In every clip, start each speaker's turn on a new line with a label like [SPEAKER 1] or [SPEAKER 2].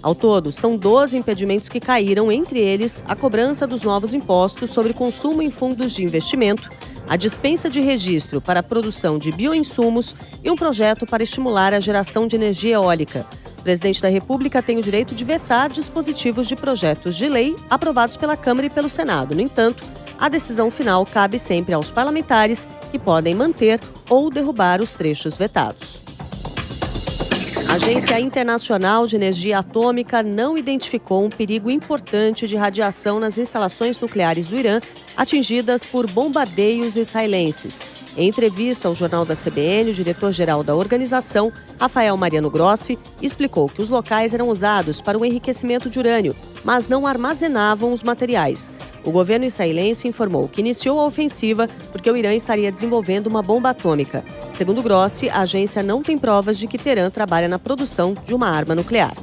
[SPEAKER 1] Ao todo, são 12 impedimentos que caíram, entre eles a cobrança dos novos impostos sobre consumo em fundos de investimento, a dispensa de registro para a produção de bioinsumos e um projeto para estimular a geração de energia eólica. O presidente da República tem o direito de vetar dispositivos de projetos de lei aprovados pela Câmara e pelo Senado. No entanto, a decisão final cabe sempre aos parlamentares, que podem manter ou derrubar os trechos vetados. A Agência Internacional de Energia Atômica não identificou um perigo importante de radiação nas instalações nucleares do Irã atingidas por bombardeios israelenses. Em entrevista ao Jornal da CBN, o diretor-geral da organização, Rafael Mariano Grossi, explicou que os locais eram usados para o enriquecimento de urânio, mas não armazenavam os materiais. O governo israelense informou que iniciou a ofensiva porque o Irã estaria desenvolvendo uma bomba atômica. Segundo Grossi, a agência não tem provas de que Teherã trabalha na produção de uma arma nuclear.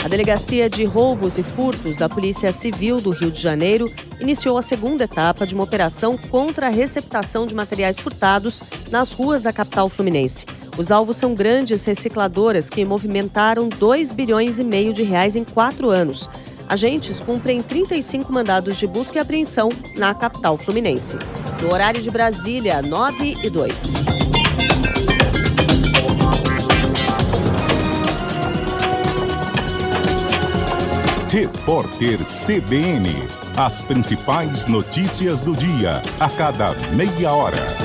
[SPEAKER 1] A Delegacia de Roubos e Furtos da Polícia Civil do Rio de Janeiro iniciou a segunda etapa de uma operação contra a receptação de materiais furtados nas ruas da capital fluminense. Os alvos são grandes recicladoras que movimentaram 2,5 bilhões de reais em 4 anos. Agentes cumprem 35 mandados de busca e apreensão na capital fluminense. No horário de Brasília, 9h02.
[SPEAKER 2] Repórter CBN. As principais notícias do dia, a cada meia hora.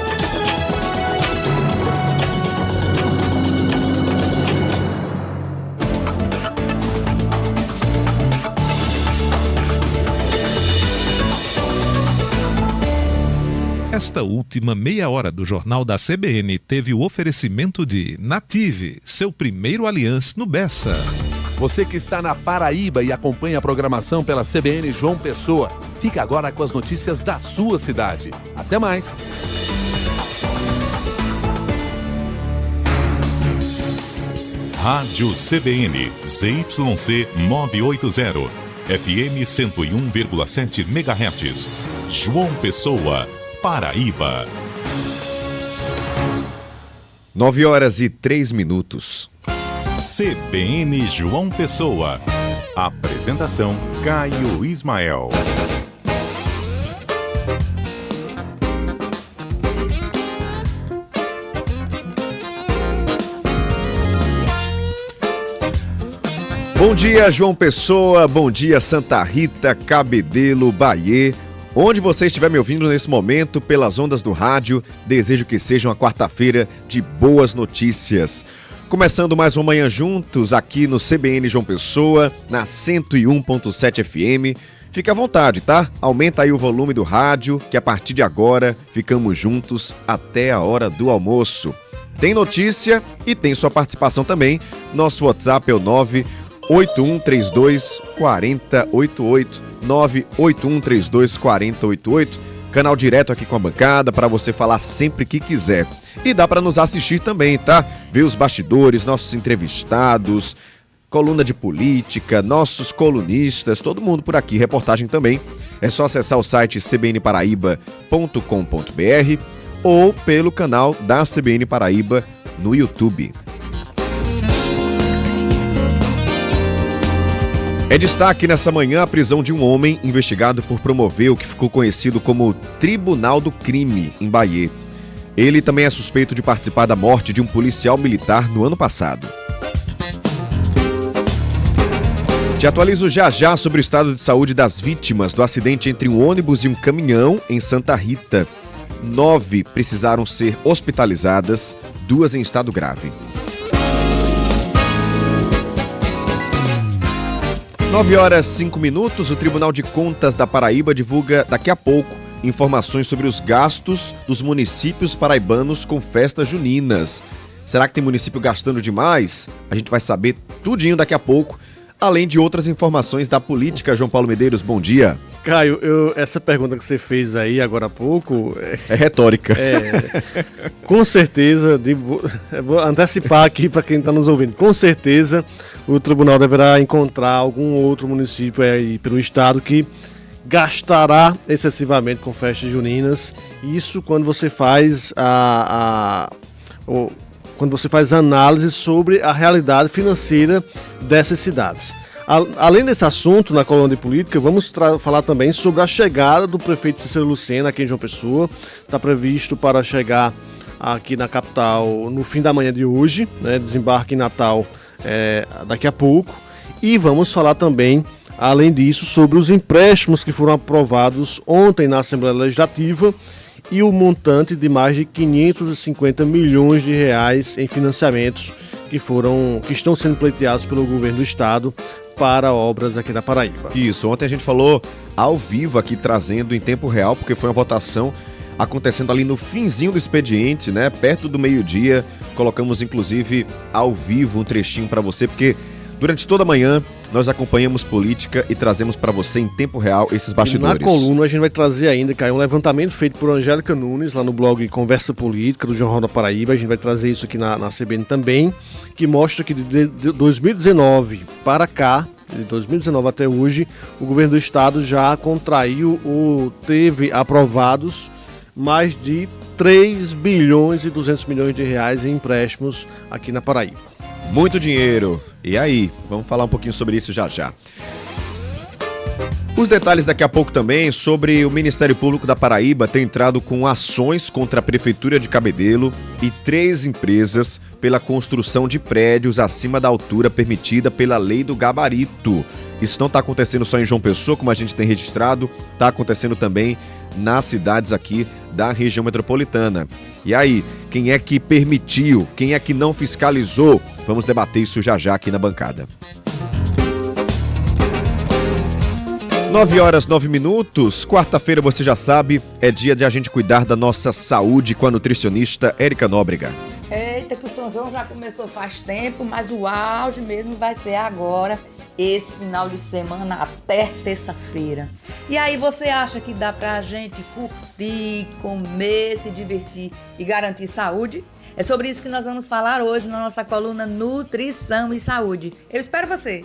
[SPEAKER 3] Esta última meia hora do Jornal da CBN teve o oferecimento de Native, seu primeiro Allianz no Bessa.
[SPEAKER 4] Você que está na Paraíba e acompanha a programação pela CBN João Pessoa, fica agora com as notícias da sua cidade. Até mais!
[SPEAKER 2] Rádio CBN, ZYC 980, FM 101,7 MHz. João Pessoa, Paraíba.
[SPEAKER 5] 9h03.
[SPEAKER 2] CBN João Pessoa. Apresentação Caio Ismael.
[SPEAKER 5] Bom dia, João Pessoa. Bom dia, Santa Rita, Cabedelo, Bahia. Onde você estiver me ouvindo nesse momento, pelas ondas do rádio, desejo que seja uma quarta-feira de boas notícias. Começando mais uma manhã juntos aqui no CBN João Pessoa, na 101.7 FM. Fique à vontade, tá? Aumenta aí o volume do rádio, que a partir de agora ficamos juntos até a hora do almoço. Tem notícia e tem sua participação também. Nosso WhatsApp é o 98132 4088, 98132 4088. Canal direto aqui com a bancada para você falar sempre que quiser. E dá para nos assistir também, tá? Ver os bastidores, nossos entrevistados, coluna de política, nossos colunistas, todo mundo por aqui, reportagem também. É só acessar o site cbnparaíba.com.br ou pelo canal da CBN Paraíba no YouTube. É destaque nessa manhã a prisão de um homem investigado por promover o que ficou conhecido como Tribunal do Crime, em Bahia. Ele também é suspeito de participar da morte de um policial militar no ano passado. Te atualizo já sobre o estado de saúde das vítimas do acidente entre um ônibus e um caminhão em Santa Rita. 9 precisaram ser hospitalizadas, 2 em estado grave. 9h05, o Tribunal de Contas da Paraíba divulga daqui a pouco informações sobre os gastos dos municípios paraibanos com festas juninas. Será que tem município gastando demais? A gente vai saber tudinho daqui a pouco, além de outras informações da política. João Paulo Medeiros, bom dia.
[SPEAKER 6] Caio, essa pergunta que você fez aí agora há pouco...
[SPEAKER 5] É retórica.
[SPEAKER 6] Com certeza, vou antecipar aqui para quem está nos ouvindo, com certeza o tribunal deverá encontrar algum outro município aí pelo estado que gastará excessivamente com festas juninas. Isso quando você faz quando você faz análise sobre a realidade financeira dessas cidades. Além desse assunto, na coluna de política, vamos falar também sobre a chegada do prefeito Cícero Lucena aqui em João Pessoa. Está previsto para chegar aqui na capital no fim da manhã de hoje, né? Desembarque em Natal daqui a pouco. E vamos falar também, além disso, sobre os empréstimos que foram aprovados ontem na Assembleia Legislativa e o montante de mais de 550 milhões de reais em financiamentos que estão sendo pleiteados pelo governo do estado para obras aqui na Paraíba.
[SPEAKER 5] Isso, ontem a gente falou ao vivo aqui, trazendo em tempo real, porque foi uma votação acontecendo ali no finzinho do expediente, né? Perto do meio-dia. Colocamos, inclusive, ao vivo um trechinho para você, porque durante toda a manhã nós acompanhamos política e trazemos para você em tempo real esses bastidores.
[SPEAKER 6] E na coluna a gente vai trazer ainda, Caio, um levantamento feito por Angélica Nunes, lá no blog Conversa Política, do Jornal da Paraíba. A gente vai trazer isso aqui na CBN também, que mostra que de 2019 para cá, de 2019 até hoje, o governo do estado já contraiu ou teve aprovados mais de 3 bilhões e 200 milhões de reais em empréstimos aqui na Paraíba.
[SPEAKER 5] Muito dinheiro. E aí? Vamos falar um pouquinho sobre isso já já. Os detalhes daqui a pouco também sobre o Ministério Público da Paraíba ter entrado com ações contra a Prefeitura de Cabedelo e 3 empresas pela construção de prédios acima da altura permitida pela lei do gabarito. Isso não está acontecendo só em João Pessoa, como a gente tem registrado, está acontecendo também nas cidades aqui da região metropolitana. E aí, quem é que permitiu? Quem é que não fiscalizou? Vamos debater isso já já aqui na bancada. 9h09, quarta-feira, você já sabe, é dia de a gente cuidar da nossa saúde com a nutricionista Érica Nóbrega.
[SPEAKER 7] Eita, que o São João já começou faz tempo, mas o auge mesmo vai ser agora, esse final de semana até terça-feira. E aí, você acha que dá pra gente curtir, comer, se divertir e garantir saúde? É sobre isso que nós vamos falar hoje na nossa coluna Nutrição e Saúde. Eu espero você!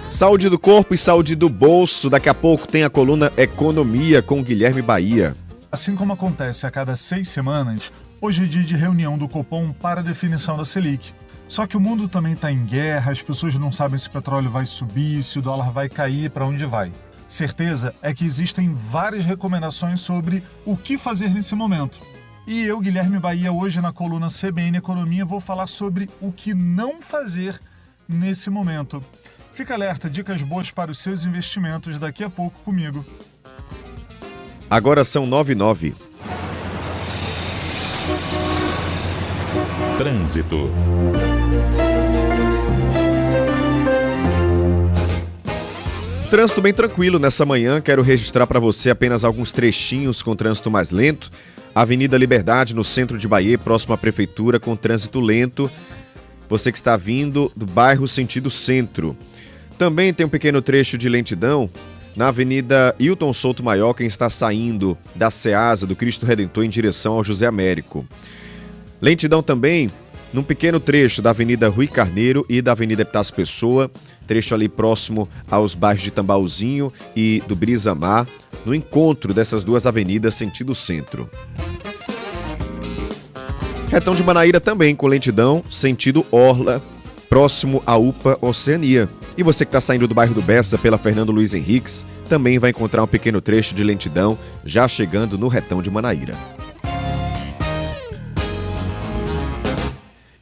[SPEAKER 5] Saúde do corpo e saúde do bolso. Daqui a pouco tem a coluna Economia com Guilherme Bahia.
[SPEAKER 8] Assim como acontece a cada 6 semanas, hoje é dia de reunião do Copom para a definição da Selic. Só que o mundo também está em guerra, as pessoas não sabem se o petróleo vai subir, se o dólar vai cair, para onde vai. Certeza é que existem várias recomendações sobre o que fazer nesse momento. E eu, Guilherme Bahia, hoje na coluna CBN Economia, vou falar sobre o que não fazer nesse momento. Fica alerta, dicas boas para os seus investimentos daqui a pouco comigo.
[SPEAKER 5] Agora são 9h09.
[SPEAKER 2] Trânsito.
[SPEAKER 5] Trânsito bem tranquilo nessa manhã. Quero registrar para você apenas alguns trechinhos com trânsito mais lento. Avenida Liberdade, no centro de Bahia, próximo à prefeitura, com trânsito lento. Você que está vindo do bairro sentido centro. Também tem um pequeno trecho de lentidão na Avenida Hilton Souto Maior, quem está saindo da Ceasa do Cristo Redentor em direção ao José Américo. Lentidão também num pequeno trecho da Avenida Rui Carneiro e da Avenida Epitácio Pessoa, trecho ali próximo aos bairros de Tambauzinho e do Brisa Mar, no encontro dessas duas avenidas sentido centro. Retão de Manaíra também com lentidão, sentido Orla, próximo à UPA Oceania. E você que está saindo do bairro do Bessa pela Fernando Luiz Henriques, também vai encontrar um pequeno trecho de lentidão, já chegando no Retão de Manaíra.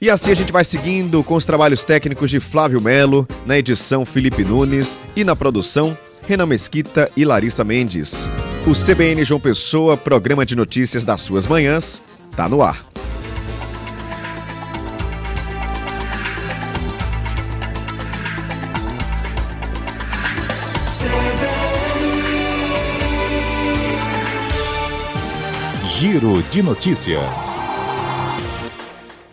[SPEAKER 5] E assim a gente vai seguindo com os trabalhos técnicos de Flávio Melo, na edição Felipe Nunes e na produção Renan Mesquita e Larissa Mendes. O CBN João Pessoa, programa de notícias das suas manhãs, tá no ar.
[SPEAKER 2] Giro de notícias.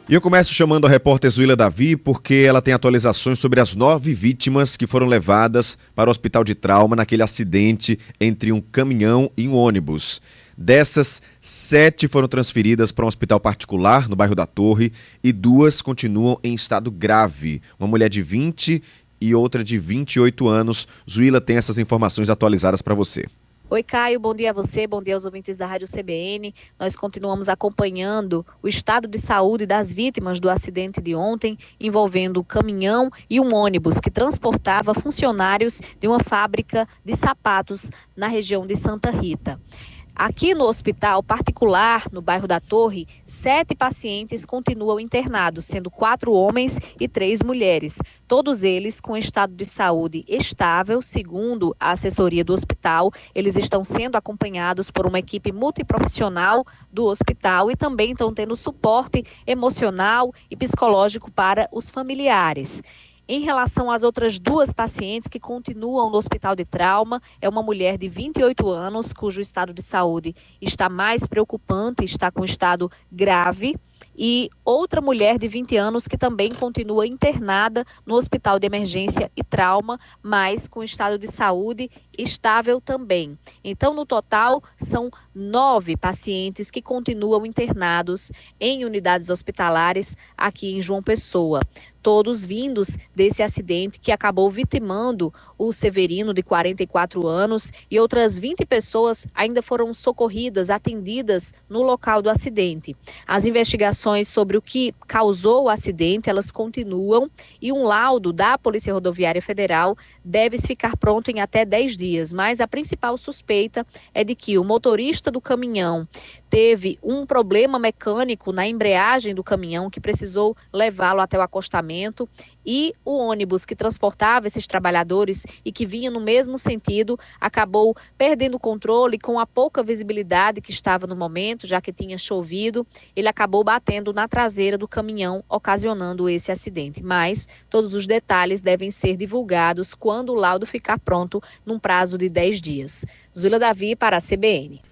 [SPEAKER 5] E eu começo chamando a repórter Zuila Davi porque ela tem atualizações sobre as 9 vítimas que foram levadas para o hospital de trauma naquele acidente entre um caminhão e um ônibus. Dessas, 7 foram transferidas para um hospital particular no bairro da Torre e 2 continuam em estado grave. Uma mulher de 20 e outra de 28 anos. Zuila tem essas informações atualizadas para você.
[SPEAKER 9] Oi, Caio, bom dia a você, bom dia aos ouvintes da Rádio CBN. Nós continuamos acompanhando o estado de saúde das vítimas do acidente de ontem, envolvendo um caminhão e um ônibus que transportava funcionários de uma fábrica de sapatos na região de Santa Rita. Aqui no hospital particular, no bairro da Torre, 7 pacientes continuam internados, sendo 4 homens e 3 mulheres. Todos eles com estado de saúde estável, segundo a assessoria do hospital. Eles estão sendo acompanhados por uma equipe multiprofissional do hospital e também estão tendo suporte emocional e psicológico para os familiares. Em relação às outras 2 pacientes que continuam no hospital de trauma, é uma mulher de 28 anos, cujo estado de saúde está mais preocupante, está com estado grave, e outra mulher de 20 anos que também continua internada no hospital de emergência e trauma, mas com estado de saúde estável também. Então, no total, são 9 pacientes que continuam internados em unidades hospitalares aqui em João Pessoa. Todos vindos desse acidente que acabou vitimando o Severino, de 44 anos, e outras 20 pessoas ainda foram socorridas, atendidas no local do acidente. As investigações sobre o que causou o acidente, elas continuam, e um laudo da Polícia Rodoviária Federal deve ficar pronto em até 10 dias, mas a principal suspeita é de que o motorista do caminhão teve um problema mecânico na embreagem do caminhão que precisou levá-lo até o acostamento, e o ônibus que transportava esses trabalhadores e que vinha no mesmo sentido acabou perdendo o controle com a pouca visibilidade que estava no momento, já que tinha chovido. Ele acabou batendo na traseira do caminhão, ocasionando esse acidente. Mas todos os detalhes devem ser divulgados quando o laudo ficar pronto, num prazo de 10 dias. Zuila Davi para a CBN.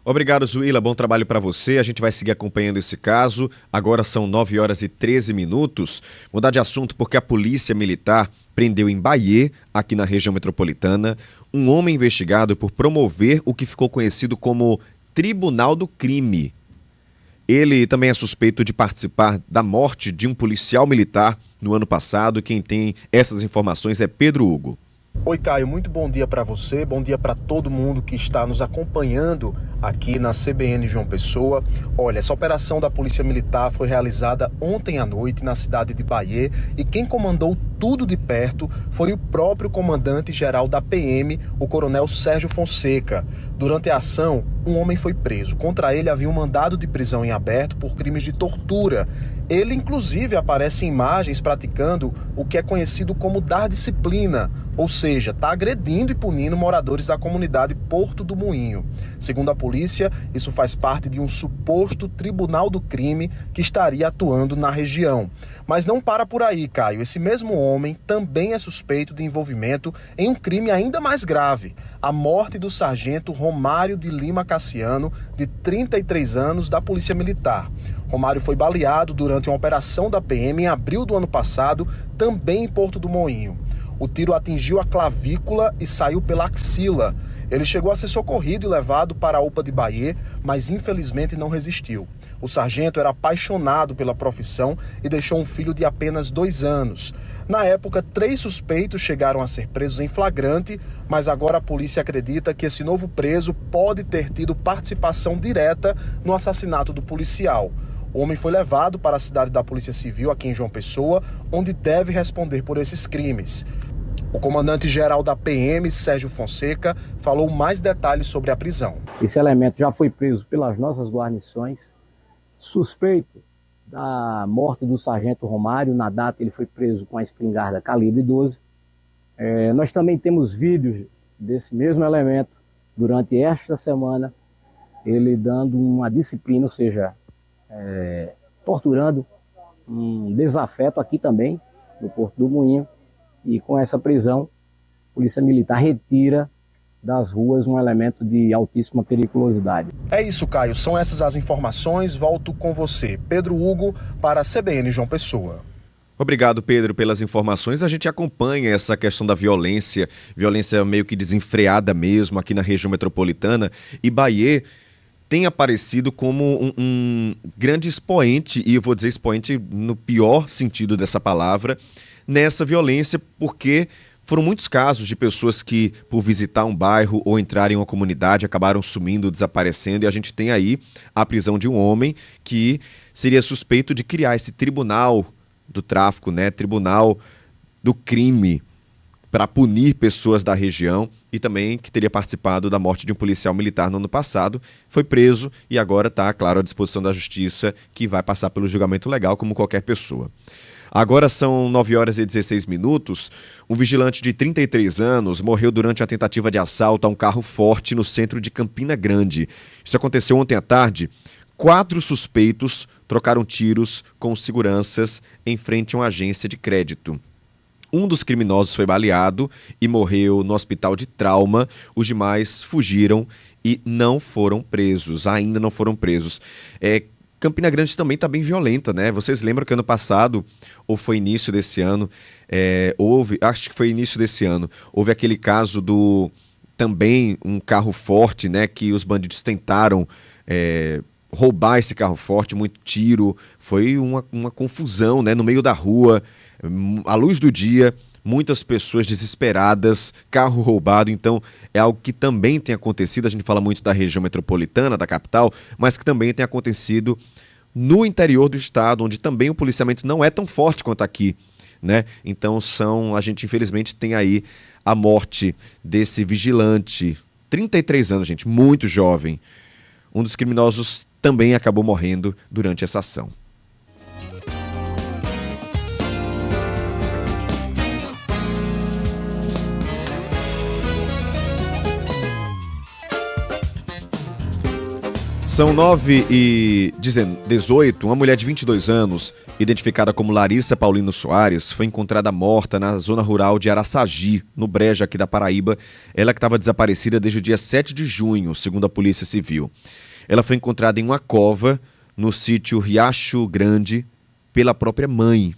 [SPEAKER 5] Obrigado, Zuila. Bom trabalho para você. A gente vai seguir acompanhando esse caso. Agora são 9 horas e 13 minutos. Mudar de assunto porque a Polícia Militar prendeu em Bahia, aqui na região metropolitana, um homem investigado por promover o que ficou conhecido como Tribunal do Crime. Ele também é suspeito de participar da morte de um policial militar no ano passado. Quem tem essas informações é Pedro Hugo.
[SPEAKER 10] Oi, Caio, muito bom dia para você, bom dia para todo mundo que está nos acompanhando aqui na CBN João Pessoa. Olha, essa operação da Polícia Militar foi realizada ontem à noite na cidade de Bahia e quem comandou tudo de perto foi o próprio comandante-geral da PM, o coronel Sérgio Fonseca. Durante a ação, um homem foi preso. Contra ele havia um mandado de prisão em aberto por crimes de tortura. Ele, inclusive, aparece em imagens praticando o que é conhecido como dar disciplina, ou seja, está agredindo e punindo moradores da comunidade Porto do Moinho. Segundo a polícia, isso faz parte de um suposto tribunal do crime que estaria atuando na região. Mas não para por aí, Caio. Esse mesmo homem também é suspeito de envolvimento em um crime ainda mais grave: a morte do sargento Romário de Lima Cassiano, de 33 anos, da Polícia Militar. Romário foi baleado durante uma operação da PM em abril do ano passado, também em Porto do Moinho. O tiro atingiu a clavícula e saiu pela axila. Ele chegou a ser socorrido e levado para a UPA de Bahia, mas infelizmente não resistiu. O sargento era apaixonado pela profissão e deixou um filho de apenas 2 anos. Na época, 3 suspeitos chegaram a ser presos em flagrante, mas agora a polícia acredita que esse novo preso pode ter tido participação direta no assassinato do policial. O homem foi levado para a cidade da Polícia Civil, aqui em João Pessoa, onde deve responder por esses crimes. O comandante-geral da PM, Sérgio Fonseca, falou mais detalhes sobre a prisão.
[SPEAKER 11] Esse elemento já foi preso pelas nossas guarnições, suspeito da morte do sargento Romário. Na data ele foi preso com a espingarda calibre 12. Nós também temos vídeos desse mesmo elemento durante esta semana, ele dando uma disciplina, ou seja, torturando um desafeto aqui também, no Porto do Moinho, e com essa prisão, a Polícia Militar retira das ruas um elemento de altíssima periculosidade.
[SPEAKER 10] É isso, Caio. São essas as informações. Volto com você, Pedro Hugo, para a CBN João Pessoa.
[SPEAKER 5] Obrigado, Pedro, pelas informações. A gente acompanha essa questão da violência meio que desenfreada mesmo aqui na região metropolitana, e Bahia tem aparecido como um grande expoente, e eu vou dizer expoente no pior sentido dessa palavra, nessa violência, porque Foram muitos casos de pessoas que, por visitar um bairro ou entrar em uma comunidade, acabaram sumindo, desaparecendo, e a gente tem aí a prisão de um homem que seria suspeito de criar esse tribunal do tráfico, né? Tribunal do crime, para punir pessoas da região, e também que teria participado da morte de um policial militar no ano passado. Foi preso e agora está, claro, à disposição da justiça, que vai passar pelo julgamento legal como qualquer pessoa. Agora são 9 horas e 16 minutos. Um vigilante de 33 anos morreu durante a tentativa de assalto a um carro forte no centro de Campina Grande. Isso aconteceu ontem à tarde. 4 suspeitos trocaram tiros com seguranças em frente a uma agência de crédito. Um dos criminosos foi baleado e morreu no hospital de trauma. Os demais fugiram e não foram presos, ainda não foram presos. Campina Grande também está bem violenta, né? Vocês lembram que ano passado, ou foi início desse ano, acho que foi início desse ano, houve aquele caso do, também um carro forte, né? Que os bandidos tentaram roubar esse carro forte, muito tiro, foi uma confusão, né? No meio da rua, à luz do dia, muitas pessoas desesperadas, carro roubado. Então é algo que também tem acontecido. A gente fala muito da região metropolitana, da capital, mas que também tem acontecido no interior do estado, onde também o policiamento não é tão forte quanto aqui, né? Então a gente infelizmente tem aí a morte desse vigilante, 33 anos, gente, muito jovem. Um dos criminosos também acabou morrendo durante essa ação. São 9h18, uma mulher de 22 anos, identificada como Larissa Paulino Soares, foi encontrada morta na zona rural de Araçagi, no Brejo aqui da Paraíba. Ela que estava desaparecida desde o dia 7 de junho, segundo a Polícia Civil. Ela foi encontrada em uma cova no sítio Riacho Grande pela própria mãe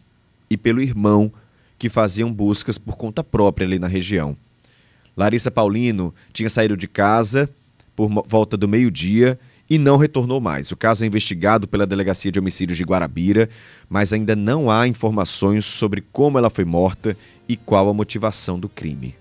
[SPEAKER 5] e pelo irmão, que faziam buscas por conta própria ali na região. Larissa Paulino tinha saído de casa por volta do meio-dia e não retornou mais. O caso é investigado pela Delegacia de Homicídios de Guarabira, mas ainda não há informações sobre como ela foi morta e qual a motivação do crime.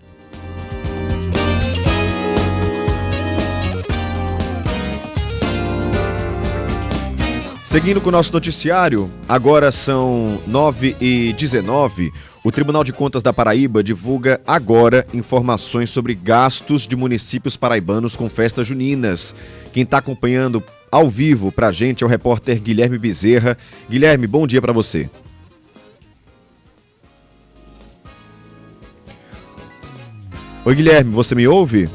[SPEAKER 5] Seguindo com o nosso noticiário, agora são 9h19. O Tribunal de Contas da Paraíba divulga agora informações sobre gastos de municípios paraibanos com festas juninas. Quem está acompanhando ao vivo pra gente é o repórter Guilherme Bezerra. Guilherme, bom dia para você. Oi, Guilherme, você me ouve?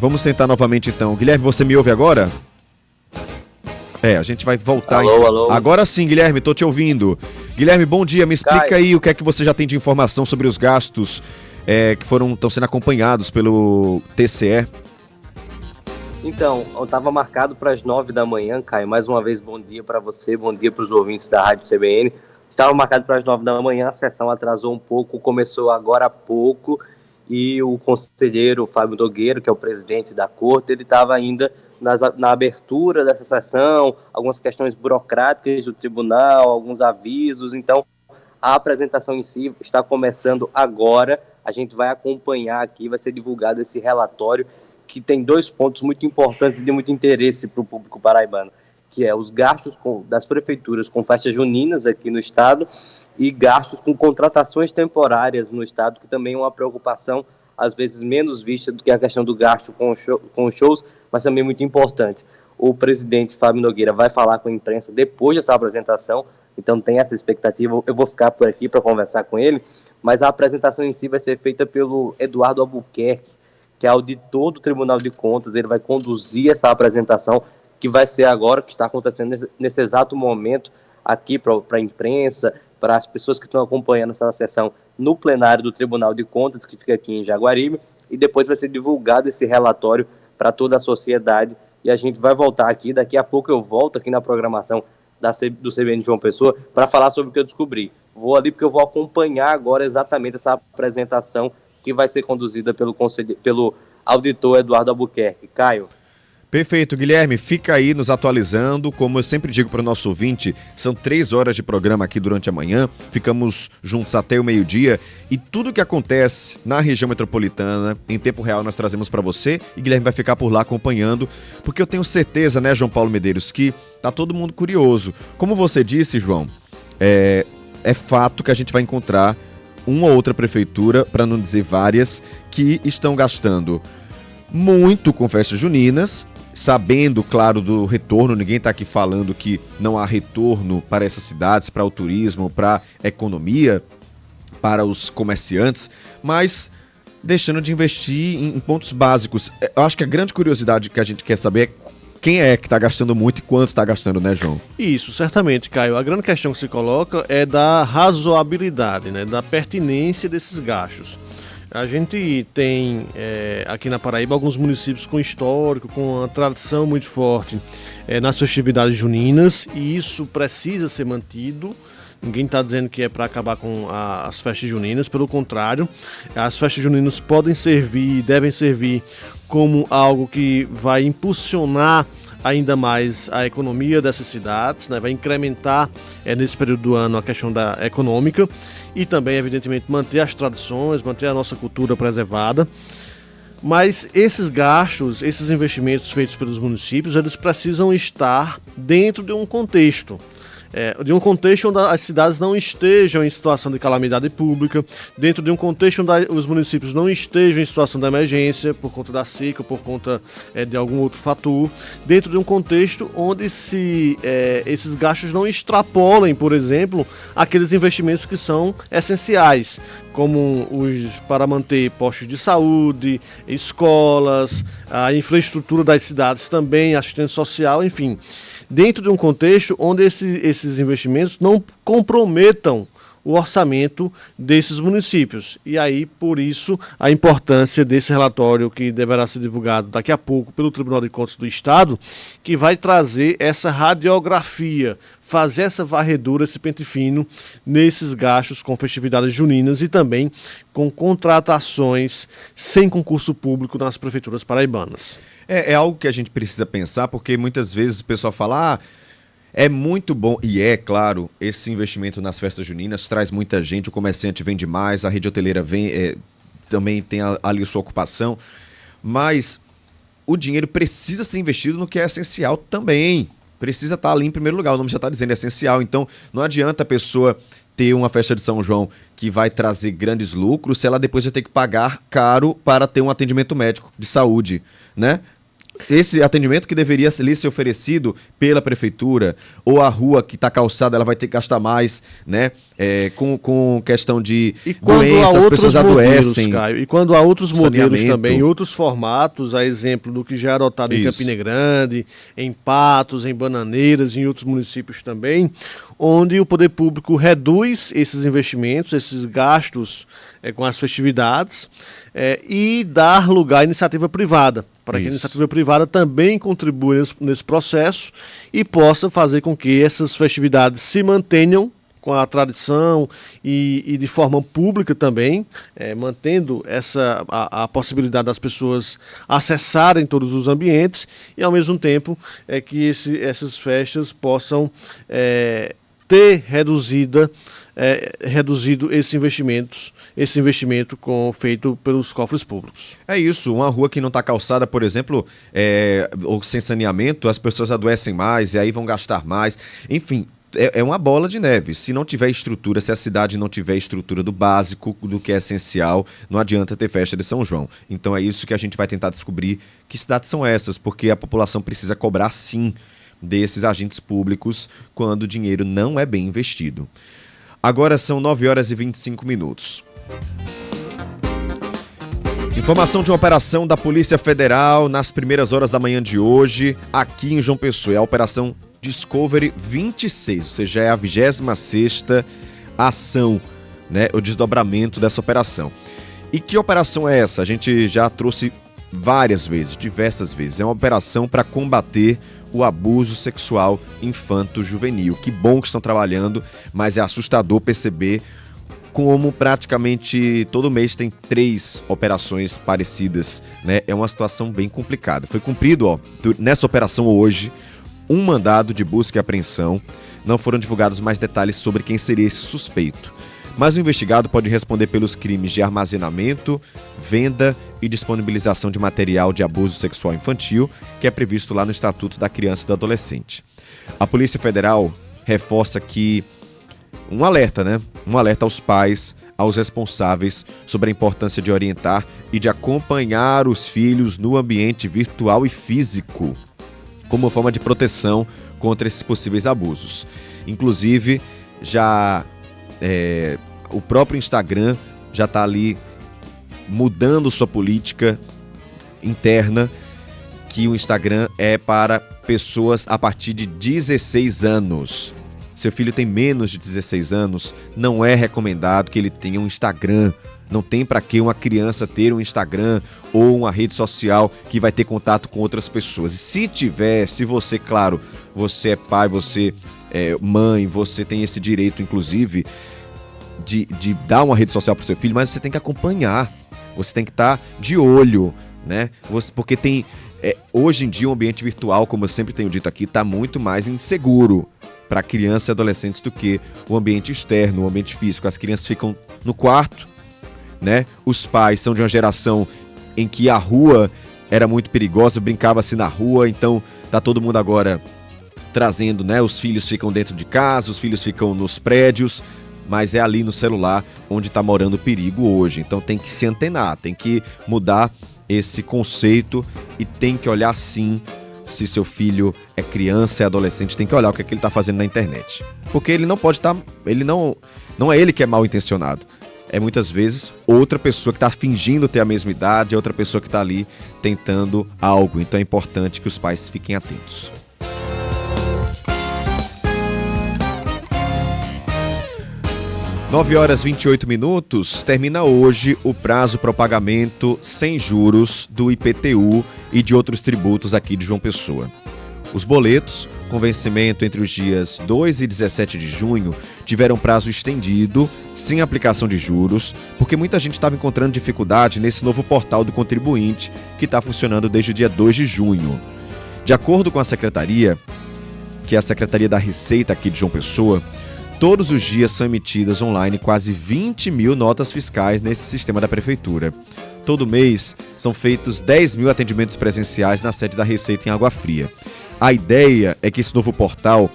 [SPEAKER 5] Vamos tentar novamente então. Guilherme, você me ouve agora? A gente vai voltar.
[SPEAKER 12] Alô.
[SPEAKER 5] Agora sim, Guilherme, tô te ouvindo. Guilherme, bom dia. Me explica aí o que é que você já tem de informação sobre os gastos que estão sendo acompanhados pelo TCE.
[SPEAKER 12] Então, eu estava marcado para as 9 da manhã, Caio. Mais uma vez, bom dia para você, bom dia para os ouvintes da Rádio CBN. Estava marcado para as 9 da manhã, a sessão atrasou um pouco, começou agora há pouco, e o conselheiro Fábio Nogueira, que é o presidente da corte, ele estava ainda na abertura dessa sessão, algumas questões burocráticas do tribunal, alguns avisos. Então, a apresentação em si está começando agora. A gente vai acompanhar aqui, vai ser divulgado esse relatório, que tem 2 pontos muito importantes e de muito interesse para o público paraibano, que é os gastos das prefeituras com festas juninas aqui no estado e gastos com contratações temporárias no estado, que também é uma preocupação, às vezes menos vista do que a questão do gasto com shows, mas também muito importante. O presidente Fábio Nogueira vai falar com a imprensa depois dessa apresentação, então tem essa expectativa. Eu vou ficar por aqui para conversar com ele, mas a apresentação em si vai ser feita pelo Eduardo Albuquerque, que é auditor do Tribunal de Contas. Ele vai conduzir essa apresentação, que vai ser agora, que está acontecendo nesse exato momento aqui para a imprensa, para as pessoas que estão acompanhando essa sessão no plenário do Tribunal de Contas, que fica aqui em Jaguaribe, e depois vai ser divulgado esse relatório para toda a sociedade, e a gente vai voltar aqui, daqui a pouco eu volto aqui na programação do CBN João Pessoa para falar sobre o que eu descobri. Vou ali porque eu vou acompanhar agora exatamente essa apresentação que vai ser conduzida pelo auditor Eduardo Albuquerque. Caio.
[SPEAKER 5] Perfeito, Guilherme, fica aí nos atualizando, como eu sempre digo para o nosso ouvinte, são 3 horas de programa aqui durante a manhã, ficamos juntos até o meio-dia e tudo que acontece na região metropolitana, em tempo real nós trazemos para você e Guilherme vai ficar por lá acompanhando, porque eu tenho certeza, né, João Paulo Medeiros, que tá todo mundo curioso. Como você disse, João, é fato que a gente vai encontrar uma ou outra prefeitura, para não dizer várias, que estão gastando muito com festas juninas, sabendo, claro, do retorno. Ninguém está aqui falando que não há retorno para essas cidades, para o turismo, para a economia, para os comerciantes, mas deixando de investir em pontos básicos. Eu acho que a grande curiosidade que a gente quer saber é quem é que está gastando muito e quanto está gastando, né, João?
[SPEAKER 6] Isso, certamente, Caio. A grande questão que se coloca é da razoabilidade, né, da pertinência desses gastos. A gente tem aqui na Paraíba alguns municípios com histórico, com uma tradição muito forte nas festividades juninas, e isso precisa ser mantido. Ninguém está dizendo que é para acabar com as festas juninas, pelo contrário, as festas juninas podem servir, devem servir como algo que vai impulsionar ainda mais a economia dessas cidades, né? Vai incrementar nesse período do ano a questão da econômica e também, evidentemente, manter as tradições, manter a nossa cultura preservada. Mas esses gastos, esses investimentos feitos pelos municípios, eles precisam estar dentro de um contexto. De um contexto onde as cidades não estejam em situação de calamidade pública, dentro de um contexto onde os municípios não estejam em situação de emergência, por conta da seca, por conta de algum outro fator, dentro de um contexto onde esses gastos não extrapolem, por exemplo, aqueles investimentos que são essenciais, como para manter postos de saúde, escolas, a infraestrutura das cidades também, assistência social, enfim, dentro de um contexto onde esses investimentos não comprometam o orçamento desses municípios. E aí, por isso, a importância desse relatório que deverá ser divulgado daqui a pouco pelo Tribunal de Contas do Estado, que vai trazer essa radiografia, fazer essa varredura, esse pente fino nesses gastos com festividades juninas e também com contratações sem concurso público nas prefeituras paraibanas.
[SPEAKER 5] É algo que a gente precisa pensar, porque muitas vezes o pessoal fala, é muito bom, e claro, esse investimento nas festas juninas traz muita gente, o comerciante vende mais, a rede hoteleira também tem ali sua ocupação, mas o dinheiro precisa ser investido no que é essencial também, precisa estar ali em primeiro lugar, o nome já está dizendo, é essencial, então não adianta a pessoa ter uma festa de São João que vai trazer grandes lucros se ela depois vai ter que pagar caro para ter um atendimento médico de saúde, né? Esse atendimento que deveria ser oferecido pela prefeitura, ou a rua que está calçada, ela vai ter que gastar mais, né? Com questão de doenças, as pessoas adoecem.
[SPEAKER 6] Caio, e quando há outros modelos também, outros formatos, a exemplo do que já é adotado em Campina Grande, em Patos, em Bananeiras, em outros municípios também, onde o poder público reduz esses investimentos, esses gastos com as festividades, e dar lugar à iniciativa privada, para que a iniciativa privada também contribua nesse processo e possa fazer com que essas festividades se mantenham com a tradição e de forma pública também, mantendo a possibilidade das pessoas acessarem todos os ambientes e, ao mesmo tempo, que essas festas possam ter reduzido esse investimento feito pelos cofres públicos.
[SPEAKER 5] É isso, uma rua que não está calçada, por exemplo, ou sem saneamento, as pessoas adoecem mais e aí vão gastar mais, enfim. É uma bola de neve. Se não tiver estrutura, se a cidade não tiver estrutura do básico, do que é essencial, não adianta ter festa de São João. Então é isso que a gente vai tentar descobrir que cidades são essas, porque a população precisa cobrar sim desses agentes públicos quando o dinheiro não é bem investido. Agora são 9 horas e 25 minutos. Informação de uma operação da Polícia Federal nas primeiras horas da manhã de hoje, aqui em João Pessoa. É a Operação Discovery 26, ou seja, é a 26ª ação, né, o desdobramento dessa operação. E que operação é essa? A gente já trouxe várias vezes, diversas vezes. É uma operação para combater o abuso sexual infanto-juvenil. Que bom que estão trabalhando, mas é assustador perceber como praticamente todo mês tem 3 operações parecidas, né? É uma situação bem complicada. Foi cumprido, nessa operação hoje, um mandado de busca e apreensão. Não foram divulgados mais detalhes sobre quem seria esse suspeito. Mas o investigado pode responder pelos crimes de armazenamento, venda e disponibilização de material de abuso sexual infantil, que é previsto lá no Estatuto da Criança e do Adolescente. A Polícia Federal reforça que um alerta aos pais, aos responsáveis sobre a importância de orientar e de acompanhar os filhos no ambiente virtual e físico, como forma de proteção contra esses possíveis abusos. Inclusive, o próprio Instagram já está ali mudando sua política interna, que o Instagram é para pessoas a partir de 16 anos. Seu filho tem menos de 16 anos, não é recomendado que ele tenha um Instagram. Não tem para que uma criança ter um Instagram ou uma rede social que vai ter contato com outras pessoas. E se tiver, se você, claro, você é pai, você é mãe, você tem esse direito, inclusive, de dar uma rede social para o seu filho, mas você tem que acompanhar, você tem que estar de olho, né? Porque tem, hoje em dia, o ambiente virtual, como eu sempre tenho dito aqui, está muito mais inseguro para crianças e adolescentes do que o ambiente externo, o ambiente físico. As crianças ficam no quarto, né? Os pais são de uma geração em que a rua era muito perigosa, brincava-se na rua, então tá todo mundo agora trazendo, né? Os filhos ficam dentro de casa, os filhos ficam nos prédios, mas é ali no celular onde está morando o perigo hoje. Então tem que se antenar, tem que mudar esse conceito e tem que olhar sim, se seu filho é criança, é adolescente, tem que olhar o que é que ele está fazendo na internet. Porque ele não pode estar, não é ele que é mal intencionado. É muitas vezes outra pessoa que está fingindo ter a mesma idade, é outra pessoa que está ali tentando algo. Então é importante que os pais fiquem atentos. Nove horas e 28 minutos, termina hoje o prazo para o pagamento sem juros do IPTU e de outros tributos aqui de João Pessoa. Os boletos, com vencimento entre os dias 2 e 17 de junho, tiveram prazo estendido, sem aplicação de juros, porque muita gente estava encontrando dificuldade nesse novo portal do contribuinte, que está funcionando desde o dia 2 de junho. De acordo com a secretaria, que é a Secretaria da Receita aqui de João Pessoa, todos os dias são emitidas online quase 20 mil notas fiscais nesse sistema da Prefeitura. Todo mês são feitos 10 mil atendimentos presenciais na sede da Receita em Água Fria. A ideia é que esse novo portal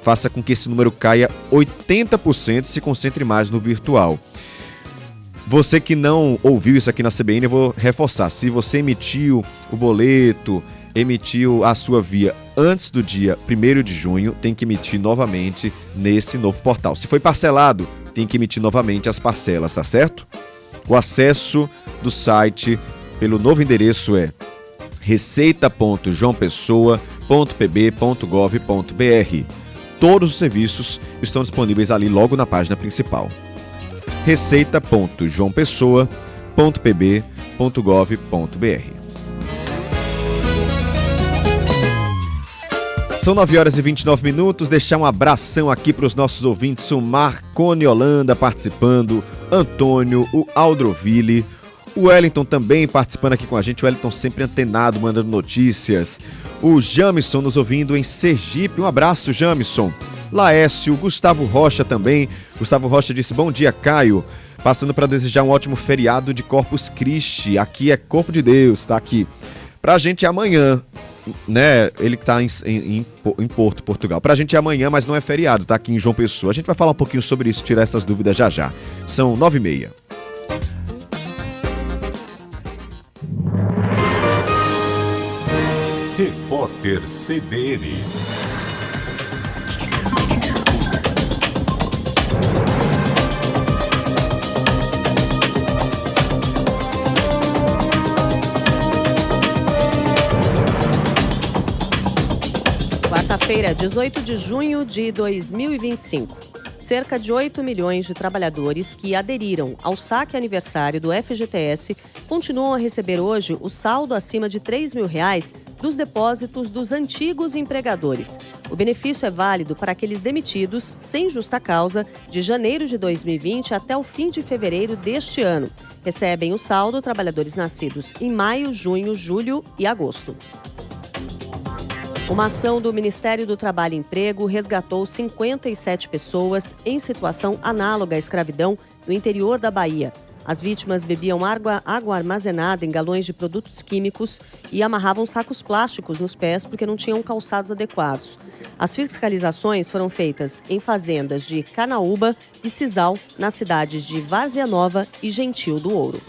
[SPEAKER 5] faça com que esse número caia 80% e se concentre mais no virtual. Você que não ouviu isso aqui na CBN, eu vou reforçar. Se você emitiu o boleto, emitiu a sua via antes do dia 1º de junho, tem que emitir novamente nesse novo portal. Se foi parcelado, tem que emitir novamente as parcelas, tá certo? O acesso do site pelo novo endereço é receita.joaopessoa.pb.gov.br. Todos os serviços estão disponíveis ali logo na página principal. receita.joaopessoa.pb.gov.br. São 9 horas e 29 minutos, deixar um abração aqui para os nossos ouvintes, o Marconi Holanda participando, Antônio, o Aldroville, o Wellington também participando aqui com a gente, o Wellington sempre antenado, mandando notícias, o Jamison nos ouvindo em Sergipe, um abraço Jamison, Laércio, Gustavo Rocha também, Gustavo Rocha disse, bom dia Caio, passando para desejar um ótimo feriado de Corpus Christi, aqui é Corpo de Deus, tá aqui, pra gente amanhã, né, ele que tá em Porto, Portugal. Pra gente é amanhã, mas não é feriado, tá aqui em João Pessoa. A gente vai falar um pouquinho sobre isso, tirar essas dúvidas já já. São 9h30.
[SPEAKER 2] Repórter CBN.
[SPEAKER 1] Quarta-feira, 18 de junho de 2025. Cerca de 8 milhões de trabalhadores que aderiram ao saque aniversário do FGTS continuam a receber hoje o saldo acima de R$ 3.000 dos depósitos dos antigos empregadores. O benefício é válido para aqueles demitidos sem justa causa de janeiro de 2020 até o fim de fevereiro deste ano. Recebem o saldo trabalhadores nascidos em maio, junho, julho e agosto. Uma ação do Ministério do Trabalho e Emprego resgatou 57 pessoas em situação análoga à escravidão no interior da Bahia. As vítimas bebiam água armazenada em galões de produtos químicos e amarravam sacos plásticos nos pés porque não tinham calçados adequados. As fiscalizações foram feitas em fazendas de Canaúba e Cisal, nas cidades de Várzea Nova e Gentil do Ouro.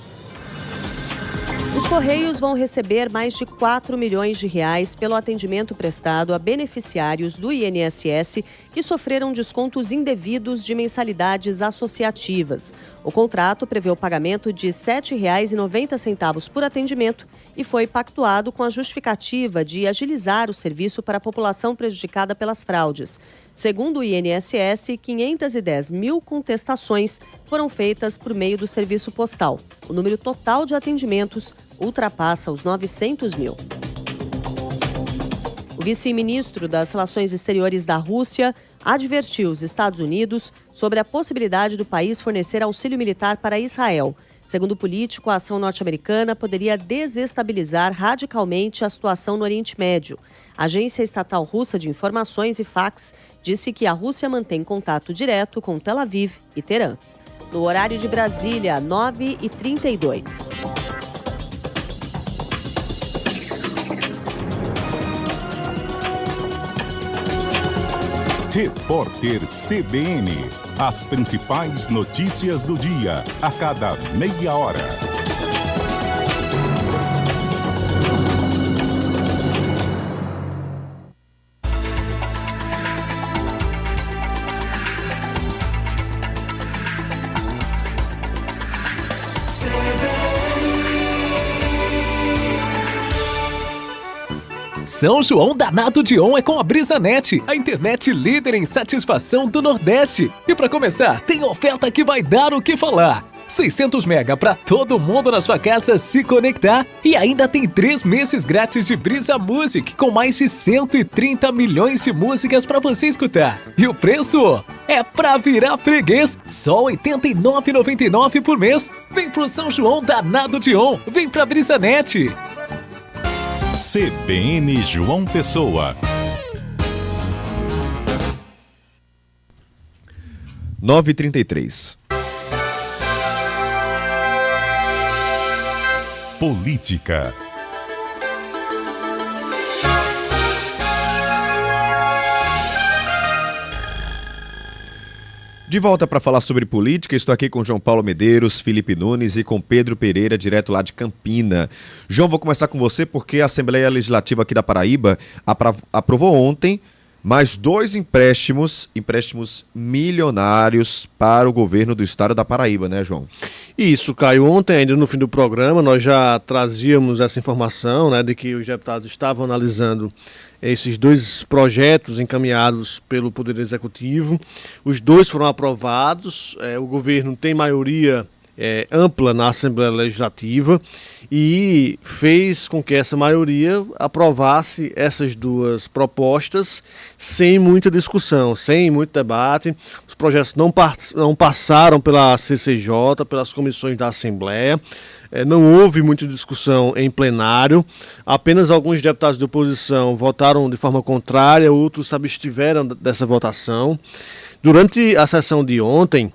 [SPEAKER 1] Os Correios vão receber mais de R$ 4 milhões pelo atendimento prestado a beneficiários do INSS que sofreram descontos indevidos de mensalidades associativas. O contrato prevê o pagamento de R$ 7,90 por atendimento e foi pactuado com a justificativa de agilizar o serviço para a população prejudicada pelas fraudes. Segundo o INSS, 510 mil contestações foram feitas por meio do serviço postal. O número total de atendimentos ultrapassa os 900 mil. O vice-ministro das Relações Exteriores da Rússia advertiu os Estados Unidos sobre a possibilidade do país fornecer auxílio militar para Israel. Segundo o político, a ação norte-americana poderia desestabilizar radicalmente a situação no Oriente Médio. A agência estatal russa de informações e fax disse que a Rússia mantém contato direto com Tel Aviv e Teherã. No horário de Brasília, 9h32.
[SPEAKER 2] Repórter CBN. As principais notícias do dia, a cada meia hora.
[SPEAKER 13] São João Danado de On é com a BrisaNet, a internet líder em satisfação do Nordeste. E para começar, tem oferta que vai dar o que falar. 600 mega para todo mundo na sua casa se conectar e ainda tem 3 meses grátis de Brisa Music com mais de 130 milhões de músicas para você escutar. E o preço é pra virar freguês, só R$ 89,99 por mês. Vem pro São João Danado de On, vem pra BrisaNet.
[SPEAKER 2] CBN João Pessoa.
[SPEAKER 5] 9h33.
[SPEAKER 2] Política.
[SPEAKER 5] De volta para falar sobre política, estou aqui com João Paulo Medeiros, Felipe Nunes e com Pedro Pereira, direto lá de Campina. João, vou começar com você porque a Assembleia Legislativa aqui da Paraíba aprovou ontem mais 2 empréstimos milionários para o governo do estado da Paraíba, né, João?
[SPEAKER 6] Isso, Caio. Ontem, ainda no fim do programa, nós já trazíamos essa informação, né, de que os deputados estavam analisando esses 2 projetos encaminhados pelo Poder Executivo. Os 2 foram aprovados, o governo tem maioria ampla na Assembleia Legislativa e fez com que essa maioria aprovasse essas 2 propostas sem muita discussão, sem muito debate. Os projetos não passaram pela CCJ, pelas comissões da Assembleia. Não houve muita discussão em plenário, apenas alguns deputados de oposição votaram de forma contrária, outros se abstiveram dessa votação. Durante a sessão de ontem,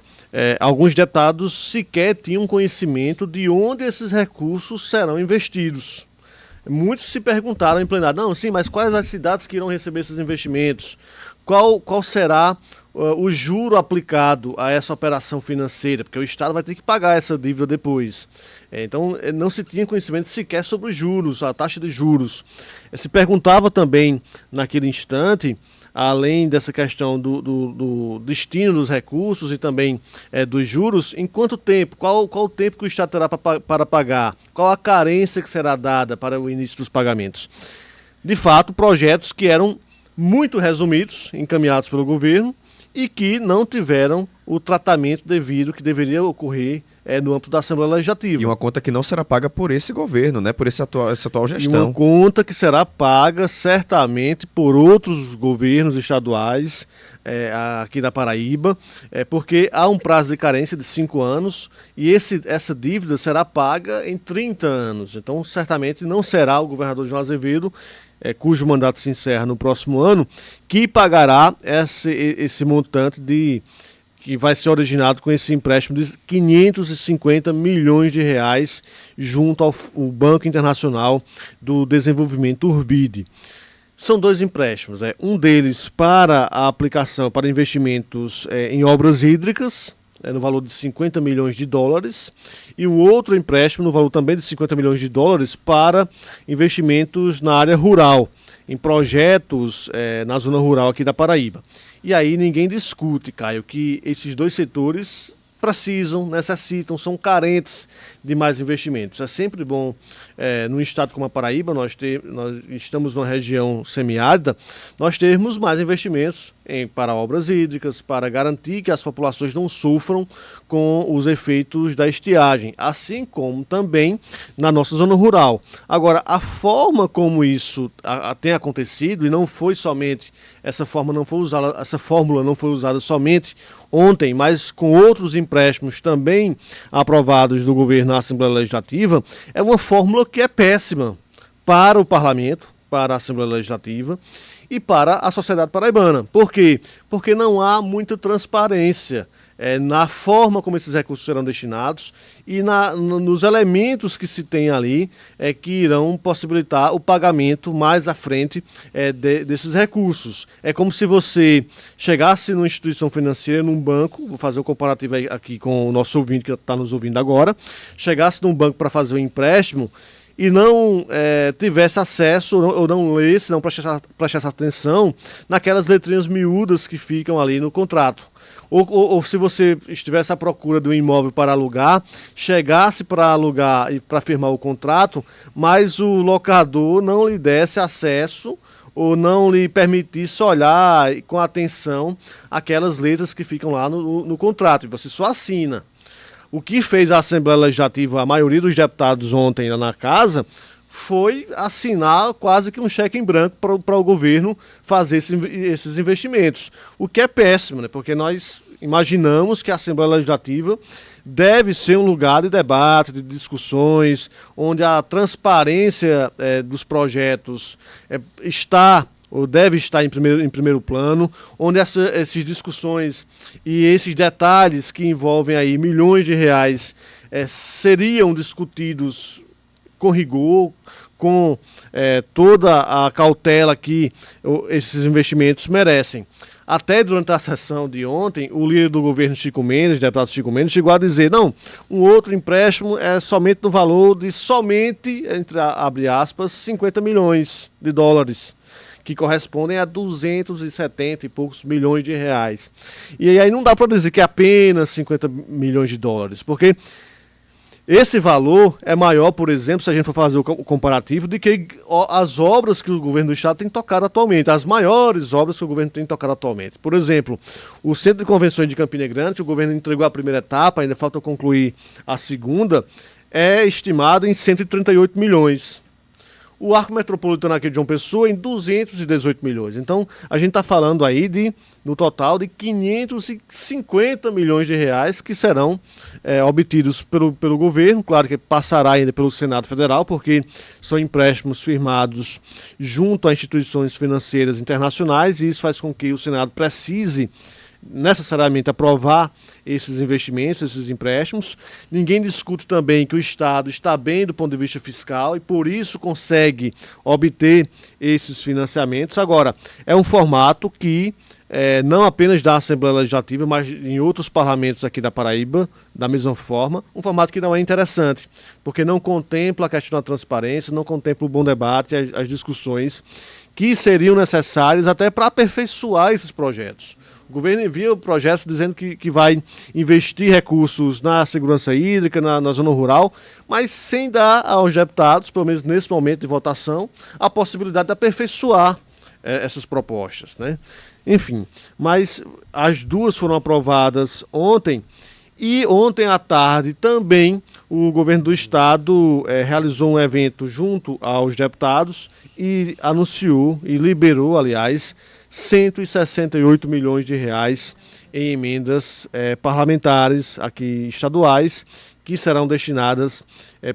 [SPEAKER 6] alguns deputados sequer tinham conhecimento de onde esses recursos serão investidos. Muitos se perguntaram em plenário, não, sim, mas quais as cidades que irão receber esses investimentos? Qual será o juro aplicado a essa operação financeira? Porque o Estado vai ter que pagar essa dívida depois. Então, não se tinha conhecimento sequer sobre os juros, a taxa de juros. Se perguntava também, naquele instante, além dessa questão do destino dos recursos e também dos juros, em quanto tempo, qual o tempo que o Estado terá para pagar, qual a carência que será dada para o início dos pagamentos. De fato, projetos que eram muito resumidos, encaminhados pelo governo, e que não tiveram o tratamento devido que deveria ocorrer no âmbito da Assembleia Legislativa.
[SPEAKER 5] E uma conta que não será paga por esse governo, né? Por essa atual gestão.
[SPEAKER 6] E uma conta que será paga certamente por outros governos estaduais aqui da Paraíba, porque há um prazo de carência de 5 anos e essa dívida será paga em 30 anos. Então, certamente não será o governador João Azevedo, cujo mandato se encerra no próximo ano, que pagará esse montante que vai ser originado com esse empréstimo de 550 milhões de reais junto ao Banco Internacional do Desenvolvimento, URBID. São 2 empréstimos, um deles para a aplicação para investimentos em obras hídricas, no valor de 50 milhões de dólares, e um outro empréstimo no valor também de 50 milhões de dólares para investimentos na área rural, em projetos na zona rural aqui da Paraíba. E aí ninguém discute, Caio, que esses 2 setores necessitam, são carentes de mais investimentos. É sempre bom, num estado como a Paraíba, nós estamos numa região semiárida, nós termos mais investimentos para obras hídricas, para garantir que as populações não sofram com os efeitos da estiagem, assim como também na nossa zona rural. Agora, a forma como isso tem acontecido, e não foi somente, essa fórmula não foi usada somente ontem, mas com outros empréstimos também aprovados do governo na Assembleia Legislativa, é uma fórmula que é péssima para o Parlamento, para a Assembleia Legislativa e para a sociedade paraibana. Por quê? Porque não há muita transparência na forma como esses recursos serão destinados e nos elementos que se tem ali que irão possibilitar o pagamento mais à frente desses recursos. É como se você chegasse numa instituição financeira, num banco, vou fazer um comparativo aqui com o nosso ouvinte que está nos ouvindo agora, chegasse num banco para fazer um empréstimo e não tivesse acesso ou não lesse, não prestasse atenção naquelas letrinhas miúdas que ficam ali no contrato. Ou se você estivesse à procura de um imóvel para alugar, chegasse para alugar e para firmar o contrato, mas o locador não lhe desse acesso ou não lhe permitisse olhar com atenção aquelas letras que ficam lá no contrato, e você só assina. O que fez a Assembleia Legislativa, a maioria dos deputados ontem lá na casa, foi assinar quase que um cheque em branco para o governo fazer esses investimentos. O que é péssimo, né? Porque nós imaginamos que a Assembleia Legislativa deve ser um lugar de debate, de discussões, onde a transparência dos projetos está ou deve estar em primeiro plano, onde essas discussões e esses detalhes que envolvem aí milhões de reais seriam discutidos com rigor, com toda a cautela que esses investimentos merecem. Até durante a sessão de ontem, o líder do governo, Chico Mendes, deputado Chico Mendes, chegou a dizer, não, um outro empréstimo é somente no valor de entre abre aspas, 50 milhões de dólares, que correspondem a 270 e poucos milhões de reais. E aí não dá para dizer que é apenas 50 milhões de dólares, porque esse valor é maior, por exemplo, se a gente for fazer o comparativo, de que as obras que o governo do estado tem tocado atualmente, as maiores obras que o governo tem tocado atualmente. Por exemplo, o Centro de Convenções de Campina Grande, que o governo entregou a primeira etapa, ainda falta concluir a segunda, é estimado em 138 milhões. O Arco Metropolitano aqui de João Pessoa em 218 milhões. Então, a gente está falando aí no total de 550 milhões de reais que serão obtidos pelo governo. Claro que passará ainda pelo Senado Federal, porque são empréstimos firmados junto a instituições financeiras internacionais, e isso faz com que o Senado precise necessariamente aprovar esses investimentos, esses empréstimos. Ninguém discute também que o Estado está bem do ponto de vista fiscal e por isso consegue obter esses financiamentos. Agora, é um formato que não apenas da Assembleia Legislativa, mas em outros parlamentos aqui da Paraíba, da mesma forma, um formato que não é interessante, porque não contempla a questão da transparência, não contempla o bom debate, as discussões que seriam necessárias até para aperfeiçoar esses projetos. O governo envia projetos dizendo que vai investir recursos na segurança hídrica, na zona rural, mas sem dar aos deputados, pelo menos nesse momento de votação, a possibilidade de aperfeiçoar essas propostas, né? Enfim, mas as duas foram aprovadas ontem, e ontem à tarde também o governo do estado realizou um evento junto aos deputados e anunciou e liberou, aliás, 168 milhões de reais em emendas parlamentares aqui estaduais, que serão destinadas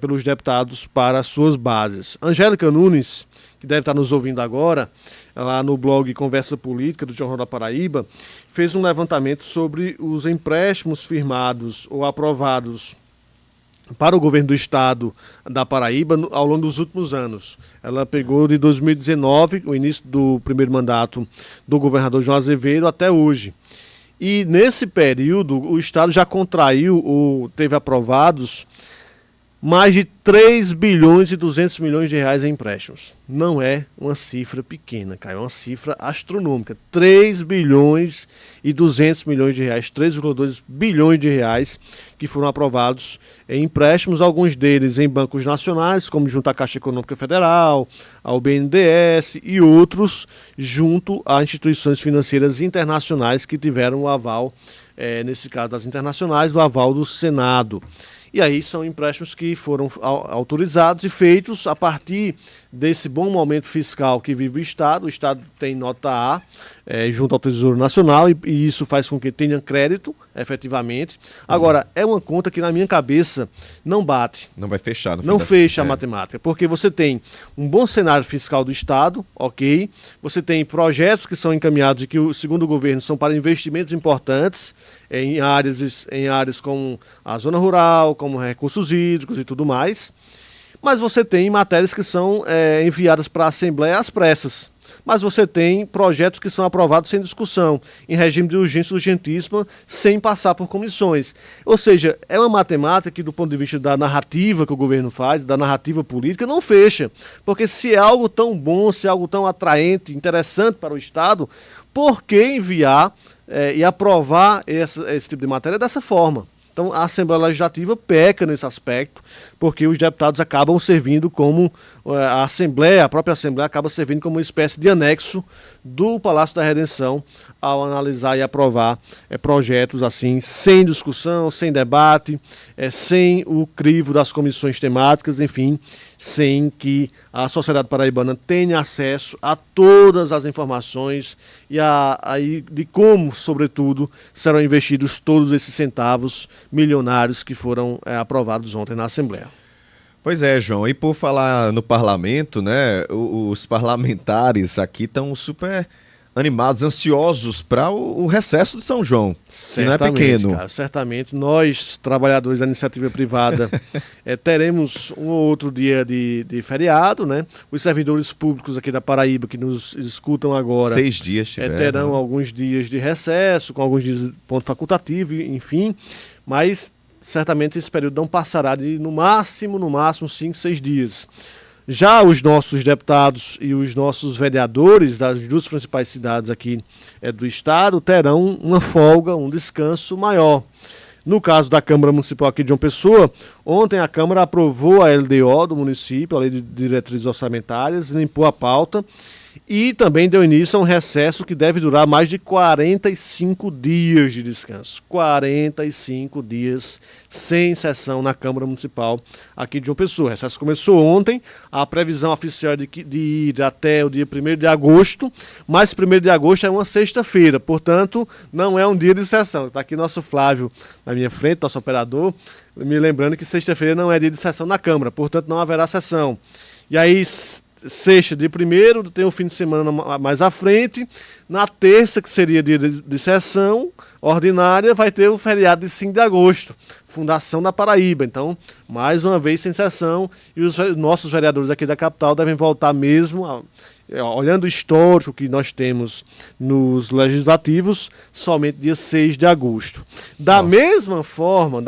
[SPEAKER 6] pelos deputados para as suas bases. Angélica Nunes, que deve estar nos ouvindo agora, lá no blog Conversa Política do Jornal da Paraíba, fez um levantamento sobre os empréstimos firmados ou aprovados para o governo do estado da Paraíba ao longo dos últimos anos. Ela pegou de 2019, o início do primeiro mandato do governador João Azevedo, até hoje. E nesse período o estado já contraiu ou teve aprovados mais de 3 bilhões e 200 milhões de reais em empréstimos. Não é uma cifra pequena, Caio, é uma cifra astronômica. 3 bilhões e 200 milhões de reais, 3,2 bilhões de reais que foram aprovados em empréstimos, alguns deles em bancos nacionais, como junto à Caixa Econômica Federal, ao BNDES, e outros junto a instituições financeiras internacionais que tiveram o aval, nesse caso das internacionais, o aval do Senado. E aí são empréstimos que foram autorizados e feitos a partir desse bom momento fiscal que vive o Estado. O Estado tem nota A junto ao Tesouro Nacional e isso faz com que tenha crédito, efetivamente. Agora, é uma conta que na minha cabeça não bate.
[SPEAKER 5] Não vai fechar.
[SPEAKER 6] Não fecha a matemática, porque você tem um bom cenário fiscal do Estado, ok? Você tem projetos que são encaminhados e que, segundo o governo, são para investimentos importantes em áreas como a zona rural, como recursos hídricos e tudo mais. Mas você tem matérias que são enviadas para a Assembleia às pressas. Mas você tem projetos que são aprovados sem discussão, em regime de urgência urgentíssima, sem passar por comissões. Ou seja, é uma matemática que, do ponto de vista da narrativa que o governo faz, da narrativa política, não fecha. Porque se é algo tão bom, se é algo tão atraente, interessante para o Estado, por que enviar e aprovar esse tipo de matéria dessa forma? Então, a Assembleia Legislativa peca nesse aspecto, porque os deputados acabam servindo como, a própria Assembleia acaba servindo como uma espécie de anexo do Palácio da Redenção ao analisar e aprovar projetos assim, sem discussão, sem debate, sem o crivo das comissões temáticas, enfim, sem que a sociedade paraibana tenha acesso a todas as informações e de como, sobretudo, serão investidos todos esses centavos milionários que foram aprovados ontem na Assembleia.
[SPEAKER 5] Pois é, João, e por falar no parlamento, né, os parlamentares aqui estão super animados, ansiosos para o recesso de São João, que não é pequeno.
[SPEAKER 6] Cara, certamente, nós, trabalhadores da iniciativa privada, teremos um ou outro dia de feriado, né? Os servidores públicos aqui da Paraíba, que nos escutam agora,
[SPEAKER 5] 6 dias
[SPEAKER 6] terão alguns dias de recesso, com alguns dias de ponto facultativo, enfim, mas certamente esse período não passará de, no máximo, 5, 6 dias. Já os nossos deputados e os nossos vereadores das duas principais cidades aqui do estado terão uma folga, um descanso maior. No caso da Câmara Municipal aqui de João Pessoa, ontem a Câmara aprovou a LDO do município, a Lei de Diretrizes Orçamentárias, limpou a pauta e também deu início a um recesso que deve durar mais de 45 dias de descanso. 45 dias sem sessão na Câmara Municipal aqui de João Pessoa. O recesso começou ontem, a previsão oficial de ir até o dia 1º de agosto, mas 1º de agosto é uma sexta-feira, portanto, não é um dia de sessão. Está aqui nosso Flávio na minha frente, nosso operador, me lembrando que sexta-feira não é dia de sessão na Câmara, portanto não haverá sessão. E aí, sexta, dia 1º, tem o fim de semana mais à frente. Na terça, que seria dia de sessão ordinária, vai ter o feriado de 5 de agosto, Fundação da Paraíba. Então, mais uma vez sem sessão, e os nossos vereadores aqui da capital devem voltar mesmo, olhando o histórico que nós temos nos legislativos, somente dia 6 de agosto. Da mesma forma,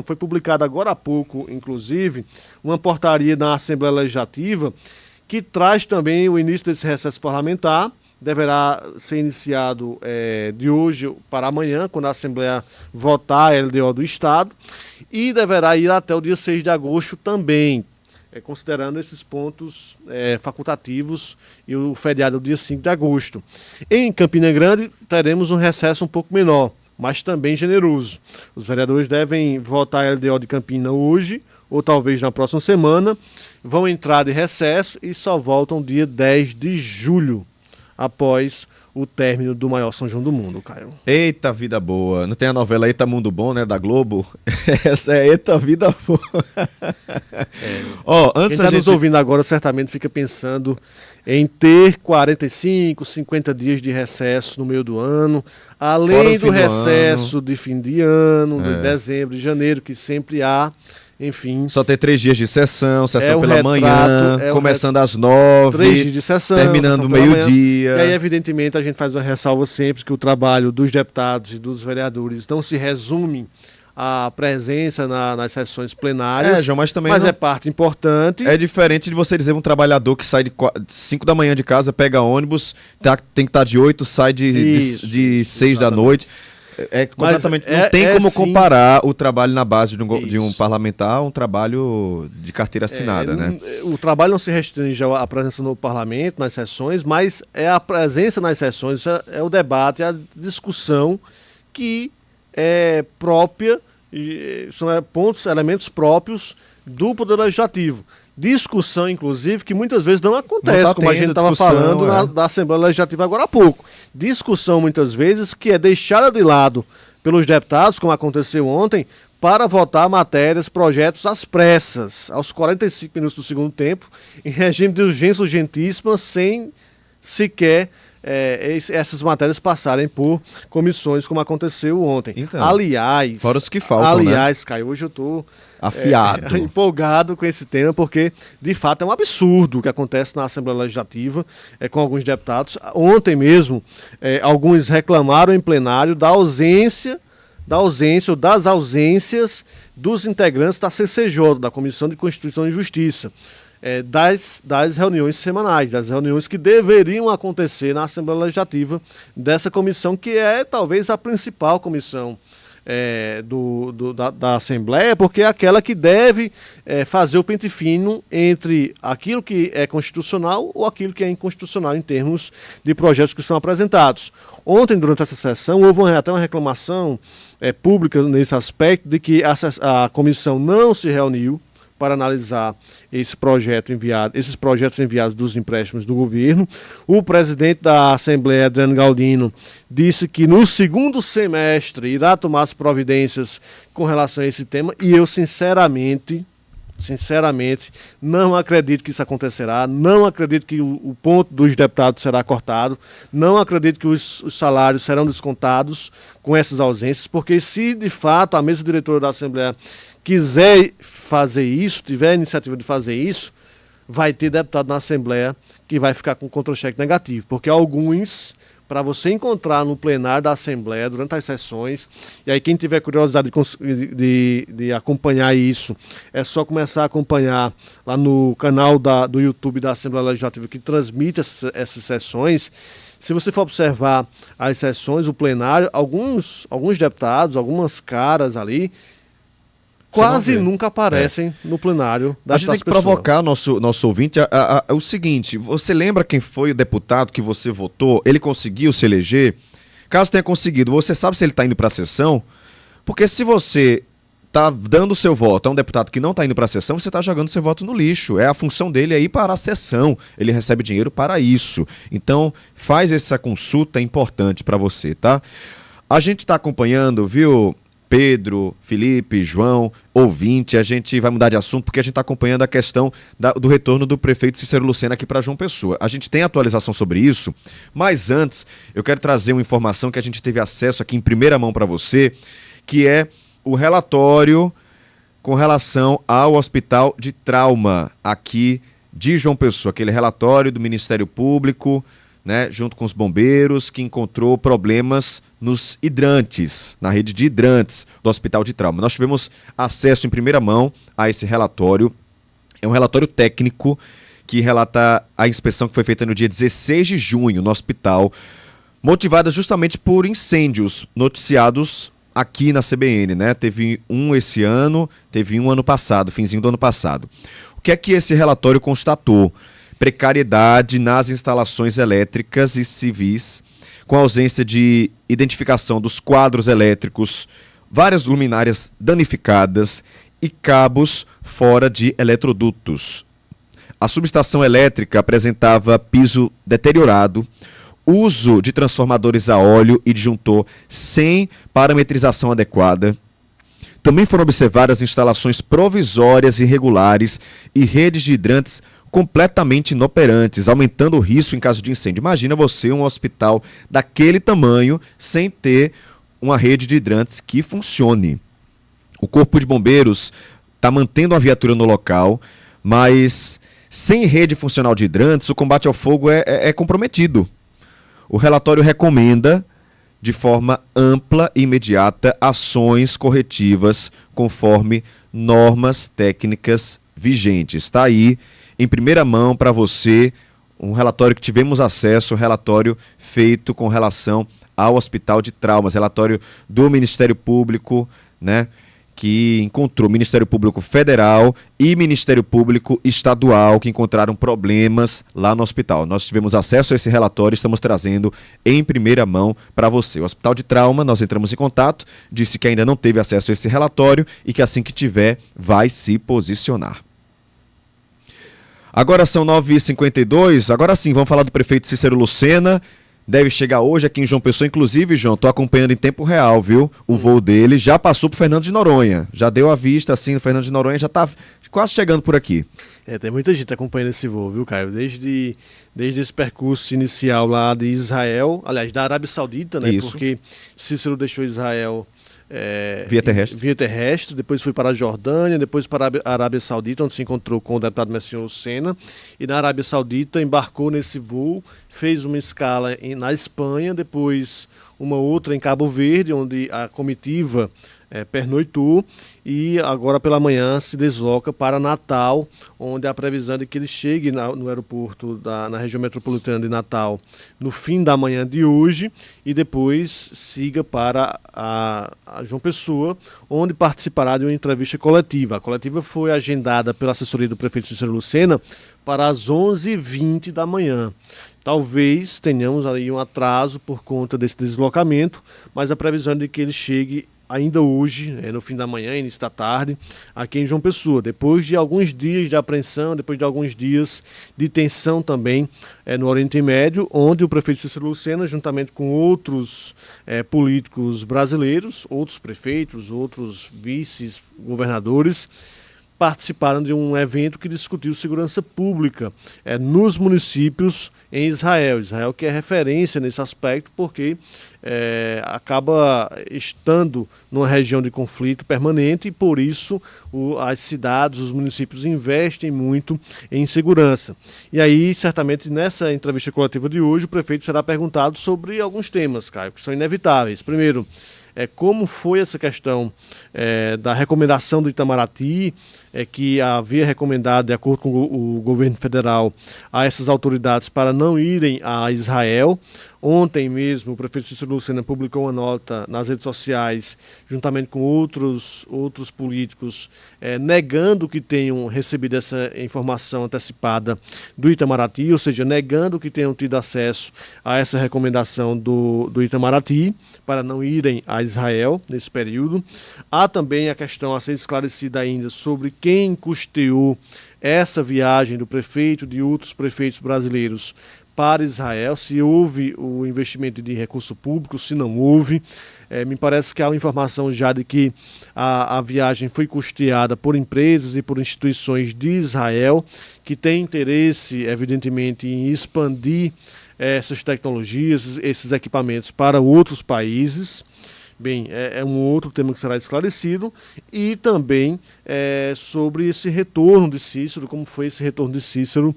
[SPEAKER 6] foi publicada agora há pouco, inclusive, uma portaria na Assembleia Legislativa que traz também o início desse recesso parlamentar. Deverá ser iniciado de hoje para amanhã, quando a Assembleia votar a LDO do Estado, e deverá ir até o dia 6 de agosto também. considerando esses pontos facultativos e o feriado do dia 5 de agosto. Em Campina Grande, teremos um recesso um pouco menor, mas também generoso. Os vereadores devem votar a LDO de Campina hoje, ou talvez na próxima semana, vão entrar de recesso e só voltam dia 10 de julho, após o término do maior São João do mundo, Caio.
[SPEAKER 5] Eita vida boa. Não tem a novela Eita Mundo Bom, né, da Globo? Essa é Eita Vida Boa.
[SPEAKER 6] Quem está nos ouvindo agora certamente fica pensando em ter 45, 50 dias de recesso no meio do ano, além do recesso de fim de ano, de dezembro, de janeiro, que sempre há. Enfim.
[SPEAKER 5] Só ter 3 dias de sessão pela manhã, começando às 9,
[SPEAKER 6] 3 dias de sessão,
[SPEAKER 5] terminando meio-dia.
[SPEAKER 6] E aí, evidentemente, a gente faz uma ressalva sempre que o trabalho dos deputados e dos vereadores não se resume à presença nas sessões plenárias,
[SPEAKER 5] João, mas também
[SPEAKER 6] é parte importante.
[SPEAKER 5] É diferente de você dizer um trabalhador que sai de 5 da manhã de casa, pega ônibus, tem que estar de 8, sai de 6 da noite. Não tem como comparar o trabalho na base de um parlamentar a um trabalho de carteira assinada, né?
[SPEAKER 6] O trabalho não se restringe à presença no parlamento, nas sessões, mas é a presença nas sessões, é o debate, é a discussão que é própria, são elementos próprios do Poder Legislativo. Discussão, inclusive, que muitas vezes não acontece, como a gente estava falando da Assembleia Legislativa agora há pouco. Discussão, muitas vezes, que é deixada de lado pelos deputados, como aconteceu ontem, para votar matérias, projetos às pressas, aos 45 minutos do segundo tempo, em regime de urgência urgentíssima, sem sequer essas matérias passarem por comissões, como aconteceu ontem.
[SPEAKER 5] Então,
[SPEAKER 6] aliás,
[SPEAKER 5] fora os que faltam,
[SPEAKER 6] Caio, hoje eu estou
[SPEAKER 5] afiado,
[SPEAKER 6] empolgado com esse tema, porque de fato é um absurdo o que acontece na Assembleia Legislativa com alguns deputados. Ontem mesmo, alguns reclamaram em plenário da ausência ou das ausências dos integrantes da CCJ, da Comissão de Constituição e Justiça. Das reuniões semanais, das reuniões que deveriam acontecer na Assembleia Legislativa dessa comissão, que é talvez a principal comissão da Assembleia, porque é aquela que deve fazer o pente fino entre aquilo que é constitucional ou aquilo que é inconstitucional em termos de projetos que são apresentados. Ontem, durante essa sessão, houve até uma reclamação pública nesse aspecto de que a comissão não se reuniu para analisar esses projetos enviados dos empréstimos do governo. O presidente da Assembleia, Adriano Galdino, disse que no segundo semestre irá tomar as providências com relação a esse tema, e eu sinceramente, não acredito que isso acontecerá, não acredito que o ponto dos deputados será cortado, não acredito que os salários serão descontados com essas ausências, porque se de fato a mesa diretora da Assembleia quiser fazer isso, tiver a iniciativa de fazer isso, vai ter deputado na Assembleia que vai ficar com contra-cheque negativo, porque alguns, para você encontrar no plenário da Assembleia durante as sessões, e aí quem tiver curiosidade de acompanhar isso, é só começar a acompanhar lá no canal do YouTube da Assembleia Legislativa, que transmite essas sessões. Se você for observar as sessões, o plenário, alguns deputados, algumas caras ali, quase nunca aparecem no plenário da
[SPEAKER 5] A gente tem que provocar nosso ouvinte o seguinte: você lembra quem foi o deputado que você votou? Ele conseguiu se eleger? Caso tenha conseguido, você sabe se ele está indo para a sessão? Porque se você está dando o seu voto a um deputado que não está indo para a sessão, você está jogando seu voto no lixo. A função dele é ir para a sessão. Ele recebe dinheiro para isso. Então, faz essa consulta importante para você, tá? A gente está acompanhando, viu, Pedro, Felipe, João, ouvinte, a gente vai mudar de assunto porque a gente está acompanhando a questão do retorno do prefeito Cícero Lucena aqui para João Pessoa. A gente tem atualização sobre isso, mas antes eu quero trazer uma informação que a gente teve acesso aqui em primeira mão para você, que é o relatório com relação ao Hospital de Trauma aqui de João Pessoa, aquele relatório do Ministério Público, né, junto com os bombeiros, que encontrou problemas nos hidrantes, na rede de hidrantes do Hospital de Trauma. Nós tivemos acesso em primeira mão a esse relatório. É um relatório técnico que relata a inspeção que foi feita no dia 16 de junho no hospital, motivada justamente por incêndios noticiados aqui na CBN, né? Teve um esse ano, teve um ano passado, finzinho do ano passado. O que é que esse relatório constatou? Precariedade nas instalações elétricas e civis, com ausência de identificação dos quadros elétricos, várias luminárias danificadas e cabos fora de eletrodutos. A subestação elétrica apresentava piso deteriorado, uso de transformadores a óleo e disjuntor sem parametrização adequada. Também foram observadas instalações provisórias irregulares e redes de hidrantes completamente inoperantes, aumentando o risco em caso de incêndio. Imagina você, um hospital daquele tamanho, sem ter uma rede de hidrantes que funcione. O Corpo de Bombeiros está mantendo a viatura no local, mas sem rede funcional de hidrantes, o combate ao fogo é comprometido. O relatório recomenda, de forma ampla e imediata, ações corretivas conforme normas técnicas vigentes. Está aí, em primeira mão para você, um relatório que tivemos acesso, um relatório feito com relação ao Hospital de Traumas, relatório do Ministério Público, né, que encontrou Ministério Público Federal e Ministério Público Estadual, que encontraram problemas lá no hospital. Nós tivemos acesso a esse relatório e estamos trazendo em primeira mão para você. O Hospital de Trauma, nós entramos em contato, disse que ainda não teve acesso a esse relatório e que assim que tiver, vai se posicionar. Agora são 9h52, agora sim, vamos falar do prefeito Cícero Lucena. Deve chegar hoje aqui em João Pessoa, inclusive, João, estou acompanhando em tempo real, viu? O voo dele já passou por Fernando de Noronha, já deu a vista, assim, no Fernando de Noronha, já está quase chegando por aqui.
[SPEAKER 6] Tem muita gente acompanhando esse voo, viu, Caio? Desde esse percurso inicial lá de Israel, aliás, da Arábia Saudita, né?
[SPEAKER 5] Isso.
[SPEAKER 6] Porque Cícero deixou Israel
[SPEAKER 5] via terrestre,
[SPEAKER 6] depois foi para a Jordânia, depois para a Arábia Saudita, onde se encontrou com o deputado Messinho Lucena, e na Arábia Saudita embarcou nesse voo, fez uma escala na Espanha, depois uma outra em Cabo Verde, onde a comitiva pernoitou, e agora pela manhã se desloca para Natal, onde a previsão é de que ele chegue no aeroporto na região metropolitana de Natal no fim da manhã de hoje e depois siga para a João Pessoa, onde participará de uma entrevista coletiva. A coletiva foi agendada pela assessoria do prefeito Cícero Lucena para as 11h20 da manhã. Talvez tenhamos aí um atraso por conta desse deslocamento, mas a previsão é de que ele chegue ainda hoje, no fim da manhã, início da tarde, aqui em João Pessoa, depois de alguns dias de apreensão, depois de alguns dias de tensão também no Oriente Médio, onde o prefeito Cícero Lucena, juntamente com outros políticos brasileiros, outros prefeitos, outros vice-governadores, participaram de um evento que discutiu segurança pública nos municípios em Israel. Israel que é referência nesse aspecto porque acaba estando numa região de conflito permanente e por isso as cidades, os municípios investem muito em segurança. E aí, certamente, nessa entrevista coletiva de hoje, o prefeito será perguntado sobre alguns temas, Caio, que são inevitáveis. Primeiro, como foi essa questão da recomendação do Itamaraty, que havia recomendado, de acordo com o governo federal, a essas autoridades para não irem a Israel. Ontem mesmo, o prefeito Cícero Lucena publicou uma nota nas redes sociais, juntamente com outros políticos, negando que tenham recebido essa informação antecipada do Itamaraty, ou seja, negando que tenham tido acesso a essa recomendação do Itamaraty para não irem a Israel nesse período. Há também a questão a ser esclarecida ainda sobre quem custeou essa viagem do prefeito e de outros prefeitos brasileiros para Israel, se houve o investimento de recurso público, se não houve. Me parece que há uma informação já de que a viagem foi custeada por empresas e por instituições de Israel, que têm interesse, evidentemente, em expandir essas tecnologias, esses equipamentos para outros países. Bem, é um outro tema que será esclarecido e também sobre esse retorno de Cícero, como foi esse retorno de Cícero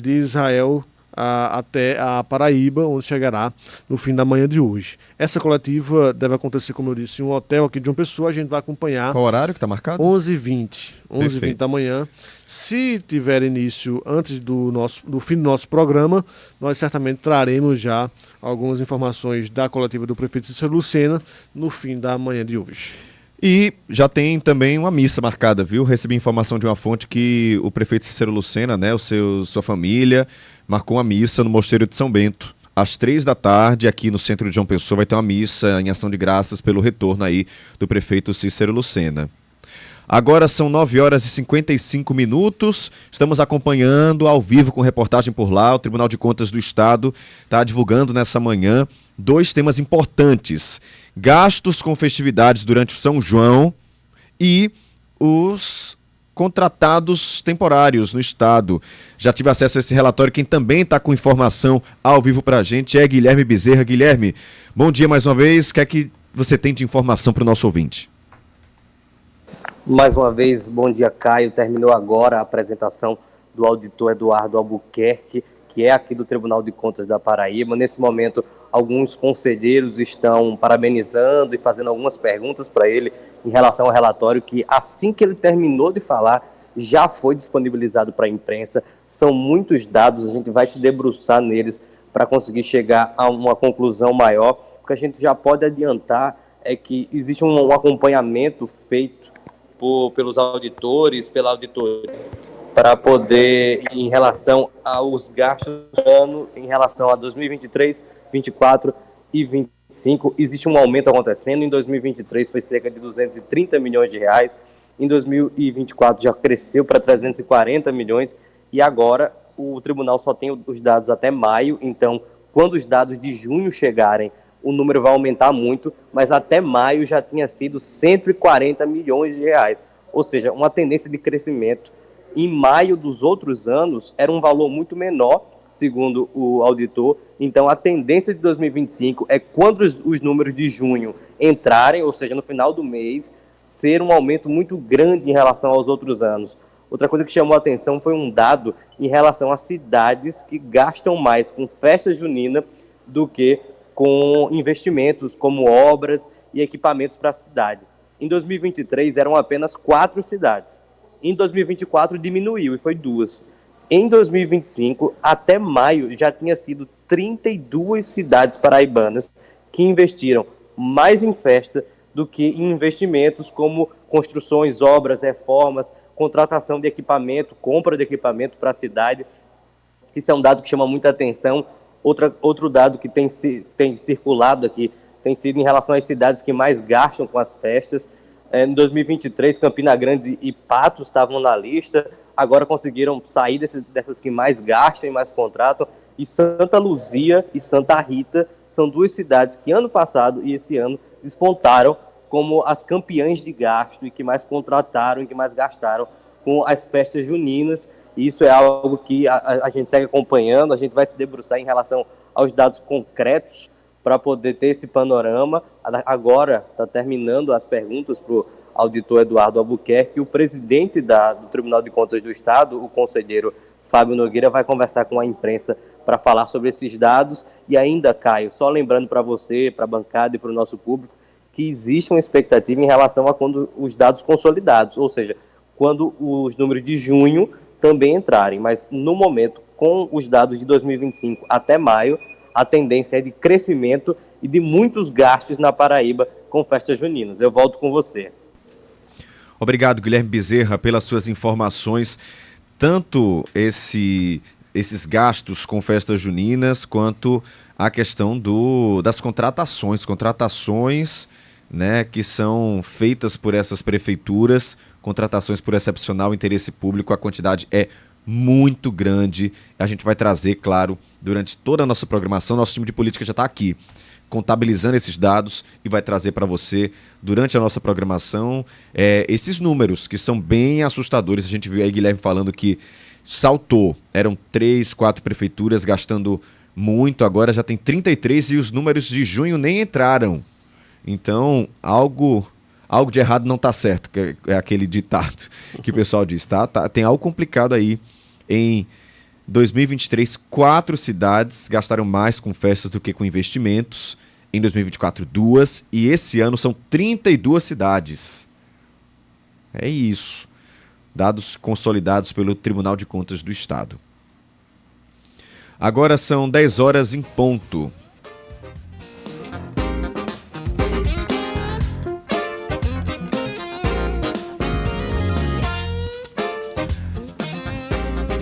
[SPEAKER 6] de Israel até a Paraíba, onde chegará no fim da manhã de hoje. Essa coletiva deve acontecer, como eu disse, em um hotel aqui de João Pessoa. A gente vai acompanhar.
[SPEAKER 5] Qual horário que está marcado?
[SPEAKER 6] 11h20 da manhã. Se tiver início antes do fim do nosso programa, nós certamente traremos já algumas informações da coletiva do prefeito Cícero Lucena no fim da manhã de hoje.
[SPEAKER 5] E já tem também uma missa marcada, viu? Recebi informação de uma fonte que o prefeito Cícero Lucena, né, sua família, marcou uma missa no Mosteiro de São Bento. Às 15h, aqui no centro de João Pessoa, vai ter uma missa em ação de graças pelo retorno aí do prefeito Cícero Lucena. Agora são 9h55, estamos acompanhando ao vivo com reportagem por lá. O Tribunal de Contas do Estado está divulgando nessa manhã 2 temas importantes: gastos com festividades durante o São João e os contratados temporários no Estado. Já tive acesso a esse relatório. Quem também está com informação ao vivo para a gente é Guilherme Bezerra. Guilherme, bom dia mais uma vez. O que é que você tem de informação para o nosso ouvinte?
[SPEAKER 12] Mais uma vez, bom dia, Caio. Terminou agora a apresentação do auditor Eduardo Albuquerque, que é aqui do Tribunal de Contas da Paraíba. Nesse momento, alguns conselheiros estão parabenizando e fazendo algumas perguntas para ele em relação ao relatório, que assim que ele terminou de falar, já foi disponibilizado para a imprensa. São muitos dados, a gente vai se debruçar neles para conseguir chegar a uma conclusão maior. O que a gente já pode adiantar é que existe um acompanhamento feito pelos auditores, pela auditoria, para poder, em relação aos gastos do ano, em relação a 2023, 2024 e 2025, existe um aumento acontecendo. Em 2023 foi cerca de 230 milhões de reais, em 2024 já cresceu para 340 milhões, e agora o tribunal só tem os dados até maio, então quando os dados de junho chegarem, o número vai aumentar muito, mas até maio já tinha sido 140 milhões de reais, ou seja, uma tendência de crescimento. Em maio dos outros anos era um valor muito menor, segundo o auditor. Então a tendência de 2025 é quando os números de junho entrarem, ou seja, no final do mês, ser um aumento muito grande em relação aos outros anos. Outra coisa que chamou a atenção foi um dado em relação a cidades que gastam mais com festa junina do que com investimentos como obras e equipamentos para a cidade. Em 2023 eram apenas 4 cidades. Em 2024 diminuiu e foi 2. Em 2025, até maio, já tinha sido 32 cidades paraibanas que investiram mais em festa do que em investimentos como construções, obras, reformas, contratação de equipamento, compra de equipamento para a cidade. Isso é um dado que chama muita atenção. Outro dado que tem circulado aqui tem sido em relação às cidades que mais gastam com as festas. Em 2023, Campina Grande e Patos estavam na lista, agora conseguiram sair dessas que mais gastam e mais contratam. E Santa Luzia e Santa Rita são 2 cidades que ano passado e esse ano despontaram como as campeãs de gasto e que mais contrataram e que mais gastaram com as festas juninas. Isso é algo que a gente segue acompanhando, a gente vai se debruçar em relação aos dados concretos para poder ter esse panorama. Agora está terminando as perguntas para o auditor Eduardo Albuquerque, e o presidente do Tribunal de Contas do Estado, o conselheiro Fábio Nogueira, vai conversar com a imprensa para falar sobre esses dados. E ainda, Caio, só lembrando para você, para a bancada e para o nosso público, que existe uma expectativa em relação a quando os dados consolidados, ou seja, quando os números de junho também entrarem, mas no momento, com os dados de 2025 até maio, a tendência é de crescimento e de muitos gastos na Paraíba com festas juninas. Eu volto com você.
[SPEAKER 5] Obrigado, Guilherme Bezerra, pelas suas informações. Tanto esses gastos com festas juninas, quanto a questão das contratações, né, que são feitas por essas prefeituras, contratações por excepcional interesse público. A quantidade é muito grande. A gente vai trazer, claro, durante toda a nossa programação. Nosso time de política já está aqui contabilizando esses dados e vai trazer para você, durante a nossa programação, esses números que são bem assustadores. A gente viu aí Guilherme falando que saltou, eram 3, 4 prefeituras gastando muito, agora já tem 33 e os números de junho nem entraram. Então, algo de errado não está certo, que é aquele ditado que o pessoal diz, tá? Tem algo complicado aí. Em 2023, 4 cidades gastaram mais com festas do que com investimentos. Em 2024, 2. E esse ano são 32 cidades. É isso. Dados consolidados pelo Tribunal de Contas do Estado. Agora são 10 horas em ponto.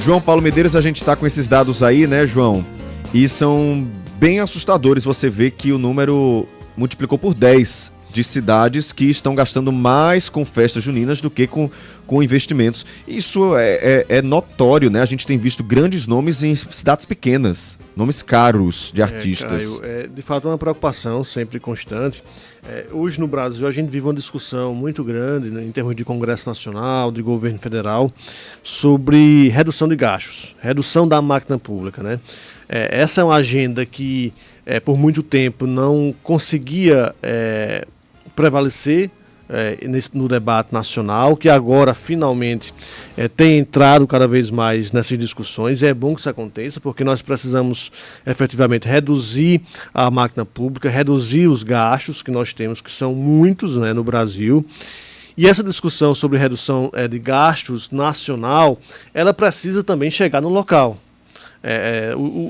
[SPEAKER 5] João Paulo Medeiros, a gente está com esses dados aí, né, João? E são bem assustadores. Você vê que o número multiplicou por 10 de cidades que estão gastando mais com festas juninas do que com investimentos. Isso é notório, né? A gente tem visto grandes nomes em cidades pequenas, nomes caros de artistas.
[SPEAKER 6] Caio, de fato é uma preocupação sempre constante. Hoje no Brasil a gente vive uma discussão muito grande, né, em termos de Congresso Nacional, de governo federal, sobre redução de gastos, redução da máquina pública, né? Essa é uma agenda que por muito tempo não conseguia prevalecer no debate nacional, que agora finalmente tem entrado cada vez mais nessas discussões. É bom que isso aconteça, porque nós precisamos efetivamente reduzir a máquina pública, reduzir os gastos que nós temos, que são muitos, né, no Brasil. E essa discussão sobre redução de gastos nacional, ela precisa também chegar no local.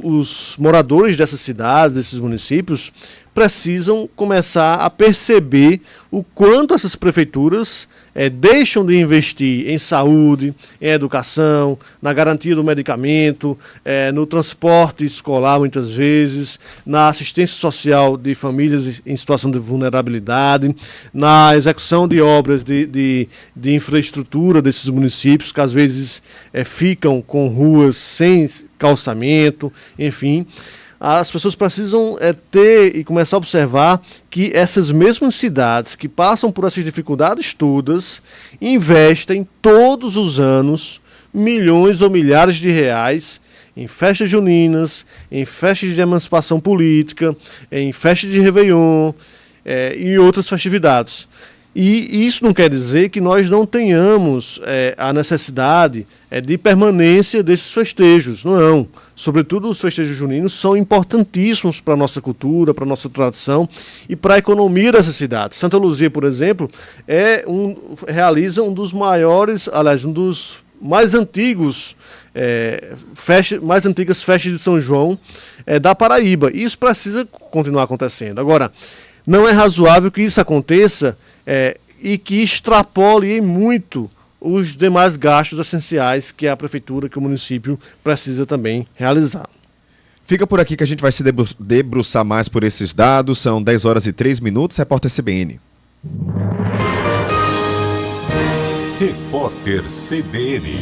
[SPEAKER 6] Os moradores dessas cidades, desses municípios, precisam começar a perceber o quanto essas prefeituras deixam de investir em saúde, em educação, na garantia do medicamento, no transporte escolar muitas vezes, na assistência social de famílias em situação de vulnerabilidade, na execução de obras de infraestrutura desses municípios, que às vezes ficam com ruas sem calçamento, enfim. As pessoas precisam ter e começar a observar que essas mesmas cidades que passam por essas dificuldades todas investem todos os anos milhões ou milhares de reais em festas juninas, em festas de emancipação política, em festas de Réveillon e outras festividades. E isso não quer dizer que nós não tenhamos a necessidade de permanência desses festejos, não. Sobretudo os festejos juninos são importantíssimos para a nossa cultura, para a nossa tradição e para a economia dessa cidade. Santa Luzia, por exemplo, realiza um dos maiores, aliás, um dos mais antigos mais antigas festas de São João da Paraíba. E isso precisa continuar acontecendo. Agora, não é razoável que isso aconteça e que extrapole muito os demais gastos essenciais que a prefeitura, que o município precisa também realizar.
[SPEAKER 5] Fica por aqui que a gente vai se debruçar mais por esses dados. São 10 horas e 3 minutos. Repórter CBN.
[SPEAKER 2] Repórter CBN.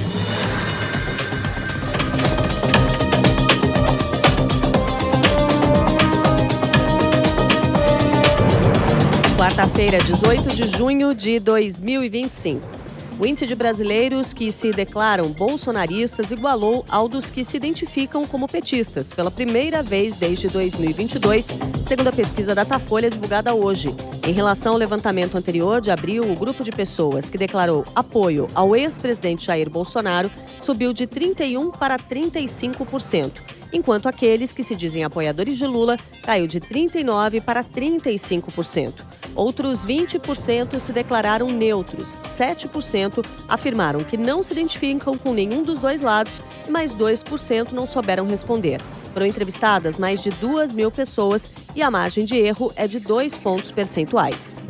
[SPEAKER 1] Quarta-feira, 18 de junho de 2025. O índice de brasileiros que se declaram bolsonaristas igualou ao dos que se identificam como petistas pela primeira vez desde 2022, segundo a pesquisa Datafolha divulgada hoje. Em relação ao levantamento anterior de abril, o grupo de pessoas que declarou apoio ao ex-presidente Jair Bolsonaro subiu de 31% para 35%. Enquanto aqueles que se dizem apoiadores de Lula caiu de 39% para 35%. Outros 20% se declararam neutros, 7% afirmaram que não se identificam com nenhum dos dois lados e mais 2% não souberam responder. Foram entrevistadas mais de 2.000 pessoas e a margem de erro é de 2 pontos percentuais.